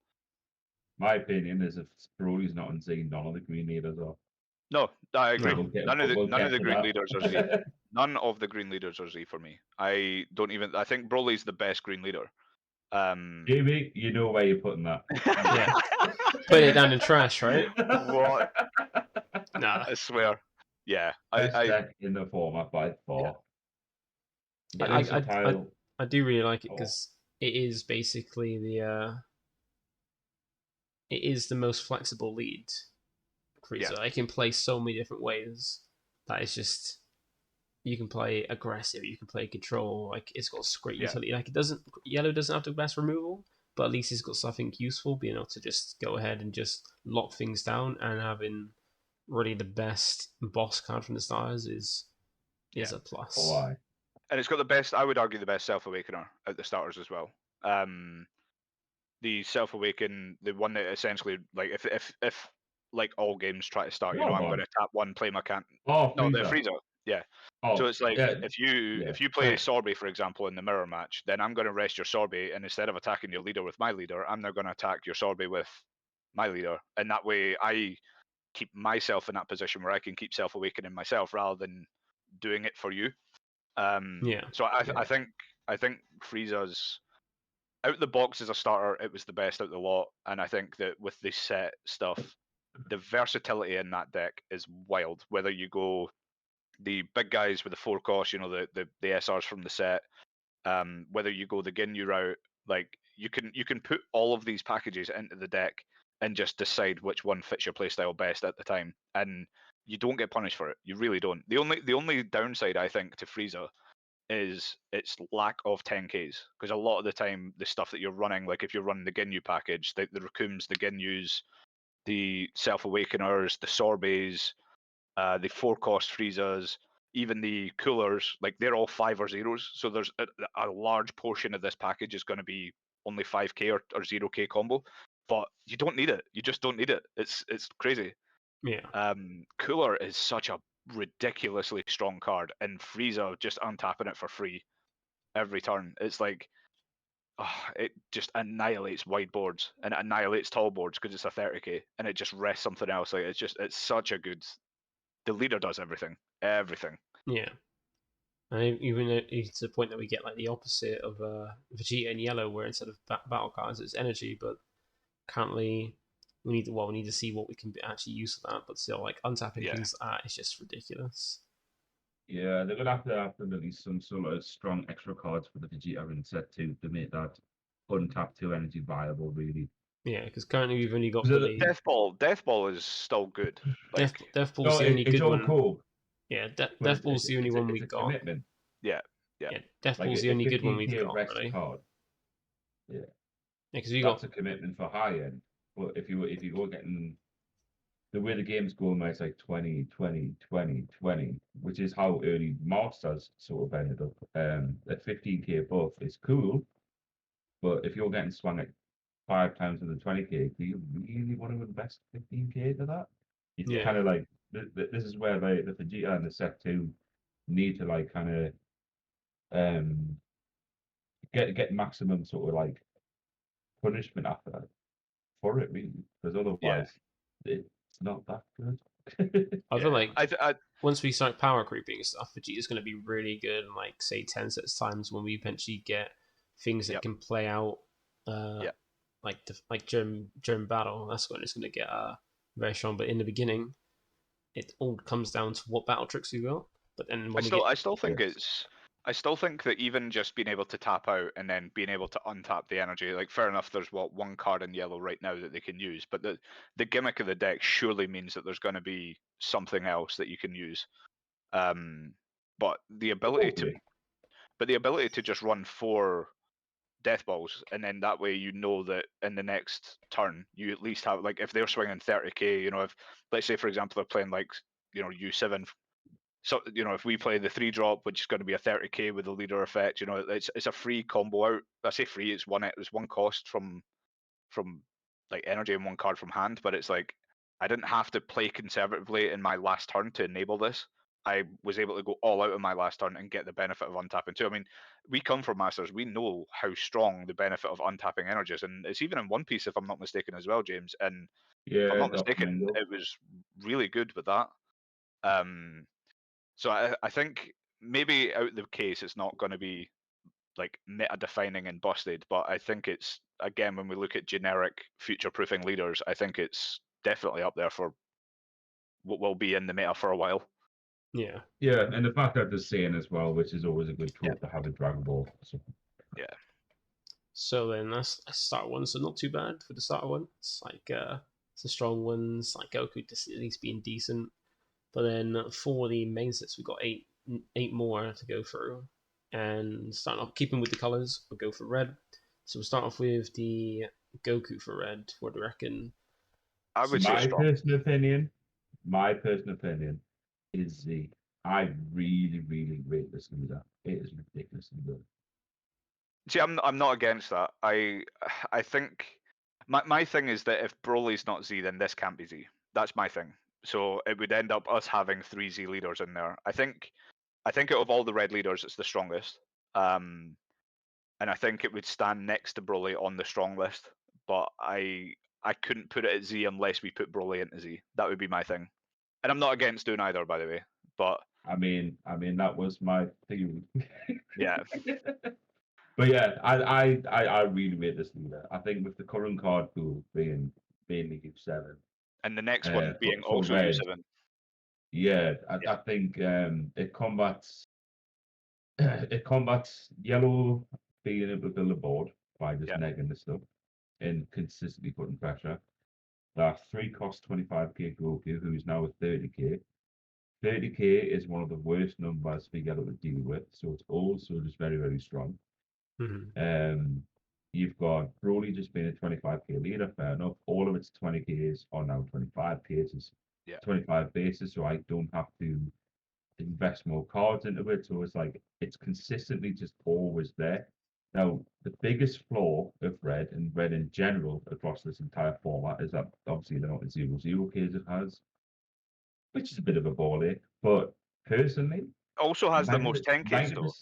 My opinion is if Broly's not in Z, none of the green leaders are. No, I agree. None of the green leaders are Z. None of the green leaders are Z for me. I think Broly's the best green leader. Jamie, you know where you're putting that. Yeah. Put it down in trash, right? What? Nah. I swear. Yeah. Deck in the format by far. Yeah. I do really like it because it is basically it is the most flexible lead. Frieza. I can play so many different ways. That is just you can play aggressive, you can play control. Like it's got great utility. Like Yellow doesn't have the best removal, but at least it's got something useful. Being able to just go ahead and just lock things down and having really the best boss card from the stars is a plus. Why? And it's got the best. I would argue the best Self-Awakener at the starters as well. The Self-Awaken, the one that essentially like if like all games try to start, I'm going to tap one, play my can't. Oh, no, the Frieza. Yeah. So it's like if you play Sorbet, for example, in the mirror match, then I'm going to rest your Sorbet, and instead of attacking your leader with my leader, I'm now going to attack your Sorbet with my leader, and that way I keep myself in that position where I can keep self-awakening myself rather than doing it for you. So I think Frieza's out the box as a starter, it was the best out of the lot, and I think that with the set stuff, the versatility in that deck is wild. Whether you go the big guys with the 4 cost, the SRs from the set, whether you go the Ginyu route, like you can put all of these packages into the deck and just decide which one fits your playstyle best at the time, and you don't get punished for it. You really don't. The only downside I think to Frieza is its lack of 10Ks, because a lot of the time the stuff that you're running, like if you're running the Ginyu package, the Rakums, the Ginyus, the Self-Awakeners, the Sorbets, the 4 cost Friezas, even the coolers, like they're all 5 or 0s. So there's a large portion of this package is going to be only 5k or 0k combo, but you don't need it. You just don't need it. It's crazy. Yeah. Cooler is such a ridiculously strong card, and Frieza just untapping it for free every turn. It's like, it just annihilates wide boards and it annihilates tall boards because it's a 30k, and it just rests something else. Like it's such a good. The leader does everything. Yeah. And even it's the point that we get like the opposite of Vegeta in yellow, where instead of battle cards, it's energy. But currently, we need to see what we can actually use for that. But still, like untapping things like that is just ridiculous. Yeah, they're gonna have to release some sort of strong extra cards for the Vegeta in set 2 to make that untap 2 energy viable, really. Yeah, because currently we've only got Death Ball is still good. Like, Death Ball's the only good one. Cool. Yeah, Death Ball's the only one we got. Commitment. Yeah. Death Ball's the only good one we've got, really. Card. Yeah, because that's a commitment for high end. But if you go getting the way the game's going, where it's like 20, 20, 20, 20, which is how early Masters sort of ended up. At 15k buff is cool, but if you're getting swung at 5 times in the 20k, do you really want to invest 15k to that? It's kind of like this is where the Vegeta and the set 2 need to like kind of get maximum sort of like punishment after that for it, really, because otherwise it's not that good. I feel like once we start power creeping and stuff, Vegeta's going to be really good in like say 10 sets times when we eventually get things that can play out like during battle. That's when it's going to get very strong. But in the beginning, it all comes down to what battle tricks we got. But then I still think that even just being able to tap out and then being able to untap the energy, like fair enough, there's one card in yellow right now that they can use, but the gimmick of the deck surely means that there's going to be something else that you can use. But the ability to just run 4 Death Balls, and then that way you know that in the next turn you at least have, like, if they're swinging 30k, if let's say for example they're playing like U7. So if we play the 3-drop, which is going to be a 30k with the leader effect, it's a free combo out. I say free, it's one cost from like energy and 1 card from hand, but it's like I didn't have to play conservatively in my last turn to enable this. I was able to go all out in my last turn and get the benefit of untapping too. I mean, we come from Masters, we know how strong the benefit of untapping energy is, and it's even in One Piece if I'm not mistaken as well, James. And if I'm not mistaken, it was really good with that. So I think maybe out the case it's not going to be like meta defining and busted, but I think it's, again, when we look at generic future proofing leaders, I think it's definitely up there for what will be in the meta for a while. Yeah, and the fact that they're saying as well, which is always a good trope to have a Dragon Ball. So. Yeah. So then that's start one, so not too bad for the start one. It's like some strong ones, like Goku just at least being decent. But then for the main sets, we've got eight more to go through. And starting off, keeping with the colors, we'll go for red. So we'll start off with the Goku for red. What do you reckon? I would say my personal opinion is I really, really rate this leader. It is ridiculously good. See, I'm not against that. I think my thing is that if Broly's not Z, then this can't be Z. That's my thing. So it would end up us having 3 Z leaders in there. I think out of all the red leaders, it's the strongest. And I think it would stand next to Broly on the strong list. But I couldn't put it at Z unless we put Broly into Z. That would be my thing. And I'm not against doing either, by the way. But I mean that was my theory. Yeah. But yeah, I really rate this leader. I think with the current card pool being the U7. And the next one being also red, U7. Yeah, I think it combats yellow being able to build a board by just negging the stuff and consistently putting pressure. That 3 cost 25k Goku, who's now at 30k. 30k is one of the worst numbers we get to deal with, so it's also just very, very strong. Mm-hmm. You've got Broly just being a 25k leader, fair enough. All of its 20ks are now 25ks, 25 bases, so I don't have to invest more cards into it. So it's like it's consistently just always there. Now, the biggest flaw of red and red in general across this entire format is that obviously they're not in 0-0 case it has. which is a bit of a ball ache. But personally, also has the most 10Ks though.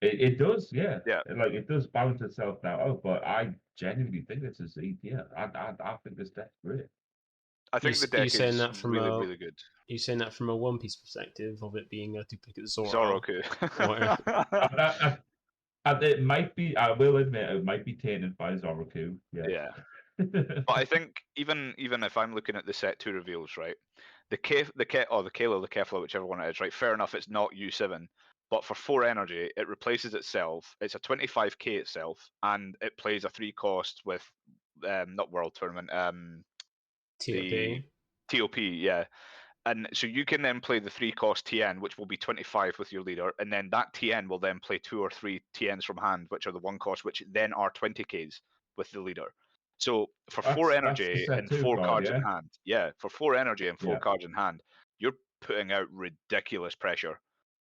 It does, yeah. Yeah. Like it does balance itself now out, but I genuinely think it's a C tier. I think this deck's great. I think the deck is really good. You're saying that from a One Piece perspective of it being a duplicate Zoroku. It might be. I will admit, it might be tainted by Zoroku. Yeah. But I think even if I'm looking at the set 2 reveals, right, the Kayla, the Kefla, whichever one it is, right. Fair enough, it's not U7, but for 4 energy, it replaces itself. It's a 25k itself, and it plays a 3 cost with not World Tournament, TOP. TOP, yeah. And so you can then play the 3 cost TN, which will be 25 with your leader, and then that TN will then play 2 or 3 TNs from hand, which are the 1 cost, which then are 20ks with the leader. So for 4 energy and 4 cards in hand, for 4 energy and 4 cards in hand, you're putting out ridiculous pressure.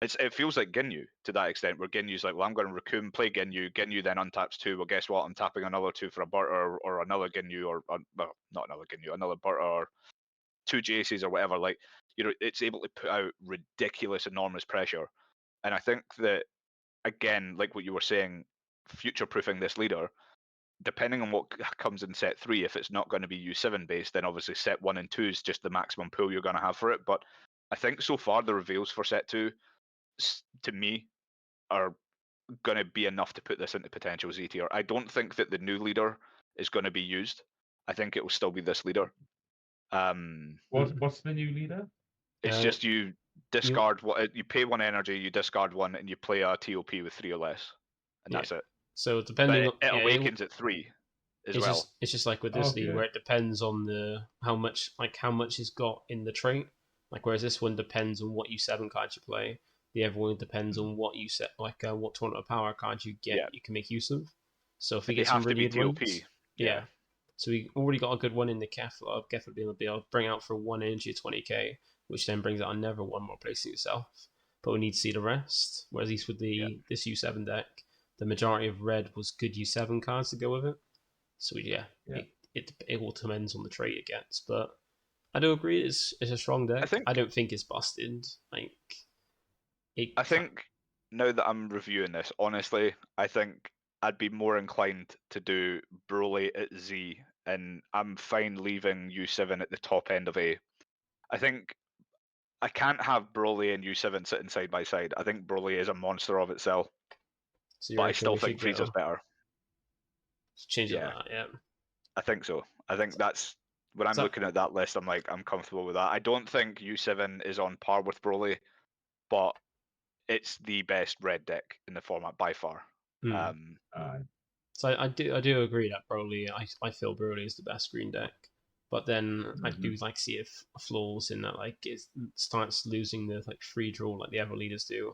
It feels like Ginyu to that extent, where Ginyu's like, well, I'm going to Raccoon, play Ginyu then untaps 2. Well, guess what? I'm tapping another 2 for a Barter or another Ginyu, or well, not another Ginyu, another Barter or 2 Jaces or whatever. Like, it's able to put out ridiculous, enormous pressure. And I think that, again, like what you were saying, future-proofing this leader, depending on what comes in set 3, if it's not going to be U7 based, then obviously set 1 and 2 is just the maximum pool you're going to have for it. But I think so far the reveals for set 2, to me, are going to be enough to put this into potential Z tier. I don't think that the new leader is going to be used. I think it will still be this leader. What's the new leader? It's just you discard you pay 1 energy, you discard 1, and you play a TOP with 3 or less, and that's it. So depending, it awakens at 3 as well. It's just like with this league, where it depends on how much is got in the trait. Like whereas this one depends on what U7 cards you play. The other one depends on what you set, like what tournament of power cards you get. You can make use of. So if we get some really good ones, so we already got a good one in the Kefla. Kefla being able to bring out for 1 energy 20k, which then brings out another 1 more placing itself. But we need to see the rest. Whereas at least with this U7 deck, the majority of red was good U7 cards to go with it. So it all depends on the trait it gets. But I do agree it's a strong deck. I don't think it's busted. I think now that I'm reviewing this, honestly, I think I'd be more inclined to do Broly at Z, and I'm fine leaving U7 at the top end of A. I think I can't have Broly and U7 sitting side by side. I think Broly is a monster of itself. But I still think Frieza's better. Change that, I think so. I think that's when I'm looking at that list, I'm comfortable with that. I don't think U7 is on par with Broly, but it's the best red deck in the format by far. So I do agree that Broly, I feel Broly is the best green deck. But then I do see if flaws in that, it starts losing the free draw like the other leaders do,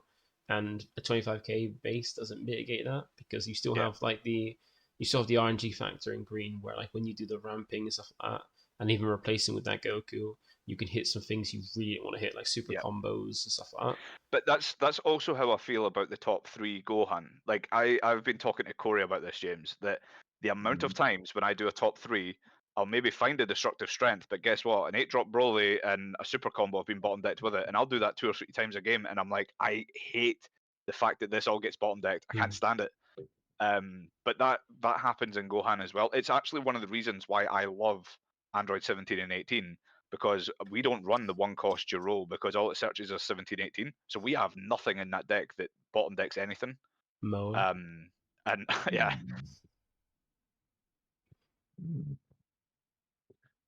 and a 25k base doesn't mitigate that, because you still have the RNG factor in green, where when you do the ramping and stuff like that, and even replacing with that Goku, you can hit some things you really want to hit, like super combos and stuff like that. But that's also how I feel about the top 3 Gohan. I've been talking to Corey about this, James, that the amount of times when I do a top 3, I'll maybe find a destructive strength, but guess what? An 8-drop Broly and a super combo have been bottom decked with it, and I'll do that 2 or 3 times a game, and I'm like, I hate the fact that this all gets bottom decked. I can't stand it. But that happens in Gohan as well. It's actually one of the reasons why I love Android 17 and 18, because we don't run the 1 cost Jiro, because all it searches is 17, 18. So we have nothing in that deck that bottom decks anything. No. And yeah.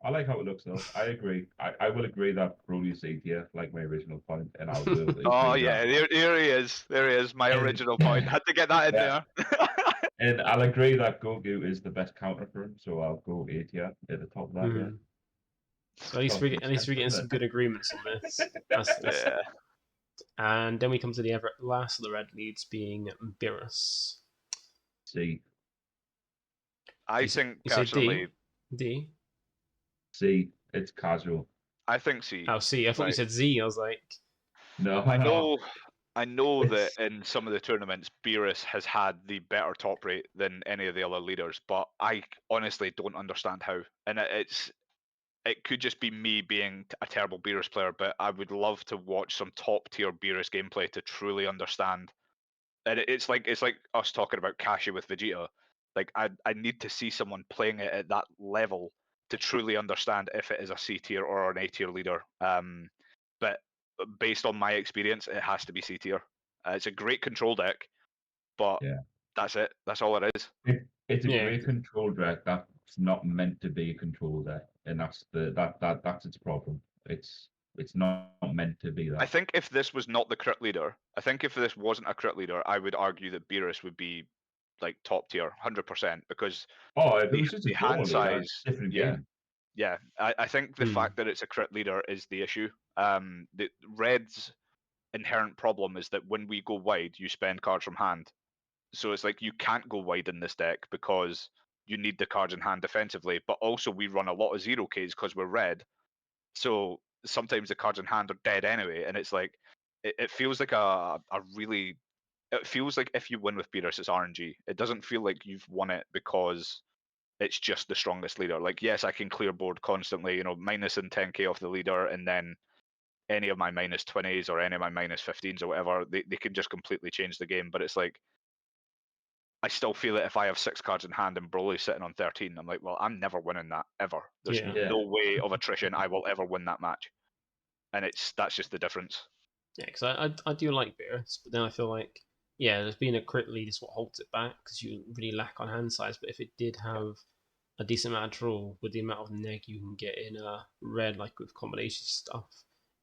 I like how it looks though. I agree. I will agree that Broly's C tier, like my original point, and I will. Oh yeah, here he is. There he is. My original point. Had to get that in there. And I'll agree that Goku is the best counter for him, so I'll go A tier at the top of that. So at least we're getting some good agreements on this. That's And then we come to the last of the red leads, being Beerus. C. I think personally D. C. It's casual. I think C. Oh, C. I thought you said Z. I was like, no. I know that in some of the tournaments, Beerus has had the better top rate than any of the other leaders, but I honestly don't understand how. And it could just be me being a terrible Beerus player, but I would love to watch some top tier Beerus gameplay to truly understand. And it's like us talking about Kashi with Vegeta. Like I need to see someone playing it at that level to truly understand if it is a C tier or an A tier leader. But based on my experience, it has to be C tier. It's a great control deck, but that's it. That's all it is. It's a great control deck that's not meant to be a control deck, and that's its problem. It's not meant to be that. I think if this was not the crit leader, if this wasn't a crit leader, I would argue that Beerus would be like top tier, 100%, because if it was just the a hand size, different game. Yeah. I think the fact that it's a crit leader is the issue. The Red's inherent problem is that when we go wide, you spend cards from hand. So it's like you can't go wide in this deck because you need the cards in hand defensively, but also we run a lot of 0Ks because we're red. So sometimes the cards in hand are dead anyway, and it's like it feels like it feels like if you win with Beerus, it's RNG. It doesn't feel like you've won it because it's just the strongest leader. Like, yes, I can clear board constantly, minus in 10k off the leader, and then any of my minus 20s or any of my minus 15s or whatever, they can just completely change the game. But it's like, I still feel that if I have 6 cards in hand and Broly's sitting on 13, I'm like, well, I'm never winning that, ever. There's no way of attrition I will ever win that match. And that's just the difference. Yeah, because I do like Beerus, but then I feel like, there's being a crit lead is what holds it back, because you really lack on hand size. But if it did have a decent amount of draw with the amount of neg you can get in red, like with combination stuff,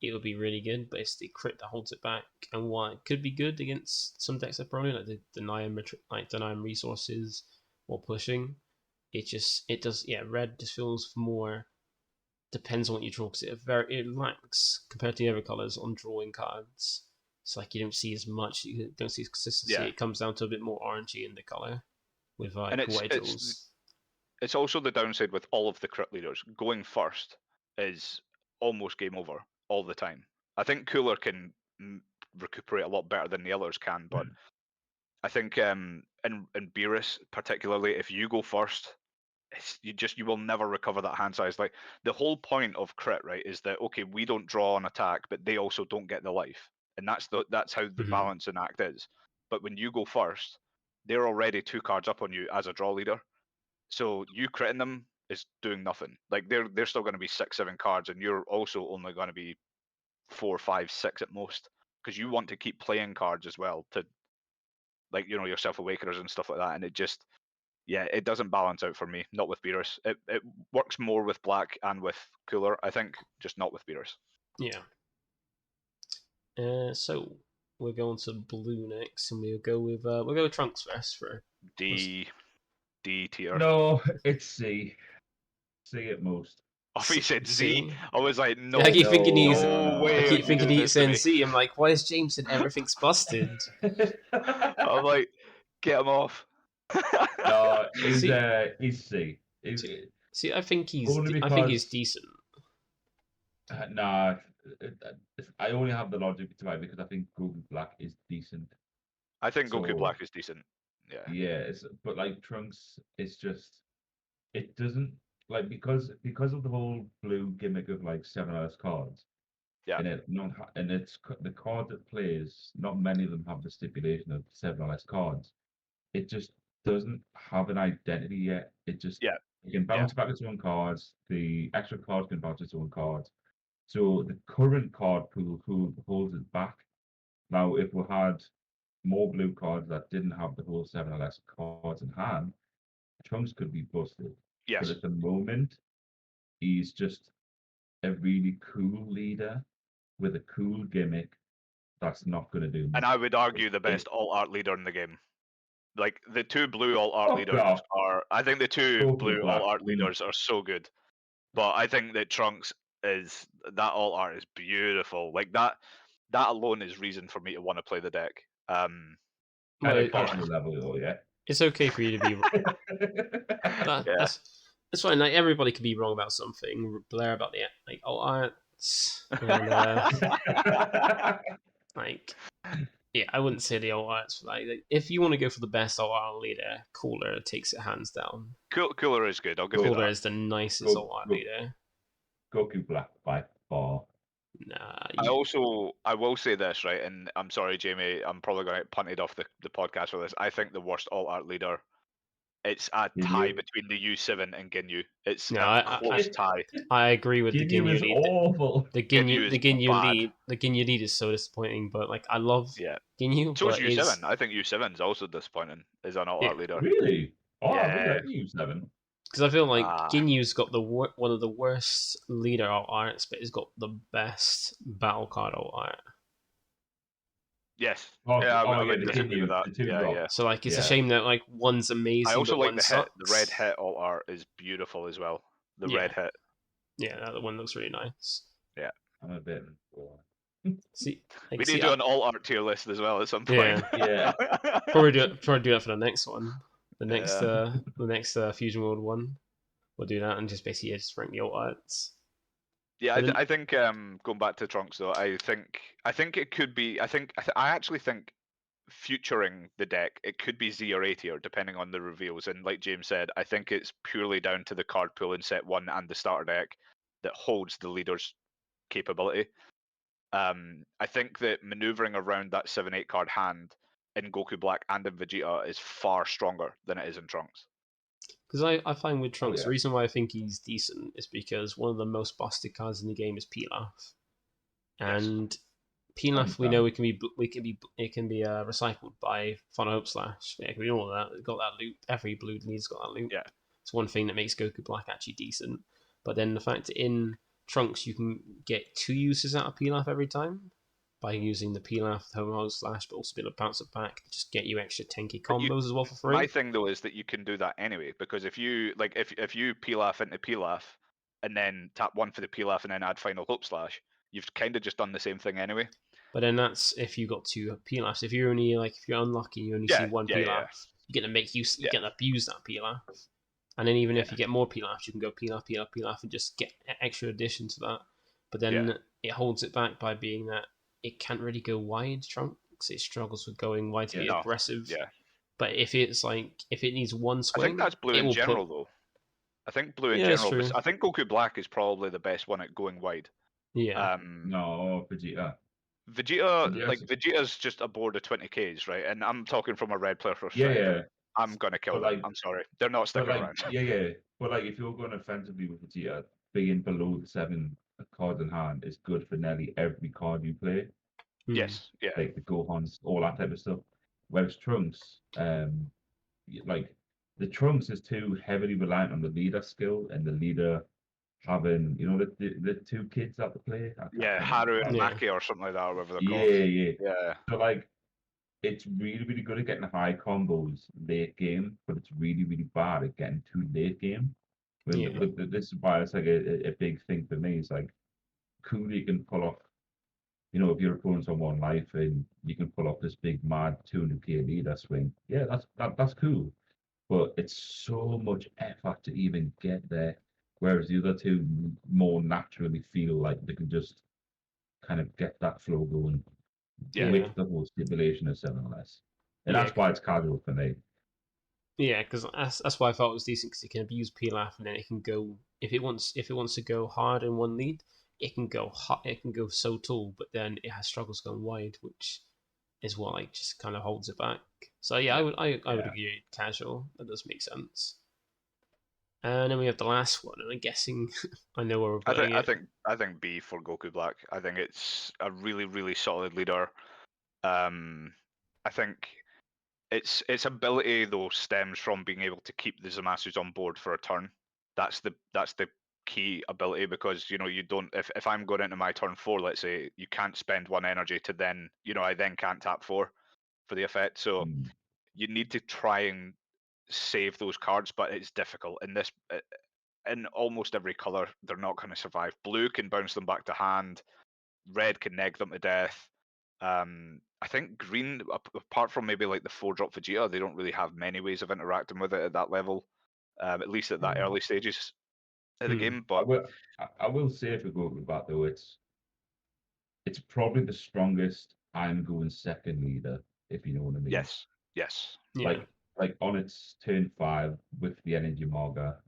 it would be really good. But it's the crit that holds it back, and why it could be good against some decks that probably like deny him resources while pushing. Red just feels more depends on what you draw, because it lacks compared to the other colors on drawing cards. It's like you don't see as much, you don't see as consistency. It comes down to a bit more RNG in the color with like what it draws. It's also the downside with all of the crit leaders. Going first is almost game over all the time. I think Cooler can recuperate a lot better than the others can, but I think in Beerus particularly, if you go first, you will never recover that hand size. Like, the whole point of crit, right, is that okay, we don't draw on attack, but they also don't get the life, and that's how the balance in act is. But when you go first, they're already 2 cards up on you as a draw leader, so you critting them is doing nothing. Like, they're still going to be 6-7 cards, and you're also only going to be 4, 5, 6 at most, because you want to keep playing cards as well to, like, your Self-Awakeners and stuff like that, and it just it doesn't balance out for me. Not with Beerus. It works more with Black and with Cooler, I think, just not with Beerus. Yeah. So we're going to Blue next, and we'll go with Trunks first for D tier. No, it's C. C at most. Oh, he said Z. I was like, no. I keep thinking he's. way I keep thinking he's saying C. I'm like, why is James saying everything's busted? I'm like, get him off. No, he's C. See, I think he's decent. Nah, I only have the logic to because I think Goku Black is decent. I think Goku Black is decent. Yeah. Yeah, but like Trunks, it's just it doesn't like because of the whole blue gimmick of like 7 less cards. Yeah. And it's the card that plays. Not many of them have the stipulation of 7 less cards. It just doesn't have an identity yet. It just it can bounce back its own cards. The extra cards can bounce its own cards. So the current card pool holds it back. Now, if we had more blue cards that didn't have the whole 7 or less cards in hand, Trunks could be busted. Yes. But at the moment, he's just a really cool leader with a cool gimmick that's not going to do much. And I would argue the best alt-art leader in the game. Like, the 2 blue alt-art leaders are... I think the 2 blue alt-art leaders are so good. But I think that Trunks is... That alt-art is beautiful. Like, that alone is reason for me to want to play the deck. It's okay for you to be... That's fine. Like, everybody can be wrong about something. Blair about the alt-arts. I wouldn't say the alt-arts. Like, if you want to go for the best alt-art leader, Cooler takes it hands down. Cooler is good. I'll give you that. Cooler is the nicest alt-art leader. Goku Black by far. Nah. I will say this, right, and I'm sorry, Jamie, I'm probably going to get punted off the podcast for this. I think the worst alt art leader, it's a tie between the U7 and Ginyu. It's a close tie. I agree with the Ginyu lead. Awful. The Ginyu lead is so disappointing, but like I love Ginyu. So is U7. I think U7 is also disappointing as an alt art leader. Really? Oh, I really like U7. Because I feel like Ginyu's got one of the worst leader alt arts, but he's got the best battle card alt art. Yes. I would disagree with that. Yeah. So like, it's a shame that like one's amazing. I also like the red hit alt art is beautiful as well. The red hit. Yeah, that one looks really nice. Yeah. I'm a bit. See, we need to do an alt art tier list as well at some point. Yeah. Probably do that for the next one. The next Fusion World one. We'll do that and just basically just rank the alt arts. Yeah, I think going back to Trunks though, I think it could be. I actually think futuring the deck, it could be Z or A tier depending on the reveals. And like James said, I think it's purely down to the card pool in set 1 and the starter deck that holds the leader's capability. I think that maneuvering around that 7/8 card hand in Goku Black and in Vegeta is far stronger than it is in Trunks. Because I find with Trunks, the reason why I think he's decent is because one of the most busted cards in the game is Pilaf, and Pilaf we know it can be recycled by Fun Hope Slash. Yeah, we know that. It's got that loot. Every blue lead's got that loot. Yeah, it's one thing that makes Goku Black actually decent. But then the fact that in Trunks you can get 2 uses out of Pilaf every time by using the Pilaf, the Home Slash, but also be able to bounce it back, just get you extra 10k combos as well for free. My thing though is that you can do that anyway, because if you Pilaf into Pilaf and then tap 1 for the Pilaf and then add Final Hope Slash, you've kind of just done the same thing anyway. But then that's if you got 2 Pilafs. If you're unlucky, you only see 1 Pilaf. You get to make use, you get to abuse that Pilaf. And then even if you get more Pilafs, you can go Pilaf, and just get extra addition to that. But then it holds it back by being that it can't really go wide, Trunks. It struggles with going wide to be aggressive. Yeah. But if it needs one swing, I think that's blue in general though. I think blue in general. I think Goku Black is probably the best one at going wide. Yeah. No, Vegeta. Vegeta's just a board of 20Ks, right? And I'm talking from a red player perspective. Yeah. I'm gonna kill them. I'm sorry, they're not sticking around. Yeah. But like, if you're going offensively with Vegeta, being below the 7 cards in hand is good for nearly every card you play. Yes, yeah. Like the Gohans, all that type of stuff. Whereas Trunks, like the Trunks is too heavily reliant on the leader skill and the leader having, the 2 kids at the play. Haru and Maki or something like that, or whatever they're called. Yeah. So like, it's really, really good at getting high combos late game, but it's really, really bad at getting too late game. This is why it's like a big thing for me. It's like, cool, you can pull off, if your opponent's on 1 life and you can pull off this big mad 200k leader swing. Yeah, that's cool. But it's so much effort to even get there. Whereas the other 2 more naturally feel like they can just kind of get that flow going with the whole stipulation of 7 or less. And that's why it's casual for me. Yeah, because that's why I thought it was decent, because it can abuse Pilaf and then it can go, if it wants to go hard in 1 lead, it can go hot, it can go so tall, but then it has struggles going wide, which is what like just kind of holds it back. So yeah, I would agree casual. That does make sense. And then we have the last one, and I'm guessing I know where we're putting it. I think B for Goku Black. I think it's a really, really solid leader. I think its ability though stems from being able to keep the Zamasus on board for a turn. That's the key ability, because you don't, if I'm going into my turn 4, let's say, you can't spend 1 energy to then I then can't tap 4 for the effect. So you need to try and save those cards, but it's difficult in this. In almost every color, they're not going to survive. Blue can bounce them back to hand. Red can neg them to death. I think green, apart from maybe like the 4-drop Vegeta, they don't really have many ways of interacting with it at that level, at least at that early stages of the game. But I will say, if we go with that though, it's probably the strongest I'm going second leader, if you know what I mean. Yes. Like like on its turn 5 with the energy marker,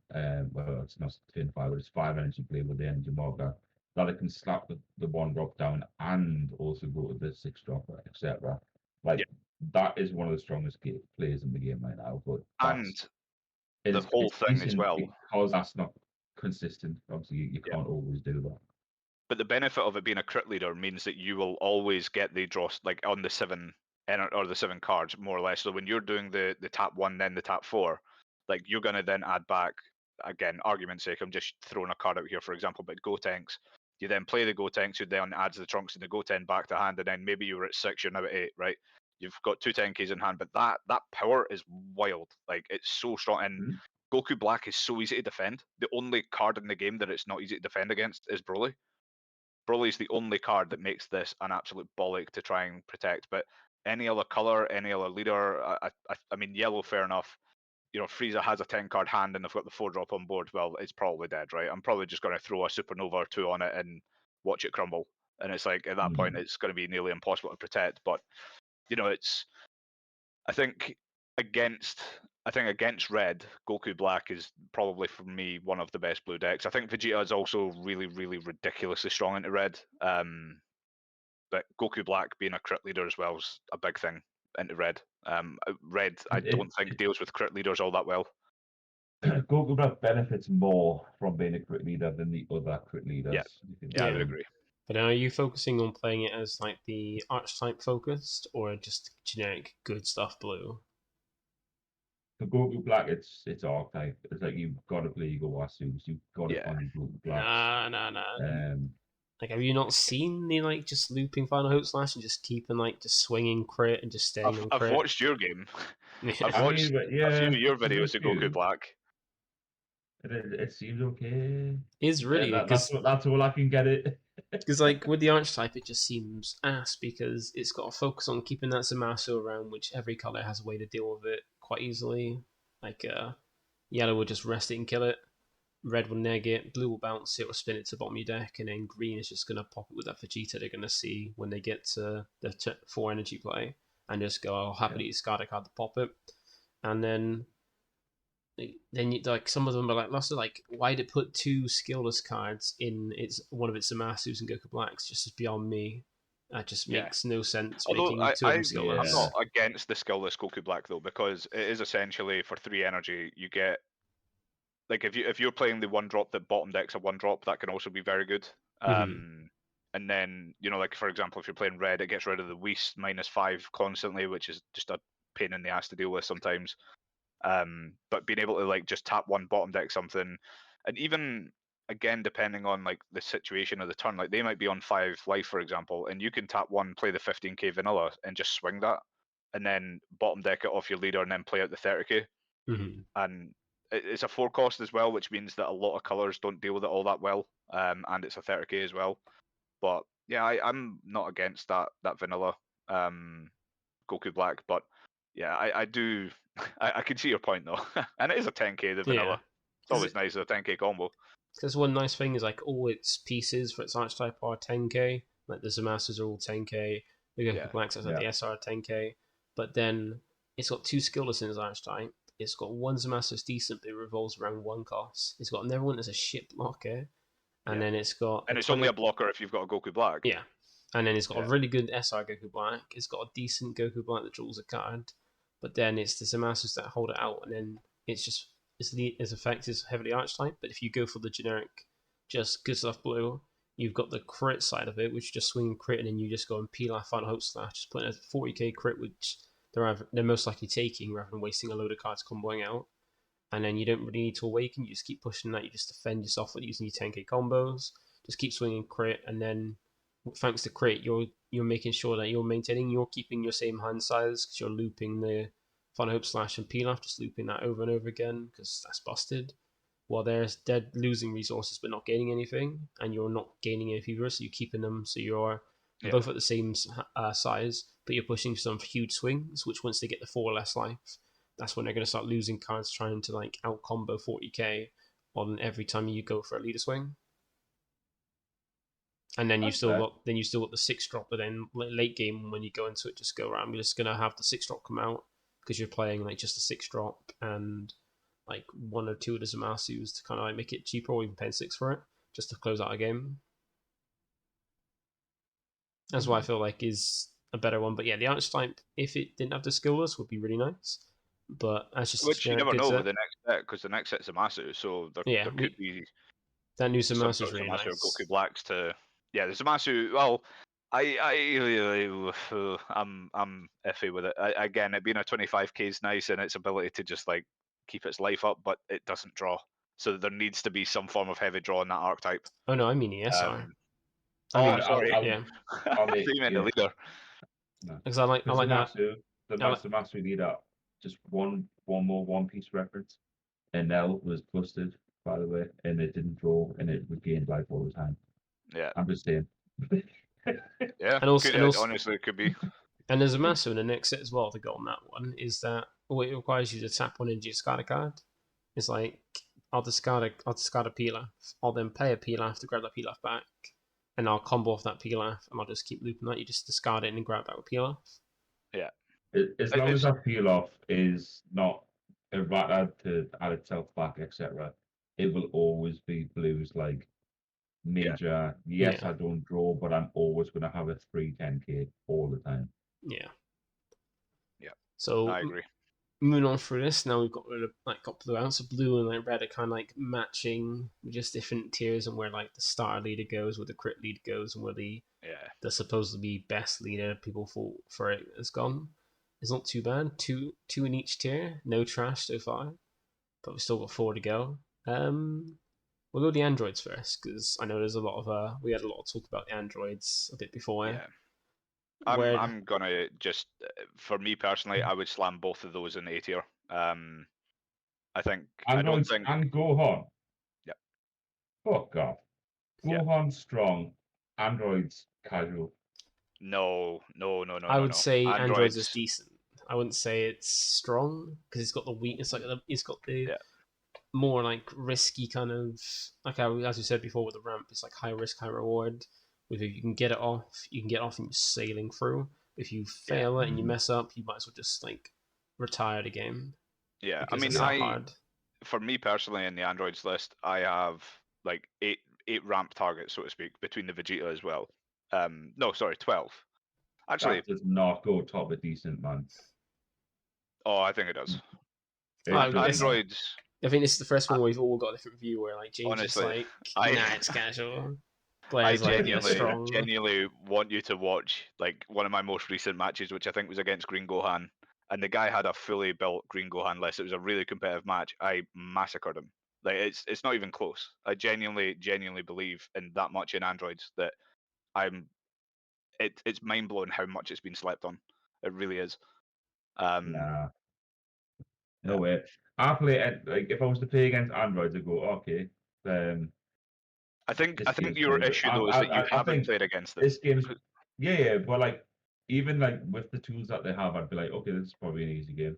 well, it's not turn 5, but it's 5 energy play with the energy marker, that it can slap the 1-drop down and also go to the 6-drop, etc. Like, that is one of the strongest players in the game right now. But and the whole thing as well, because that's not consistent. Obviously, you can't always do that. But the benefit of it being a crit leader means that you will always get the draw, like on the 7 or the 7 cards, more or less. So when you're doing the tap 1, then the tap 4, like you're going to then add back, again, argument's sake, I'm just throwing a card out here, for example, but Gotenks. You then play the Gotenks, who then adds the Trunks and the Goten back to hand, and then maybe you were at 6, you're now at 8, right? You've got 2 10Ks in hand, but that power is wild. Like, it's so strong. And Goku Black is so easy to defend. The only card in the game that it's not easy to defend against is Broly. Broly's the only card that makes this an absolute bollock to try and protect. But any other color, any other leader, I mean, yellow, fair enough. You know, Frieza has a 10-card hand and they've got the 4-drop on board. Well, it's probably dead, right? I'm probably just going to throw a supernova or 2 on it and watch it crumble. And it's like, at that point, it's going to be nearly impossible to protect. But, you know, I think against Red, Goku Black is probably, for me, one of the best blue decks. I think Vegeta is also really, really ridiculously strong into Red. But Goku Black being a crit leader as well is a big thing into Red. Red, I don't think deals with crit leaders all that well. Goku Black benefits more from being a crit leader than the other crit leaders. Yeah, I would agree. But are you focusing on playing it as like the archetype focused or just generic good stuff blue? For Goku Black, it's archetype. It's like you've got to play Ego Wasus. You've got to find Goku Black. Nah. Like, have you not seen the like just looping Final Hope Slash and just keeping like just swinging crit and just staying on crit? I've watched your game. Yeah. I've watched a few of your videos of Goku Black. It seems okay. Is really that's all I can get it. Because like with the archetype, it just seems ass because it's got to focus on keeping that Zamasu around, which every color has a way to deal with it quite easily. Like yellow will just rest it and kill it. Red will neg it. Blue will bounce it or spin it to the bottom of your deck, and then green is just going to pop it with that Vegeta they're going to see when they get to the 4 energy play, and just go, I'll happily discard a card to pop it, and then you, like some of them are like, Luster, like, why did it put 2 skillless cards in one of its Zamasus and Goku Blacks? Just as beyond me. That just makes no sense. Although I'm not against the skillless Goku Black though, because it is essentially for 3 energy you get, like, if you're playing the 1-drop that bottom decks a 1-drop, that can also be very good. And then, you know, like for example, if you're playing red, it gets rid of the Whis -5 constantly, which is just a pain in the ass to deal with sometimes. But being able to like just tap 1 bottom deck something, and even again depending on like the situation of the turn, like they might be on 5 life for example, and you can tap 1, play the 15k vanilla, and just swing that, and then bottom deck it off your leader, and then play out the 30k. And it's a 4 cost as well, which means that a lot of colors don't deal with it all that well, and it's a 30k as well. But yeah, I'm not against that vanilla Goku Black, but yeah, I do. I can see your point though, and it is a 10k the vanilla. Yeah. It's always nice a 10k combo. Because one nice thing is like all its pieces for its archetype are 10k. Like the Zamasus are all 10k. The Goku Blacks like the SR are 10k. But then it's got 2 skillless in its archetype. It's got 1 Zamasus decent, but it revolves around 1 cost. It's got another one that's a shit blocker, and then it's got it's only a blocker if you've got a Goku Black. Yeah, and then it's got a really good SR Goku Black. It's got a decent Goku Black that draws a card. But then it's the Zamasus that hold it out, and then its effect is heavily archetype. But if you go for the generic, just good stuff blue, you've got the crit side of it, which just swing crit, and then you just go and peel off Final Hope Slash, just put in a 40k crit, which they're most likely taking rather than wasting a load of cards comboing out. And then you don't really need to awaken, you just keep pushing that, you just defend yourself with using your 10k combos, just keep swinging crit, and then thanks to crit, you're making sure that you're keeping your same hand size because you're looping the Final Hope Slash and Pilaf, just looping that over and over again because that's busted. While they're dead losing resources but not gaining anything, and you're not gaining any fever, so you're keeping them, so you're both at the same size, but you're pushing some huge swings, which once they get the 4 less life, that's when they're going to start losing cards trying to like out combo 40k on every time you go for a leader swing. And then you've still got the 6-drop, but then late game when you go into it, just go around. We're just gonna have the 6-drop come out, because you're playing like just a 6-drop and like 1 or 2 of the Zamasus to kind of like make it cheaper, or even paying 6 for it just to close out a game. That's why I feel like is a better one. But yeah, the Archetype, if it didn't have the skill list, would be really nice. But as just which you never know with the next set, because the next set's Zamasu, so there could be that new Zamasu is really Zamasu nice. Goku Blacks to the Zamasu. Well, I'm iffy with it. Again, it being a 25k is nice, and its ability to just like keep its life up, but it doesn't draw. So there needs to be some form of heavy draw in that archetype. Oh no, I mean ESR. Sorry. I'll make the leader. Because I like that. The Zamasu leader, just one more One Piece reference. And Nell was busted, by the way, and it didn't draw, and it regained life all the time. Yeah, I'm just saying. Yeah, and also, honestly, it could be. And there's a massive in the next set as well to go on that one, is that it requires you to tap one into your discard a card. It's like, I'll discard a Pilaf, I'll then pay a Pilaf to grab that Pilaf back, and I'll combo off that Pilaf, and I'll just keep looping that. You just discard it and grab back with Pilaf. Yeah. As long as that Pilaf is not errata to add itself back, etc., it will always be blues like major. Yes, I don't draw, but I'm always going to have a 3/10k all the time. Yeah. So I agree. Moving on through this, now we've got blue out. So blue and like red are kind of like matching with just different tiers, and where like the starter leader goes, where the crit leader goes, and where the supposedly best leader people fought for it has gone. It's not too bad. Two in each tier. No trash so far, but we've still got 4 to go. We'll go the androids first, because I know there's a lot of we had a lot of talk about the androids a bit before. Yeah. I'm gonna just, for me personally, I would slam both of those in A tier. I think androids and Gohan. Yep. Fuck off. Gohan strong, androids casual. No. I would say androids is decent. I wouldn't say it's strong, because it's got the weakness. Like it's got the more like risky kind of, like as we said before with the ramp. It's like high risk, high reward. If you can get it off, and you're sailing through. If you fail it and you mess up, you might as well just like retire the game. Yeah, I mean, for me personally, in the androids list, I have like eight ramp targets, so to speak, between the Vegeta as well. 12. Actually, that does not go top a decent man. Oh, I think it does. Androids. I think this is the first one where we've all got a different view. Where like James is like, it's casual. I genuinely want you to watch like one of my most recent matches, which I think was against Green Gohan, and the guy had a fully built Green Gohan list. It was a really competitive match. I massacred him. Like it's not even close. I genuinely believe in that much in androids that it's mind blowing how much it's been slept on. It really is. No way. I play like if I was to play against androids, I'd go okay. I think your issue though is that you haven't played against them. This game's but like even like with the tools that they have, I'd be like, okay, this is probably an easy game.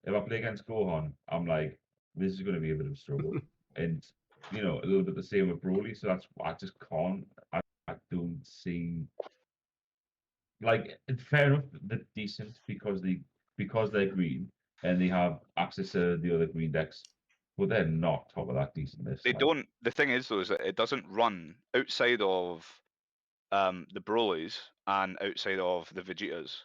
If I play against Gohan, I'm like, this is going to be a bit of a struggle, and a little bit the same with Broly. So that's I just can't. I don't see. Like, fair enough, they're decent because they're green and they have access to the other green decks. But they're not top of that decent list. They don't. The thing is, though, is that it doesn't run outside of the Brolys and outside of the Vegetas.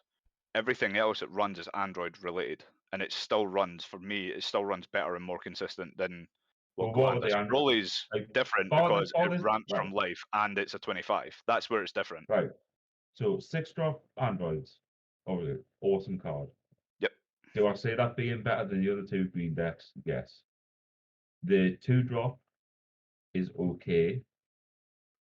Everything else it runs is Android related, and it still runs for me. It still runs better and more consistent than what Gohan does. Broly's different because it ramps from life and it's a 25. That's where it's different. Right. So 6-drop androids, obviously, awesome card. Yep. Do I say that being better than the other 2 green decks? Yes. The 2-drop is okay.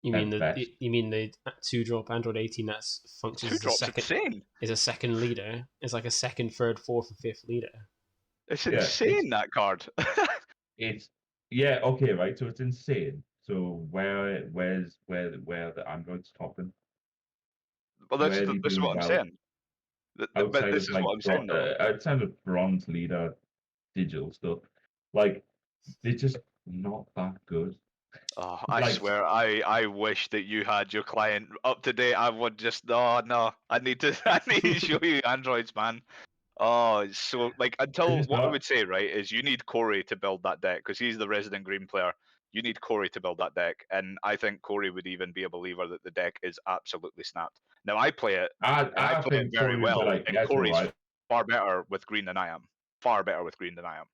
You mean the 2-drop Android 18 that functions as a second leader? It's like a second, third, fourth, and fifth leader. It's insane, that card. It's okay, right. So it's insane. So where's the androids topping? Well, this is what I'm saying. But this is what I'm saying, though. Outside of bronze leader, digital stuff, like they're just not that good. Oh, I swear, I wish that you had your client up to date. I would just no. I need to show you androids, man. Oh, so like until what I would say, right, is you need Corey to build that deck because he's the resident green player. You need Corey to build that deck, and I think Corey would even be a believer that the deck is absolutely snapped. Now I play it, I play it very well, and Corey's far better with green than I am. Far better with green than I am.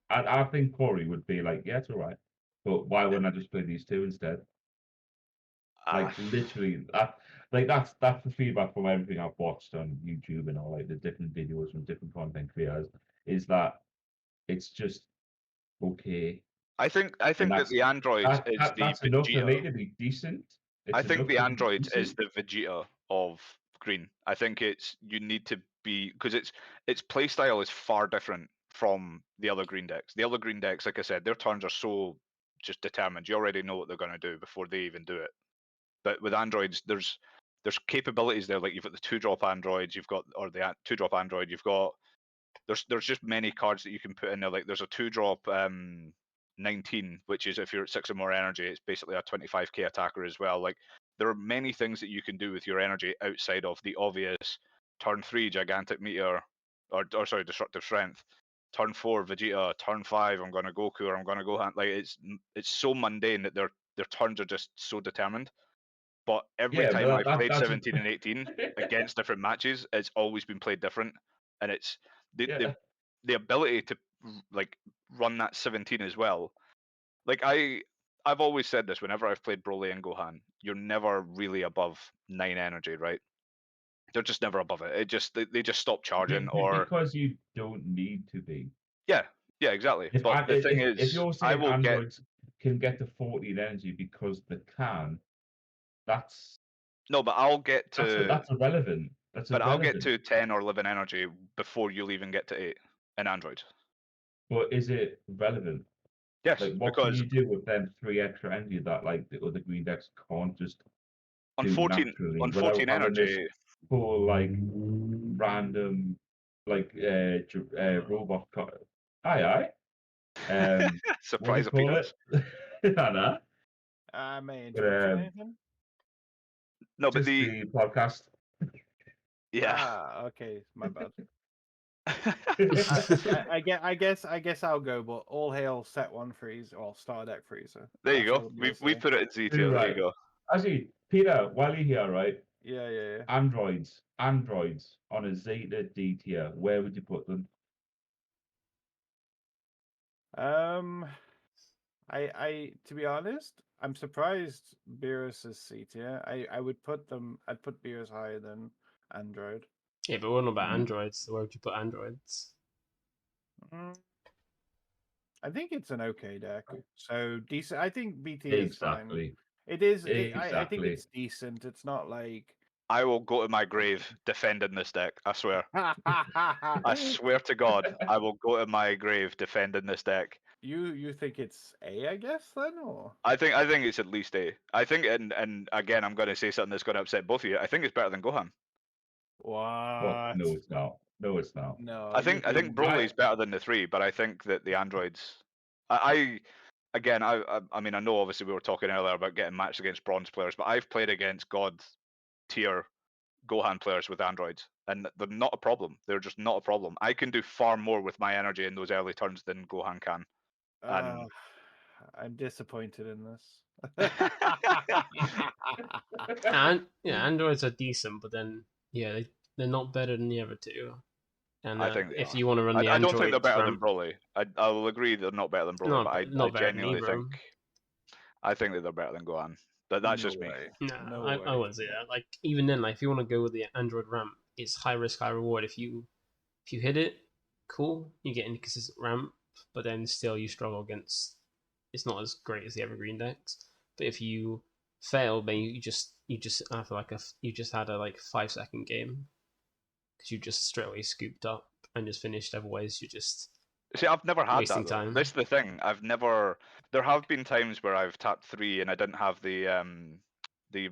I think Corey would be like, yeah, it's all right, but why wouldn't I just play these two instead? Like literally, that's the feedback from everything I've watched on YouTube and all like the different videos from different content creators is that it's just okay. I think that the Android is that's the enough Vegeta. for me to be decent. I think the Android is the Vegeta of green. I think you need to be because its playstyle is far different from the other green decks. The other green decks, like I said, their turns are so just determined. You already know what they're going to do before they even do it. But with androids, there's capabilities there. Like you've got the 2-drop androids, you've got the 2-drop android. You've got there's just many cards that you can put in there. Like there's a 2-drop 19, which is if you're at 6 or more energy, it's basically a 25k attacker as well. Like there are many things that you can do with your energy outside of the obvious turn 3 gigantic meteor or sorry destructive strength, turn 4 Vegeta, turn 5 I'm gonna Goku or I'm gonna Gohan. Like it's so mundane that their turns are just so determined. But every time I've played 17 and 18 against different matches, it's always been played different, and it's the ability to like run that 17 as well. Like I've always said this whenever I've played Broly and Gohan, you're never really above 9 energy, right? They're just never above it. They just stop charging because you don't need to be. Yeah, exactly. But the thing is, if you're saying androids can get to 14 energy because they can. That's no, but I'll get to that's irrelevant. I'll get to 10 or 11 energy before you'll even get to 8 in Android. But is it relevant? Yes. Like, what can you do with them 3 extra energy that like the other green decks can't just on do 14 naturally on 14 energy? For like random like robot. Aye. Surprise appearance. I know. I may interrupt anything. No, but the podcast. Yeah. Okay, my bad. I guess I'll go, but all hail set 1 freeze or star deck freezer. There you go. We put it in Z tier. There you go. Actually, Peter, while you're here, right? Yeah. Androids on a Zeta D tier. Where would you put them? I to be honest, I'm surprised Beerus is C tier. I'd put Beerus higher than Android. Yeah, but we're not about androids. Where would you put androids? I think it's an okay deck. So decent. I think BT is fine. It is. I think it's decent. It's not like. I will go to my grave defending this deck. I swear. I swear to God, I will go to my grave defending this deck. You think it's A, I guess, then, or? I think it's at least A. I think, and again, I'm going to say something that's going to upset both of you. I think it's better than Gohan. What? Well, no, it's not. No. I think Broly is better than the 3, but I think that the androids. I mean, I know obviously we were talking earlier about getting matched against bronze players, but I've played against God tier Gohan players with androids, and they're not a problem. They're just not a problem. I can do far more with my energy in those early turns than Gohan can. I'm disappointed in this. And androids are decent, but then they're not better than the other two. And I think if you want to run the I android, don't think they're better than Broly. I will agree they're not better than Broly, but I genuinely think I think that they're better than Gohan. But that's just me. No, I wouldn't say that. Like even then, like if you want to go with the android ramp, it's high risk, high reward. If you hit it, cool, you get inconsistent ramp, but then still you struggle against. It's not as great as the evergreen decks. But if you fail, then you just after you just had a 5-second game because you just straight away scooped up and just finished. Otherwise, you just I've never had that. Time. That's the thing. There have been times where I've tapped 3 and I didn't have the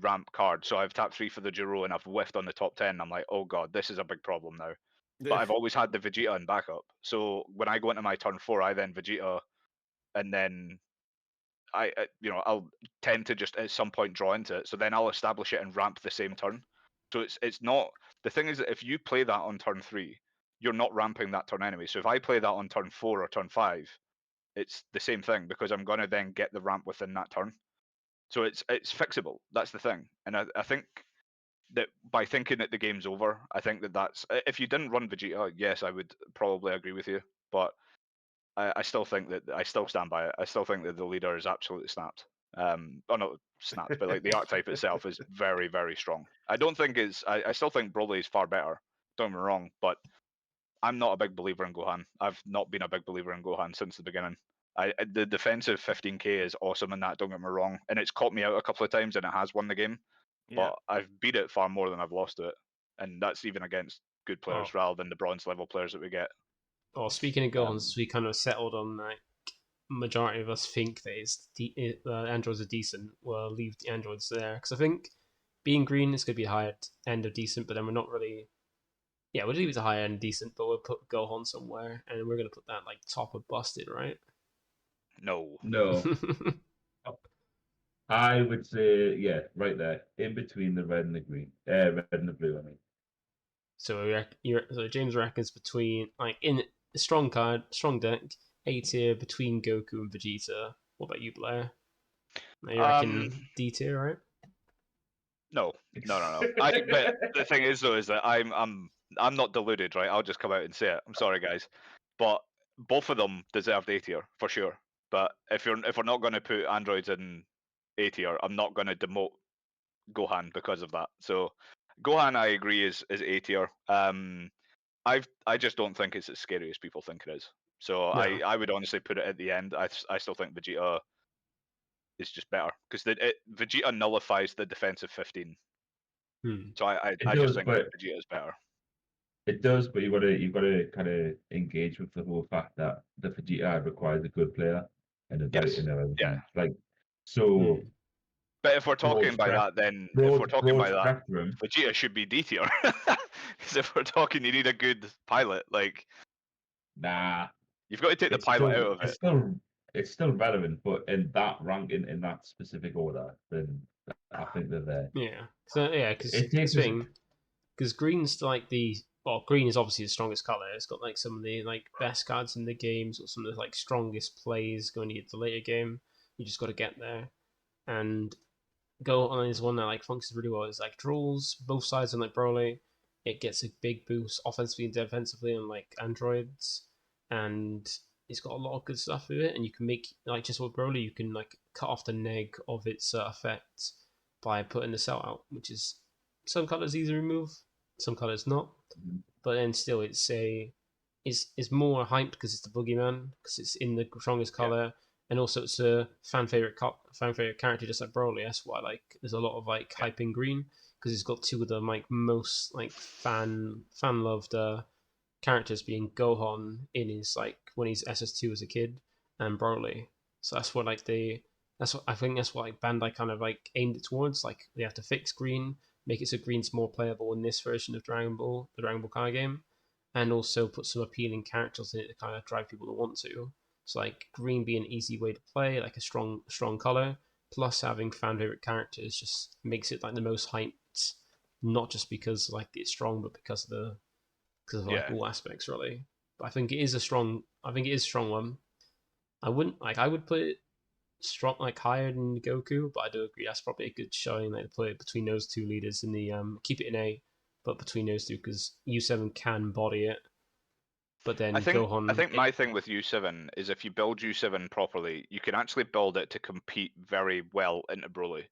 ramp card, so I've tapped 3 for the Jiro and I've whiffed on the top 10. I'm like, oh god, this is a big problem now. But I've always had the Vegeta in backup. So when I go into my turn 4, I then Vegeta, and then I'll tend to just at some point draw into it. So then I'll establish it and ramp the same turn. So it's not, the thing is that if you play that on turn 3, you're not ramping that turn anyway. So if I play that on turn 4 or turn 5, it's the same thing because I'm going to then get the ramp within that turn. So it's fixable. That's the thing. And I think that by thinking that the game's over, I think that's, if you didn't run Vegeta, yes, I would probably agree with you. But I still think that, I still stand by it. I still think that the leader is absolutely snapped. Or not snapped, but like the archetype itself is very, very strong. I don't think I still think Broly is far better. Don't get me wrong, but I'm not a big believer in Gohan. I've not been a big believer in Gohan since the beginning. The defensive 15k is awesome in that, don't get me wrong, and it's caught me out a couple of times and it has won the game. But I've beat it far more than I've lost to it, and that's even against good players rather than the bronze level players that we get. Well, speaking of Gohans, we kind of settled on like majority of us think that androids are decent. We'll leave the androids there because I think being green is going to be the higher end of decent, but then we're not really. Yeah, we'll leave it to higher end decent, but we'll put Gohan somewhere, and we're going to put that like top of busted, right? No. I would say, right there, in between the red and the green, red and the blue. I mean. So James reckons between like in a strong deck, A tier between Goku and Vegeta. What about you, Blair? You reckon D tier, right? No. But the thing is though, is that I'm not deluded, right? I'll just come out and say it. I'm sorry, guys, but both of them deserved A tier for sure. But if we're not going to put androids in A tier, I'm not going to demote Gohan because of that. So Gohan, I agree, is A tier. I just don't think it's as scary as people think it is. So no. I would honestly put it at the end. I still think Vegeta is just better because Vegeta nullifies the defensive 15. So I just think Vegeta is better. It does, but you've got to kind of engage with the whole fact that the Vegeta requires a good player and like so. But if we're talking by that, then spectrum. Vegeta should be D tier. Because if we're talking, you need a good pilot. Like, nah, you've got to take the pilot out of it. It's still relevant, but in that ranking, in that specific order, then I think they're there. Yeah. So because green's like green is obviously the strongest color. It's got like some of the like best cards in the games, or some of the like strongest plays going into the later game. You just got to get there, and Gohan is one that like functions really well. It's like draws both sides on like Broly. It gets a big boost offensively and defensively on like androids, and it's got a lot of good stuff with it. And you can make like just with Broly, you can like cut off the neg of its effect by putting the cell out, which is some colors easy to remove, some colors not. But then still, it's more hyped because it's the boogeyman, because it's in the strongest color. And also, it's a fan favorite character, just like Broly. That's why there's a lot of hyping green, because it's got two of the most fan loved characters, being Gohan in his when he's SS2 as a kid, and Broly. So that's what I think that's what Bandai kind of aimed it towards. They have to fix green, make it so green's more playable in this version of Dragon Ball, the Dragon Ball card game, and also put some appealing characters in it to kind of drive people to want to. So green being an easy way to play, a strong color, plus having fan favorite characters just makes it the most hyped, not just because it's strong, but because of all aspects really. But I think it is a strong one. I would put it strong higher than Goku, but I do agree that's probably a good showing to play between those two leaders in the keep it in A, but between those two, because U7 can body it. But then Gohan, I think my thing with U7 is if you build U7 properly, you can actually build it to compete very well into Broly.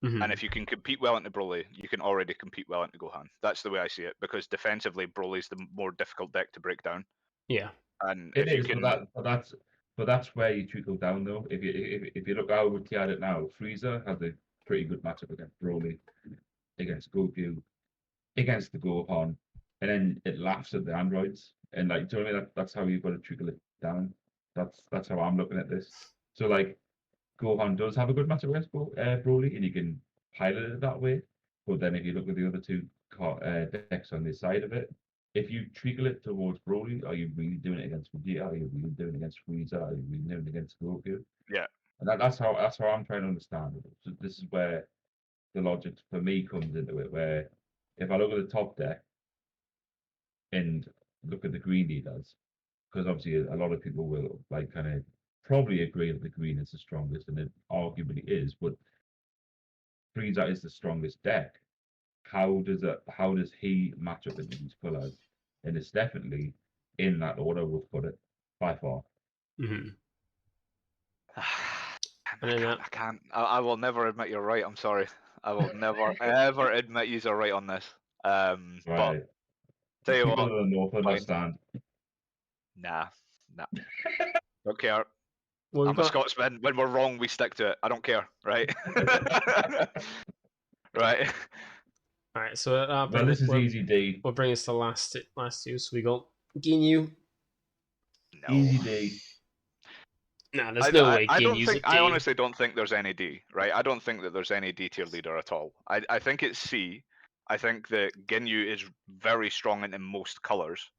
Mm-hmm. And if you can compete well into Broly, you can already compete well into Gohan. That's the way I see it, because defensively, Broly's the more difficult deck to break down. Yeah, and it is. But that's where you trickle down though. If you look how we're at it now, Frieza has a pretty good matchup against Broly, against Goku, against the Gohan, and then it laughs at the androids. And do you know what I mean? That's how you've got to trickle it down. That's how I'm looking at this. So Gohan does have a good matchup against Broly, and you can pilot it that way. But then if you look at the other two decks on the side of it, if you trickle it towards Broly, are you really doing it against Vegeta? Are you really doing it against Frieza? Are you really doing it against Goku? Yeah. And that's how I'm trying to understand it. So this is where the logic for me comes into it, where if I look at the top deck and look at the green leaders, because obviously a lot of people will like kind of probably agree that the green is the strongest, and it arguably is, but Frieza is the strongest deck. How does he match up into these colours? And it's definitely in that order we'll put it by far. Mm-hmm. I can't. I will never admit you're right. I'm sorry. I will never ever admit you're right on this. Right. But tell you People what, in the north understand. Nah. Don't care. Well, I'm a Scotsman. When we're wrong, we stick to it. I don't care, right? Right. All right. So this is easy D. We'll bring us to last two. So we got Ginyu. No. Easy D. No, there's no way Ginyu's a D. I honestly don't think there's any D, right? I don't think that there's any D tier leader at all. I think it's C. I think that Ginyu is very strong in most colors.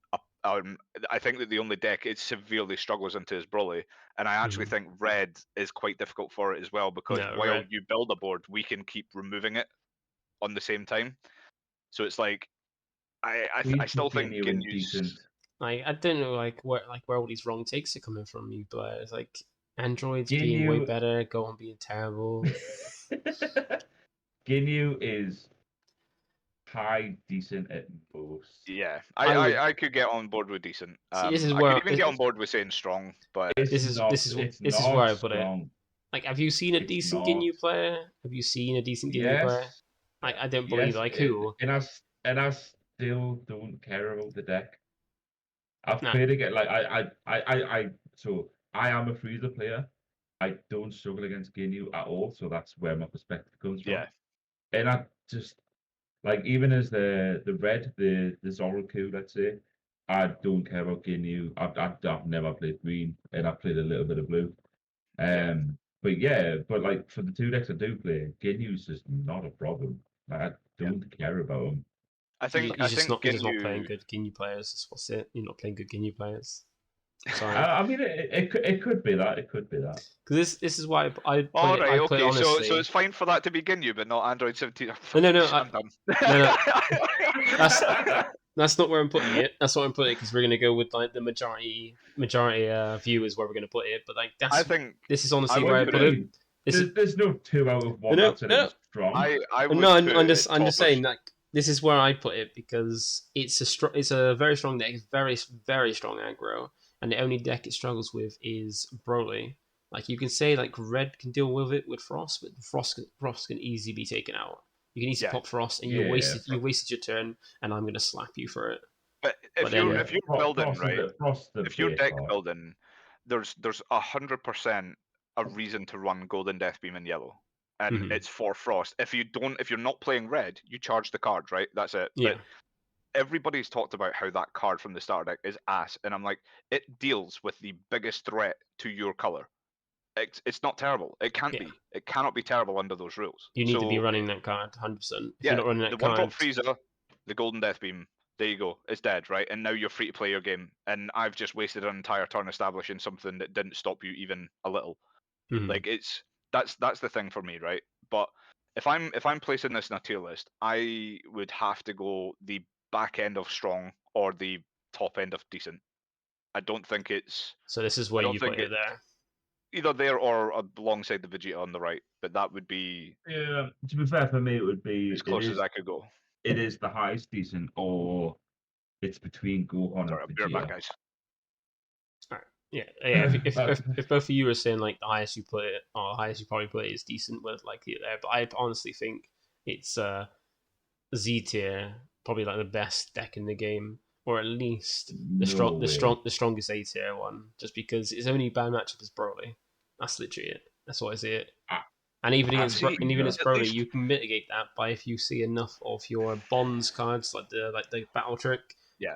I think that the only deck it severely struggles into is Broly, and I actually think red is quite difficult for it as well, because while you build a board, we can keep removing it on the same time. So it's like I still think Ginyu's decent. Like, I don't know where all these wrong takes are coming from, you players. Like, androids being way better, Gohan being terrible. Ginyu is high decent at most. Yeah, I could get on board with decent. This is I where could even get on board with saying strong, but this is where I put it. Like, have you seen a decent Ginyu player? Have you seen a decent Ginyu player? Like, I don't believe who. And I still don't care about the deck. I've played again. Like so I am a Frieza player. I don't struggle against Ginyu at all, so that's where my perspective comes from. Yeah. And I just like, even as the red, the Zoroku, let's say, I don't care about Ginyu. I've never played green, and I've played a little bit of blue. But like for the two decks I do play, Ginyu's just not a problem. Like, I don't care about him. You're just not playing good Ginyu players. That's what's it. You're not playing good Ginyu players. Sorry. I mean, it could be that. It could be that. Because this is why I put okay. Honestly. So it's fine for that to be Ginyu, but not Android 17. No. That's not where I'm putting it. That's what I'm putting it, because we're gonna go with like the majority view is where we're gonna put it. But like this is honestly where I put it. There's no 2 out of 1 that's strong. I'm just saying that this is where I put it, because it's a very strong deck. It's very, very strong aggro, and the only deck it struggles with is Broly. Like, you can say like red can deal with it with Frost, but Frost can easily be taken out. You can easily pop Frost, and you wasted your turn, and I'm gonna slap you for it. But if you're building right, if you're deck building, there's 100% a reason to run Golden Death Beam in yellow, and it's for Frost. If you're not playing red, you charge the card, right? That's it. Yeah. But everybody's talked about how that card from the starter deck is ass, and I'm like, it deals with the biggest threat to your color. It's not terrible. It can't be. It cannot be terrible under those rules. You need to be running that card 100%. If you're not running that the card, 1-drop Frieza, the Golden Death Beam. There you go. It's dead, right? And now you're free to play your game. And I've just wasted an entire turn establishing something that didn't stop you even a little. Like, that's the thing for me, right? But if I'm placing this in a tier list, I would have to go the back end of strong or the top end of decent. I don't think it's. So this is where you put it there. Either there or alongside the Vegeta on the right, but that would be. Yeah, to be fair, for me, it would be as close as I could go. It is the highest decent, or it's between Gohan and Vegeta. Back, guys. All right. Yeah. If both of you are saying like the highest you put it, or the highest you probably put it is decent, with like there, but I honestly think it's Z tier, probably like the best deck in the game. Or at least the strongest A tier one, just because its only bad matchup is Broly. That's literally it. That's why I see it. And even against Broly, you can mitigate that by if you see enough of your bonds cards, like the battle trick,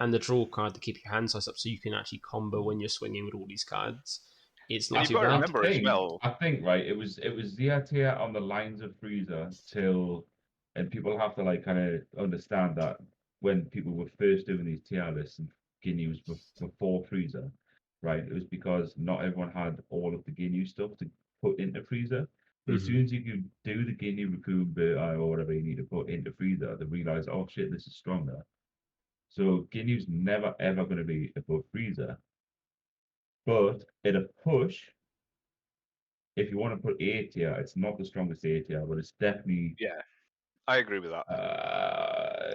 and the draw card to keep your hand size up, so you can actually combo when you're swinging with all these cards. It's not too bad. Remember as well. I think right. It was Z tier on the lines of Frieza and people have to like kind of understand that. When people were first doing these tier lists and Ginyu was before Frieza, right? It was because not everyone had all of the Ginyu stuff to put into Frieza. But as soon as you can do the Ginyu Raccoon Bird-Eye or whatever you need to put into freezer, they realise, oh shit, this is stronger. So Ginyu's never ever going to be above freezer. But at a push, if you want to put A tier, it's not the strongest A tier, but it's definitely. Yeah, I agree with that.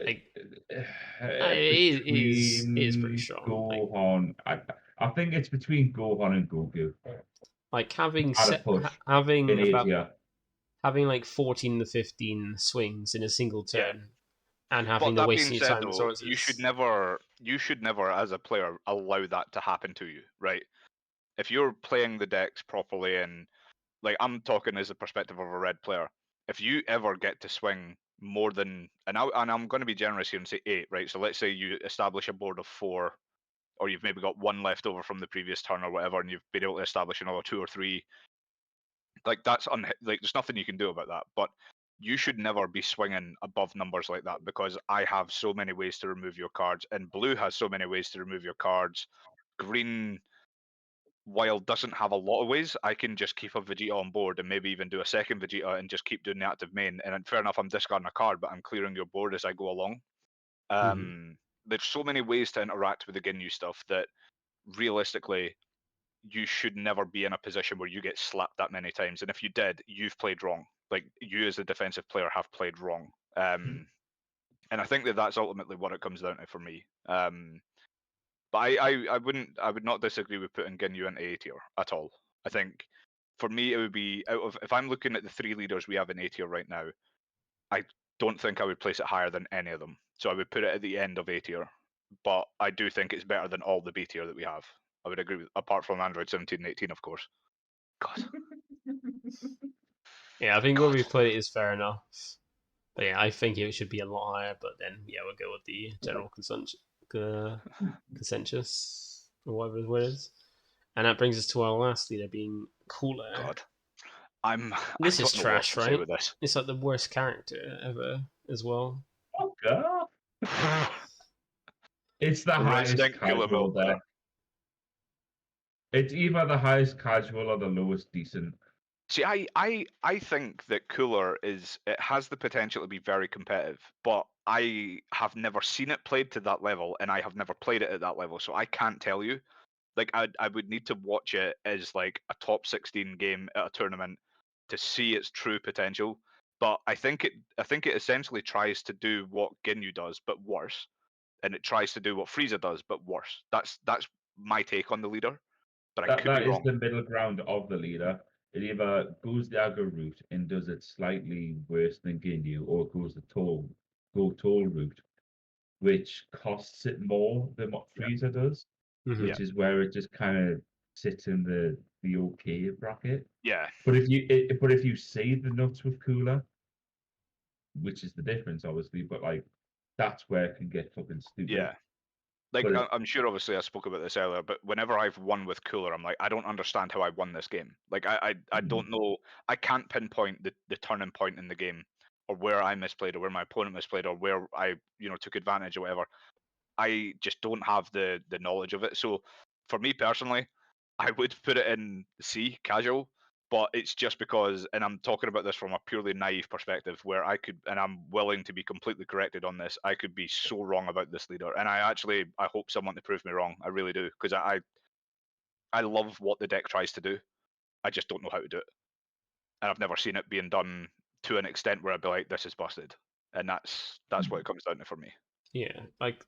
It is pretty strong. Gohan, I think it's between Gohan and Goku. Like having like 14 to 15 swings in a single turn, and having the wasting time. Though, you should never, as a player, allow that to happen to you, right? If you're playing the decks properly, and like I'm talking as a perspective of a red player, if you ever get to swing more than, and I'm going to be generous here and say 8, right? So let's say you establish a board of 4, or you've maybe got 1 left over from the previous turn or whatever, and you've been able to establish another 2 or 3. Like that's like there's nothing you can do about that. But you should never be swinging above numbers like that, because I have so many ways to remove your cards, and blue has so many ways to remove your cards. Green, while doesn't have a lot of ways, I can just keep a Vegeta on board and maybe even do a second Vegeta and just keep doing the active main. And fair enough, I'm discarding a card, but I'm clearing your board as I go along. There's so many ways to interact with the Ginyu stuff that realistically, you should never be in a position where you get slapped that many times. And if you did, you've played wrong. Like, you as a defensive player have played wrong. And I think that's ultimately what it comes down to for me. But I would not disagree with putting Ginyu into A tier at all. I think for me it would be if I'm looking at the 3 leaders we have in A tier right now, I don't think I would place it higher than any of them. So I would put it at the end of A tier. But I do think it's better than all the B tier that we have. I would agree with, apart from Android 17 and 18, of course. God. Yeah, I think where we put it is fair enough. But yeah, I think it should be a lot higher. But then, yeah, we'll go with the general consensus, or whatever the word is. And that brings us to our last leader, being Cooler. God. This is trash, right? It's like the worst character ever, as well. Oh, God. It's the highest casual deck. It's either the highest casual or the lowest decent. See, I think that Cooler it has the potential to be very competitive, but I have never seen it played to that level, and I have never played it at that level, so I can't tell you. Like, I would need to watch it as like a top 16 game at a tournament to see its true potential. But I think it essentially tries to do what Ginyu does, but worse, and it tries to do what Frieza does, but worse. That's my take on the leader. But I could be wrong. That is the middle ground of the leader. It either goes the aggro route and does it slightly worse than Ginyu, or it goes the tall route, which costs it more than what Frieza does, which is where it just kind of sits in the okay bracket. Yeah. But if you save the nuts with Cooler, which is the difference, obviously, but like that's where it can get fucking stupid. Yeah. Like, I'm sure, obviously, I spoke about this earlier, but whenever I've won with Cooler, I'm like, I don't understand how I won this game. Like, I don't know. I can't pinpoint the turning point in the game, or where I misplayed, or where my opponent misplayed, or where I, took advantage or whatever. I just don't have the knowledge of it. So, for me personally, I would put it in C, casual, but it's just because, and I'm talking about this from a purely naive perspective, where I could, and I'm willing to be completely corrected on this, I could be so wrong about this leader. And I hope someone to prove me wrong. I really do, because I love what the deck tries to do. I just don't know how to do it. And I've never seen it being done to an extent where I'd be like, this is busted. And that's what it comes down to for me. Yeah, like,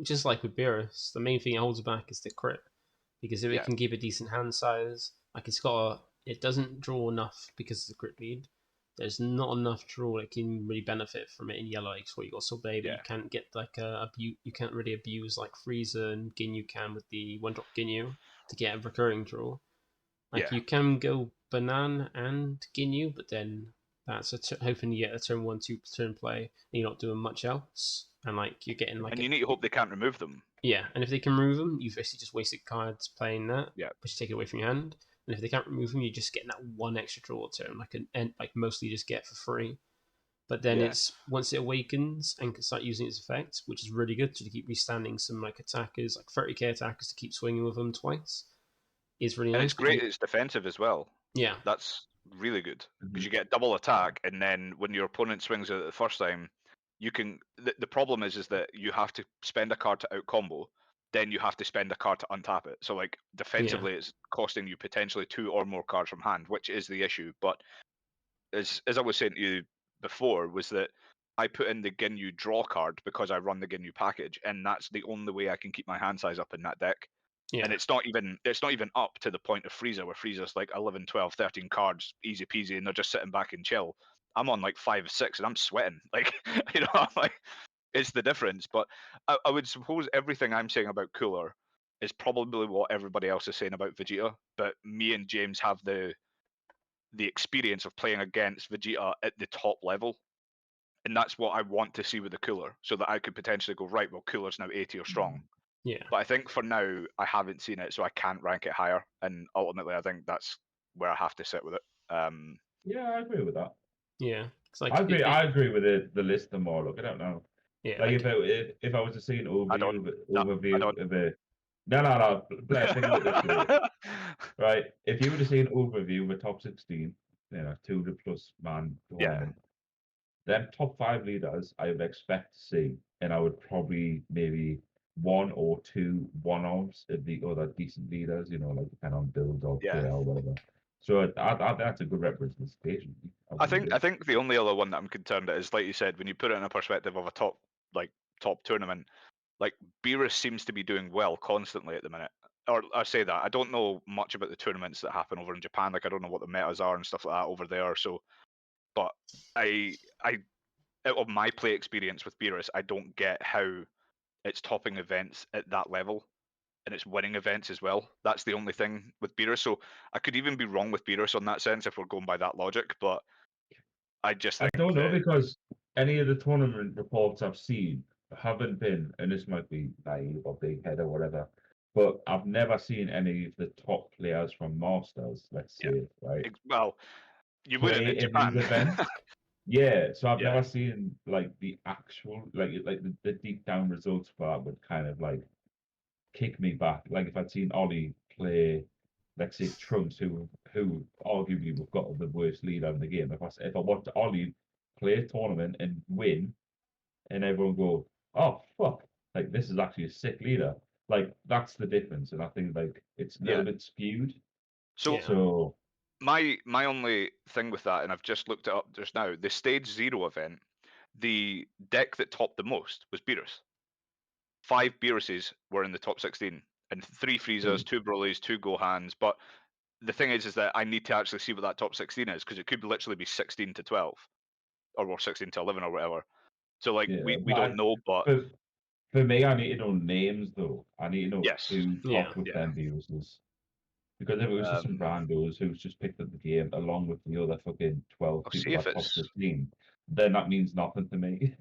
just like with Beerus, the main thing it holds back is the crit. Because if it can keep a decent hand size, like it doesn't draw enough because of the crit lead. There's not enough draw that can really benefit from it in yellow. Like, where you got Soul Baby, you can't get like you can't really abuse like Frieza and Ginyu can with the 1-drop Ginyu to get a recurring draw. Like, you can go Banan and Ginyu, but then that's hoping you get a turn 1-2 turn play, and you're not doing much else. And like, you're getting like, and you need to hope they can't remove them. Yeah, and if they can remove them, you've basically just wasted cards playing that. Yeah, but you take it away from your hand. And if they can't remove them, you're just getting that one extra draw turn, like mostly just get for free. But then it's once it awakens and can start using its effects, which is really good to keep restanding some like attackers, like 30k attackers, to keep swinging with them twice. Is really nice. And it's great. It's defensive as well. Yeah, that's really good because you get double attack, and then when your opponent swings it the first time, you can. The problem is that you have to spend a card to out combo, then you have to spend a card to untap it. So like defensively, it's costing you potentially 2 or more cards from hand, which is the issue. But as I was saying to you before, was that I put in the Ginyu draw card because I run the Ginyu package, and that's the only way I can keep my hand size up in that deck. Yeah. And it's not even up to the point of Frieza, where Frieza's like 11, 12, 13 cards, easy peasy, and they're just sitting back and chill. I'm on like 5 or 6, and I'm sweating. Like, you know, I'm like, it's the difference. But I would suppose everything I'm saying about Cooler is probably what everybody else is saying about Vegeta. But me and James have the experience of playing against Vegeta at the top level. And that's what I want to see with the Cooler, so that I could potentially go, right, well, Cooler's now 80 or strong. Yeah. But I think for now, I haven't seen it, so I can't rank it higher. And ultimately, I think that's where I have to sit with it. Yeah, I agree with that. Yeah. Like, I agree with the list and more. Look, I don't know. Yeah. Like, if I was to see an overview of it. No. Blair, think of it this way. Right? If you were to see an overview of a top 16, 200 plus man tournament, then top 5 leaders I would expect to see, and I would probably maybe 1 or 2 one-offs of the other decent leaders, like depending on build or player or whatever. So that's a good representation. I think the only other one that I'm concerned at is, like you said, when you put it in a perspective of a top tournament, like Beerus seems to be doing well constantly at the minute. Or I say that I don't know much about the tournaments that happen over in Japan. Like I don't know what the metas are and stuff like that over there. So, but I out of my play experience with Beerus, I don't get how it's topping events at that level, and it's winning events as well. That's the only thing with Beerus. So I could even be wrong with Beerus on that sense if we're going by that logic. But I just think I don't know, because any of the tournament reports I've seen haven't been, and this might be naive or big head or whatever, but I've never seen any of the top players from Masters, let's say, right? Well, you wouldn't in Japan. Events. Yeah, so I've never seen like the actual like the deep down results for that would kind of like kick me back. Like if I'd seen Ollie play, let's say Trunks, who arguably we've got the worst leader in the game. If I watched Ollie play a tournament and win, and everyone go, oh fuck, like this is actually a sick leader. Like that's the difference, and I think like it's a little bit skewed. So my only thing with that, and I've just looked it up just now, the Stage 0 event, the deck that topped the most was Beerus. 5 Beeruses were in the top 16, and 3 Friezas, 2 Brolys, 2 Gohans. But the thing is that I need to actually see what that top 16 is, because it could literally be 16 to 12, or 16 to 11 or whatever. So like we don't know, but for me, I need to know names though. I need to know who top with them Beeruses. Because if it was just some randos who's just picked up the game along with the other fucking 12 people that top 15, then that means nothing to me.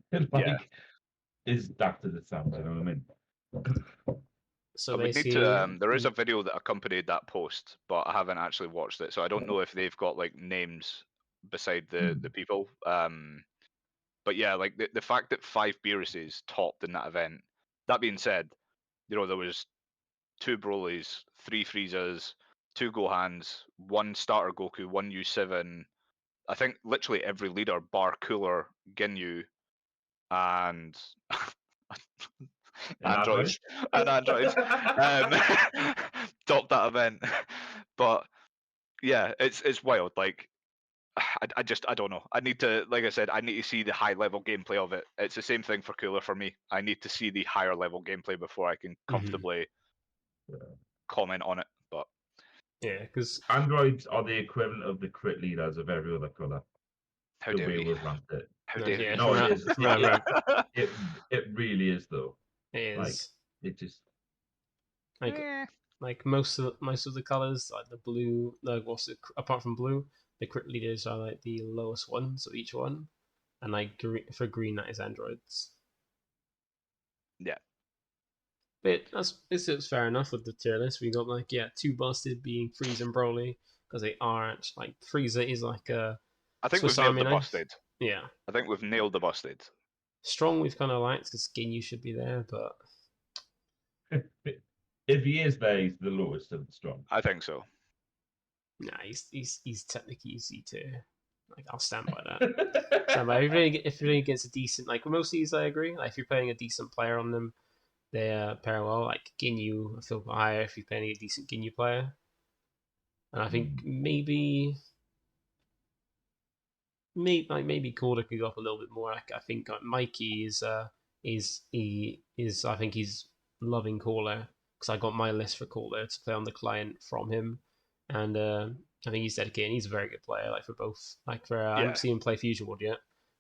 Is that to the sound? You know what I mean? So we need to. There is a video that accompanied that post, but I haven't actually watched it, so I don't know if they've got like names beside the people. But yeah, like the fact that 5 Beeruses topped in that event. That being said, there was 2 Brolys, 3 Friezas, 2 Gohans, 1 starter Goku, 1 U7. I think literally every leader bar Cooler, Ginyu, and androids topped that event. But yeah, it's wild. Like I don't know. I need to, like I said, I need to see the high level gameplay of it. It's the same thing for Cooler for me. I need to see the higher level gameplay before I can comfortably comment on it. But yeah, because androids are the equivalent of the crit leaders of every other color. How dare we? Ranked it. How dare we? No, it is. It really is though. It is. Like it just like most of the colors, like the blue, apart from blue, the crit leaders are like the lowest ones of each one, and like for green that is androids. Yeah. But it's fair enough with the tier list. We got like 2 busted being Frieza and Broly, because they aren't like Frieza is like a. I think we've nailed the busted. Yeah. I think we've nailed the busted. Strong we've kind of liked, because Ginyu should be there, but if he is there, he's the lowest of the strong. I think so. Nah, he's technically easy to. Like, I'll stand by that. Stand by. If you're against a decent, like most of these, I agree. Like if you're playing a decent player on them, they pair well. Like Ginyu, I feel higher if you're playing a decent Ginyu player. And I think maybe Calder could go up a little bit more. I think Mikey is I think he's loving Calder because I got my list for Calder to play on the client from him, and I think he's dedicated. He's a very good player. Like for both, I haven't seen him play Fusion World yet,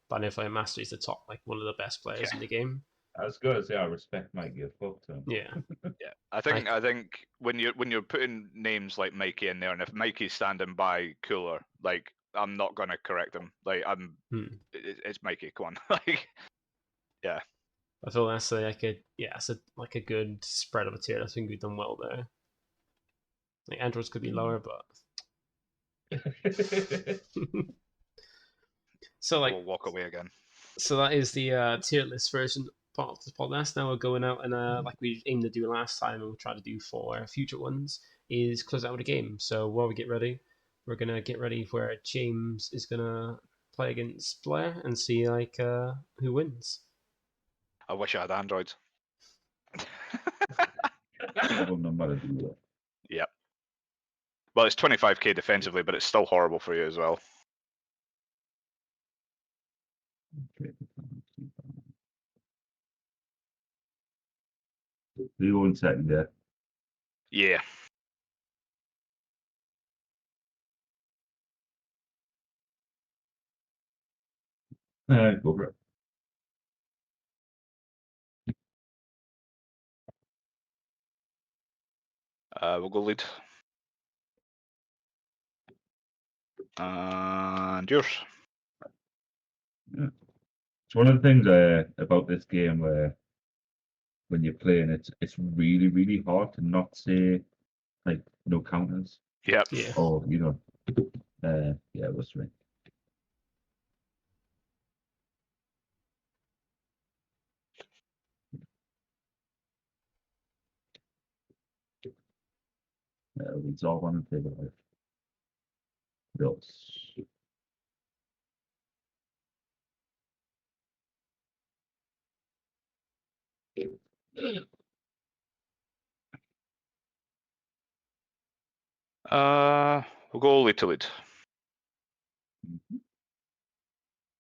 but I know for Master he's the top, like one of the best players in the game. I was going to say I respect Mikey a fuck ton. Yeah, yeah. I think when you're putting names like Mikey in there, and if Mikey's standing by Cooler, like I'm not gonna correct him. Like it's Mikey. Come on, like yeah. I feel that's like a good spread of a tier. I think we've done well there. Like androids could be lower, but so like we'll walk away again. So that is the tier list version part of the podcast. Now we're going out and like we aimed to do last time, and we'll try to do for future ones, is close out with a game. So while we get ready, we're gonna get ready where James is gonna play against Blair and see like who wins. I wish I had androids. Yep. Well, it's 25k defensively, but it's still horrible for you as well. Do you want second there? Yeah. Go for it. We'll go lead. And yours. Yeah. It's one of the things about this game where when you're playing, it's really, really hard to not say like no counters. Yep. Yeah. Or yeah, what's right. It's all on the table. Bills. We'll go lead to lead.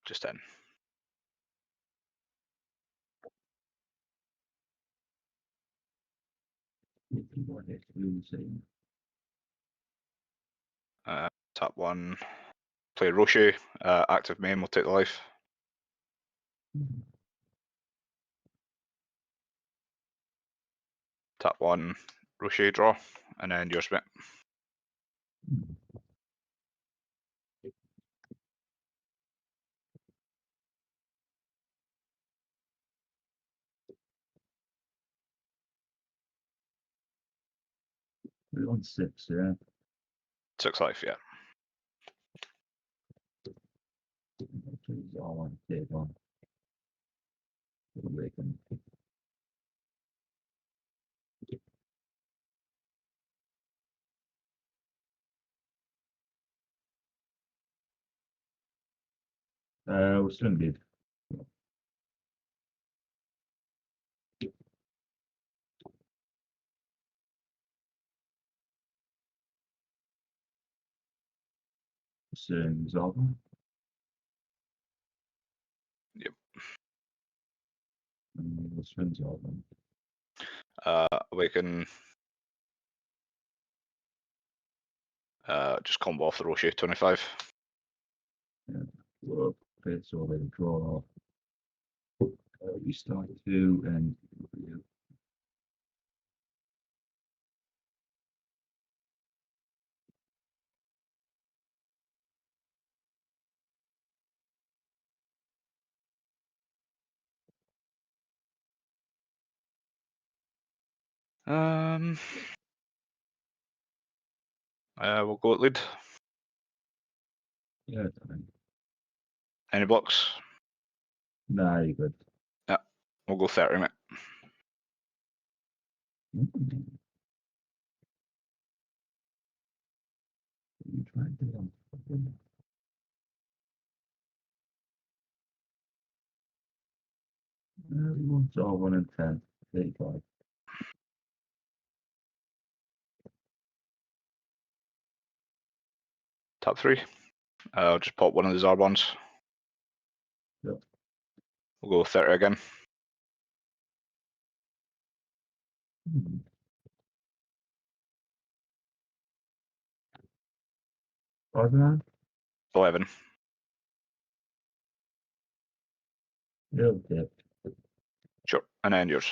Just 10. Tap 1. Play Roshi. Active main will take the life. Tap 1. Roshi draw. And then your spit. We're on 6, yeah. 6 life, yeah. It's all on the table. Awaken. We're still in lead. Resolving. Yep. What's resolving? Awaken. Just combo off the Roshi 25. Yeah. Well, it's already draw off. Restart 2 and We'll go at lead. yeah. Any blocks? Nah, you're good. Yeah. We'll go 30, mate. You try to do them. Everyone's all 1 in 10. 35. Top 3. I'll just pop one of the Zarbons. Yep. We'll go 30 again. Ferdinand? 11. Yeah, okay. Sure. And then yours.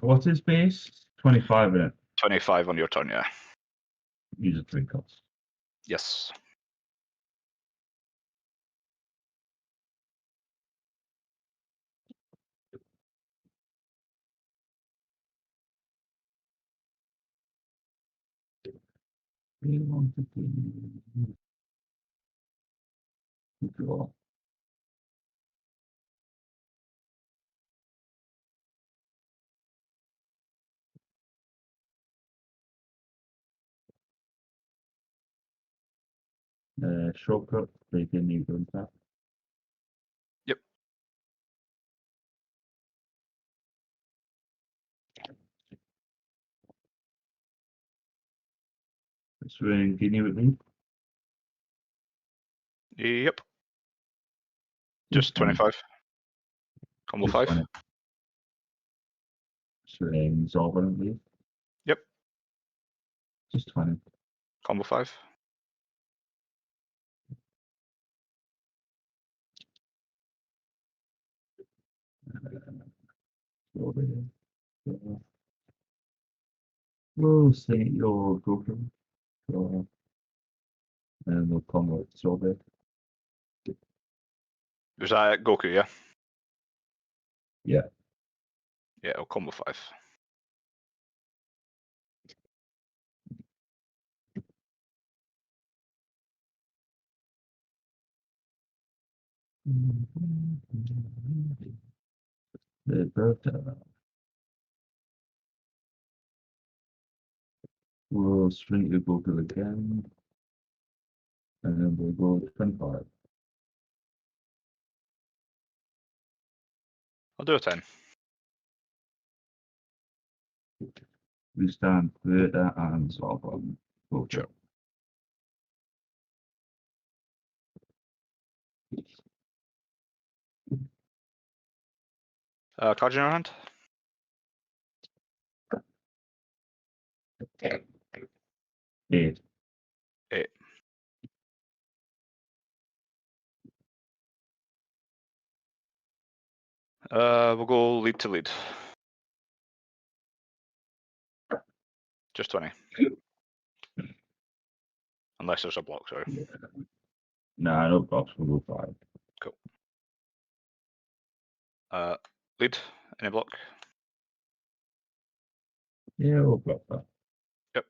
What's his base? 25 in it. 25 on your turn, yeah. Use a 3 cost. Yes. Draw. Shortcut, they can use them tap. Yep. Swing, can you with me? Yep. Just 25. Combo 5. 20. Swing, Zorbon, please. Yep. Just 20. Combo 5. We'll see your Goku. And we'll come with Strawberry. Was that Goku, yeah? Yeah. Yeah, I'll combo 5. The birthday. We'll swing your Goku again. And then we'll go 25. I'll do a 10. We stand further and Zorbon. Sure. Cards in your hand? 8. 8. We'll go lead to lead. Just 20. Unless there's a block, sorry. Yeah. Nah, no blocks, we'll go 5. Cool. Lead, any block? Yeah, we'll block that. Yep.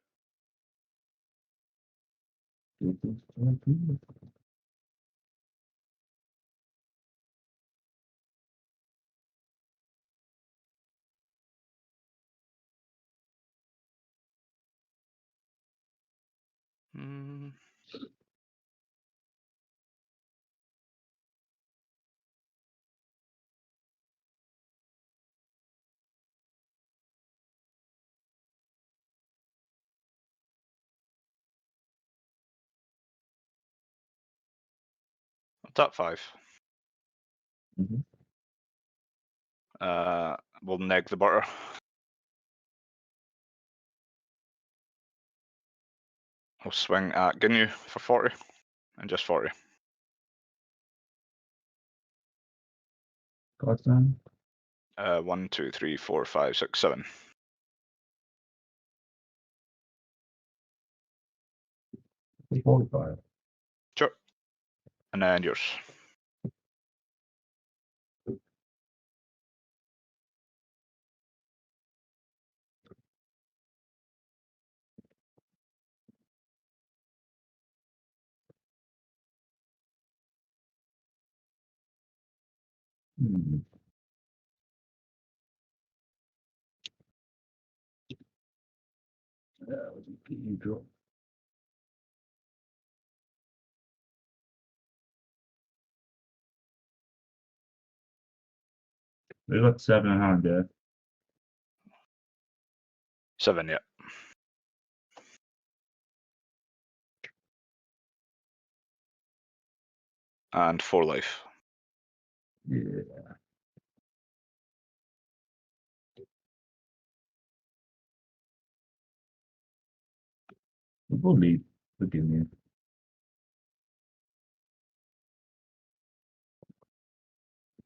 Top 5. Mm-hmm. We'll neg the butter. I'll swing at Ginyu for 40 and just 40. Cards down. 1, 2, 3, 4, 5, 6, 7. It's 45. Sure. And then yours. Hmm. You draw. We've got 7 in hand there. 7, yeah. And 4 life. Yeah. We'll lead. Forgive me.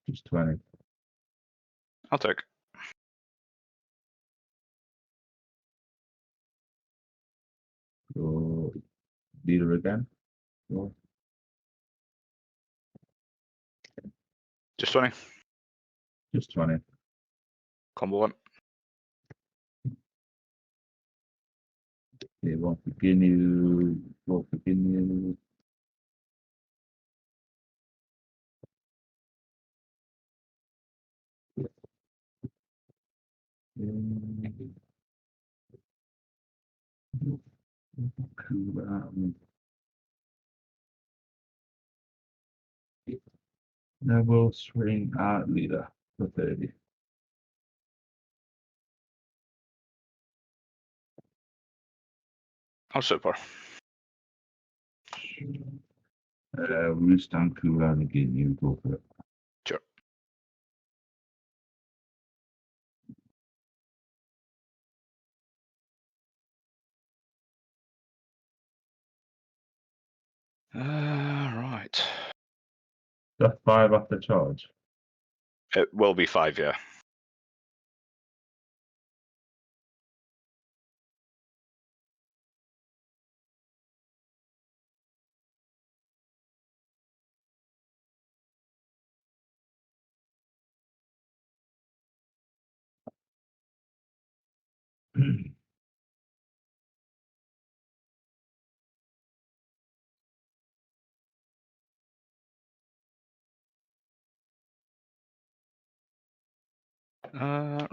Just 20. I'll take. So, leader again. So, Just 20. just 20. Combo 1. They won't begin you. Won't begin you. Now we'll swing our leader for 30. Oh, super. Roost and cooldown again. You go for it. Sure. Right. That's 5 after charge. It will be 5, yeah.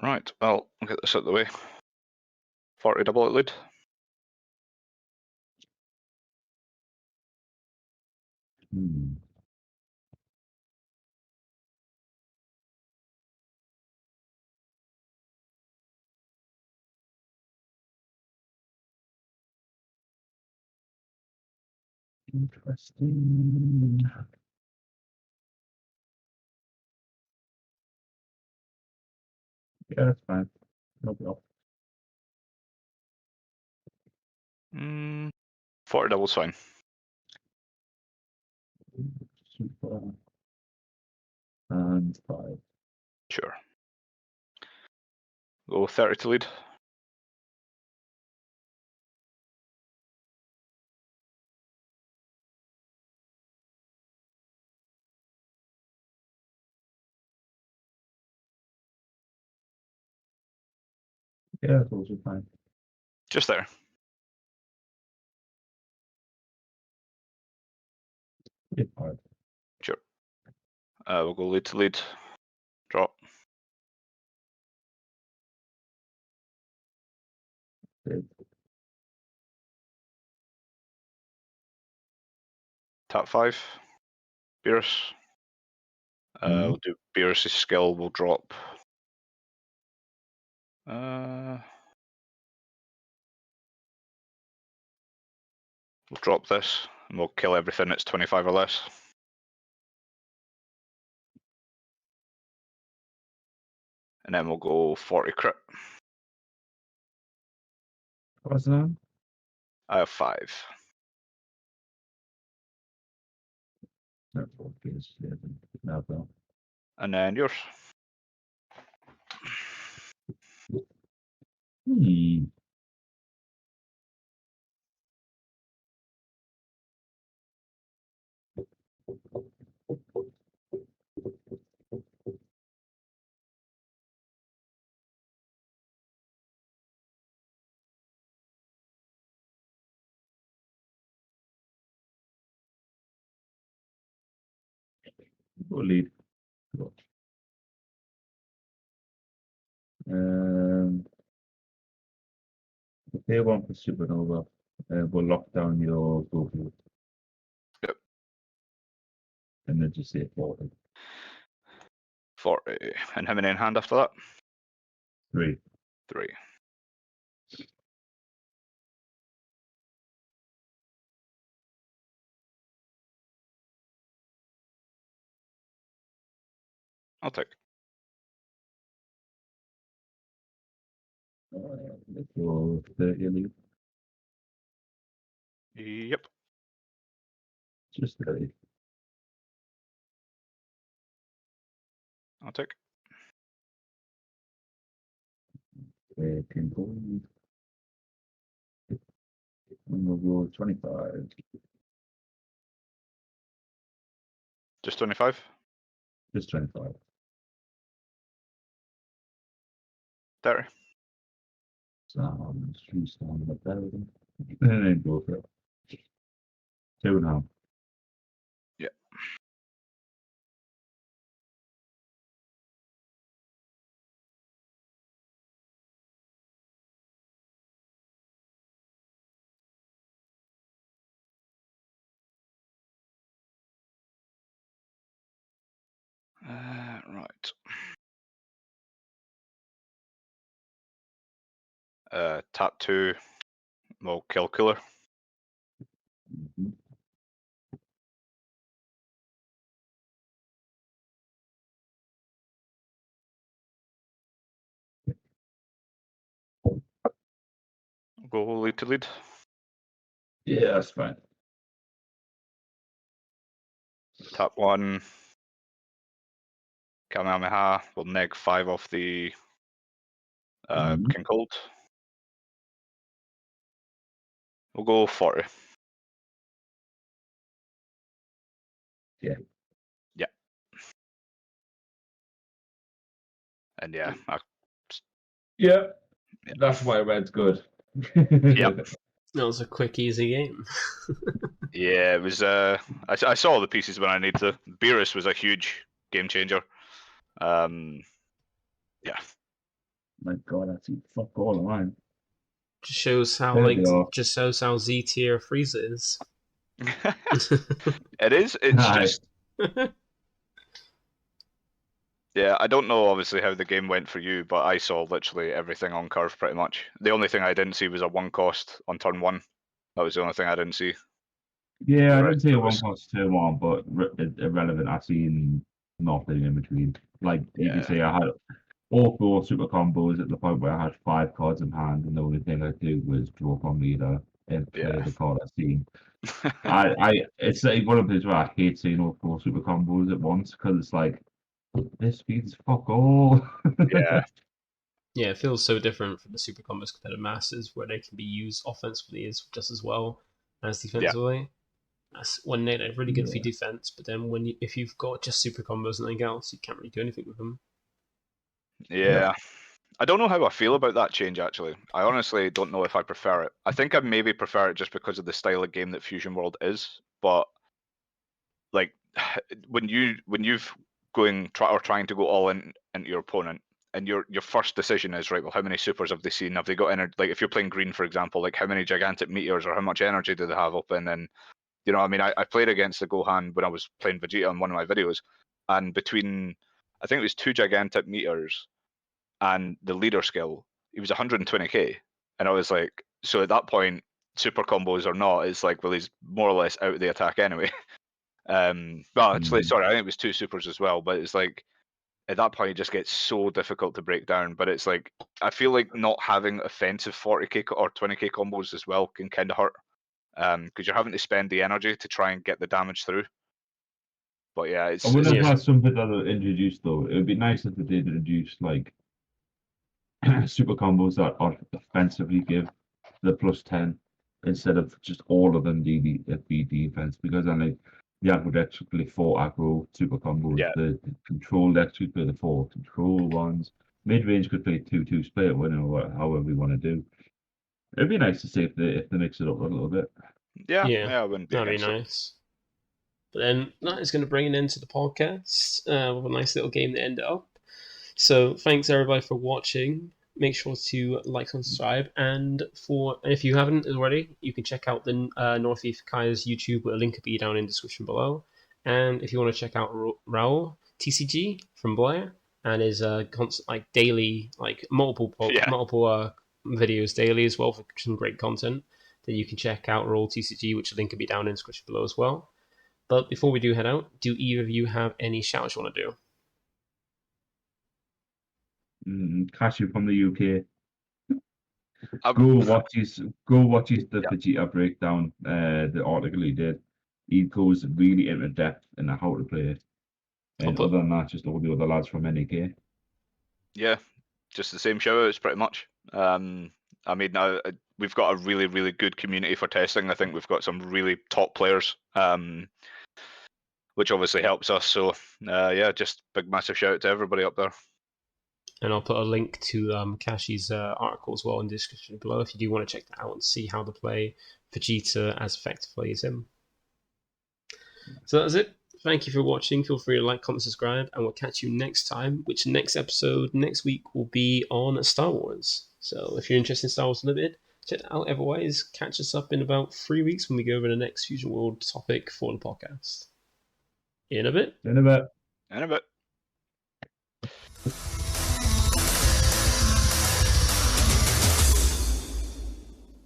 Right. Well, I'll get this out of the way. 40 double it lead. Interesting. Yeah, that's fine. No problem. 40 double's fine. Super. And 5. Sure. Go 30 to lead. Yeah, that's also fine. Just there. It's hard. Sure. We'll go lead to lead. Drop. Good. Tap 5. Beerus. We'll do Beerus' skill. We'll drop. We'll drop this, and we'll kill everything that's 25 or less. And then we'll go 40 crit. What's that? I have 5. That's okay. Yeah, now, though. And then yours. Go lead. Go. Um, Tier 1 for Supernova. We'll lock down your goal. Yep. And then just say 40. 40. And how many in hand after that? 3. 3. I'll take. Let's go 30 lead. Yep. Just 30. I'll take. 10 gold. And we'll go 25. Just 25? Just 25. 30. So, street stand up there with them. And then go for it. 2.5. Yep. Right. Tap 2. We'll kill Cooler. Mm-hmm. Go lead to lead. Yeah, that's fine. Tap 1. Kamehameha. We'll neg 5 off the King Cold. We'll go 40. Yeah. Yeah. And yeah. Yeah. That's why red's good. Yep. That was a quick, easy game. Yeah, it was. I saw all the pieces when I need to. Beerus was a huge game changer. Yeah. My God, that's fuck all of mine. Just shows how how Z tier Frieza is. It is. It's nice. just. Yeah, I don't know obviously how the game went for you, but I saw literally everything on curve pretty much. The only thing I didn't see was a 1 cost on turn 1. That was the only thing I didn't see. Yeah, I didn't see a 1 cost turn 1, but irrelevant. I've seen nothing in between. Like you can say, I had all 4 super combos at the point where I had 5 cards in hand, and the only thing I do was draw from leader and play the card I've seen. It's like one of those where I hate seeing all 4 super combos at once because it's like this speeds fuck all. Yeah. Yeah, it feels so different from the super combos compared to Masters, where they can be used offensively just as well as defensively. That's when they're really good for your defense, but then if you've got just super combos and nothing else, you can't really do anything with them. Yeah. I don't know how I feel about that change, actually. I honestly don't know if I prefer it. I think I maybe prefer it just because of the style of game that Fusion World is, but like when you've trying to go all in into your opponent, and your first decision is, right, well, how many supers have they seen? Have they got energy? Like if you're playing green, for example, like how many gigantic meteors or how much energy do they have up? And then, you know, I mean, I played against the Gohan when I was playing Vegeta on one of my videos, and between, I think it was 2 gigantic meteors and the leader skill, he was 120k, and I was like, so at that point, super combos or not, it's like, well, he's more or less out of the attack anyway. Well, actually, sorry, I think it was 2 supers as well, but it's like at that point it just gets so difficult to break down. But it's like I feel like not having offensive 40k or 20k combos as well can kind of hurt, because you're having to spend the energy to try and get the damage through. But yeah, I would have had something that would introduce though. It would be nice if they did introduce like super combos that are offensively give the +10 instead of just all of them be defense, because then like the aggro decks would play 4 aggro super combos. Yeah. The control decks would play the 4 control ones. Mid range could play 2/2 split, however we want to do. It'd be nice to see if they mix it up a little bit. Yeah, I wouldn't be that'd be against nice. But then that is going to bring it into the podcast with a nice little game to end it up. So thanks everybody for watching. make sure to like and subscribe. And if you haven't already, you can check out the Northeast Kai's YouTube, where a link will be down in the description below. And if you want to check out RahlTCG from Blair and his constant daily multiple videos daily as well for some great content, then you can check out RahlTCG, which the link will be down in the description below as well. But before we do head out, do either of you have any shoutouts you want to do? Cashew from the UK. Go watch his the Vegeta breakdown. The article he did. He goes really into depth in how to play it. And other than that, just all the other lads from NAK. Yeah, just the same shout-outs pretty much. I mean, we've got a really, really good community for testing. I think we've got some really top players, which obviously helps us. So, yeah, just big, massive shout out to everybody up there. And I'll put a link to Kashi's article as well in the description below if you do want to check that out and see how to play Vegeta as effectively as him. So that's it. Thank you for watching. Feel free to like, comment, subscribe, and we'll catch you next time, which next episode next week will be on Star Wars. So if you're interested in Star Wars Unlimited, check it out. Otherwise, catch us up in about 3 weeks when we go over the next Fusion World topic for the podcast. In a bit. In a bit. In a bit.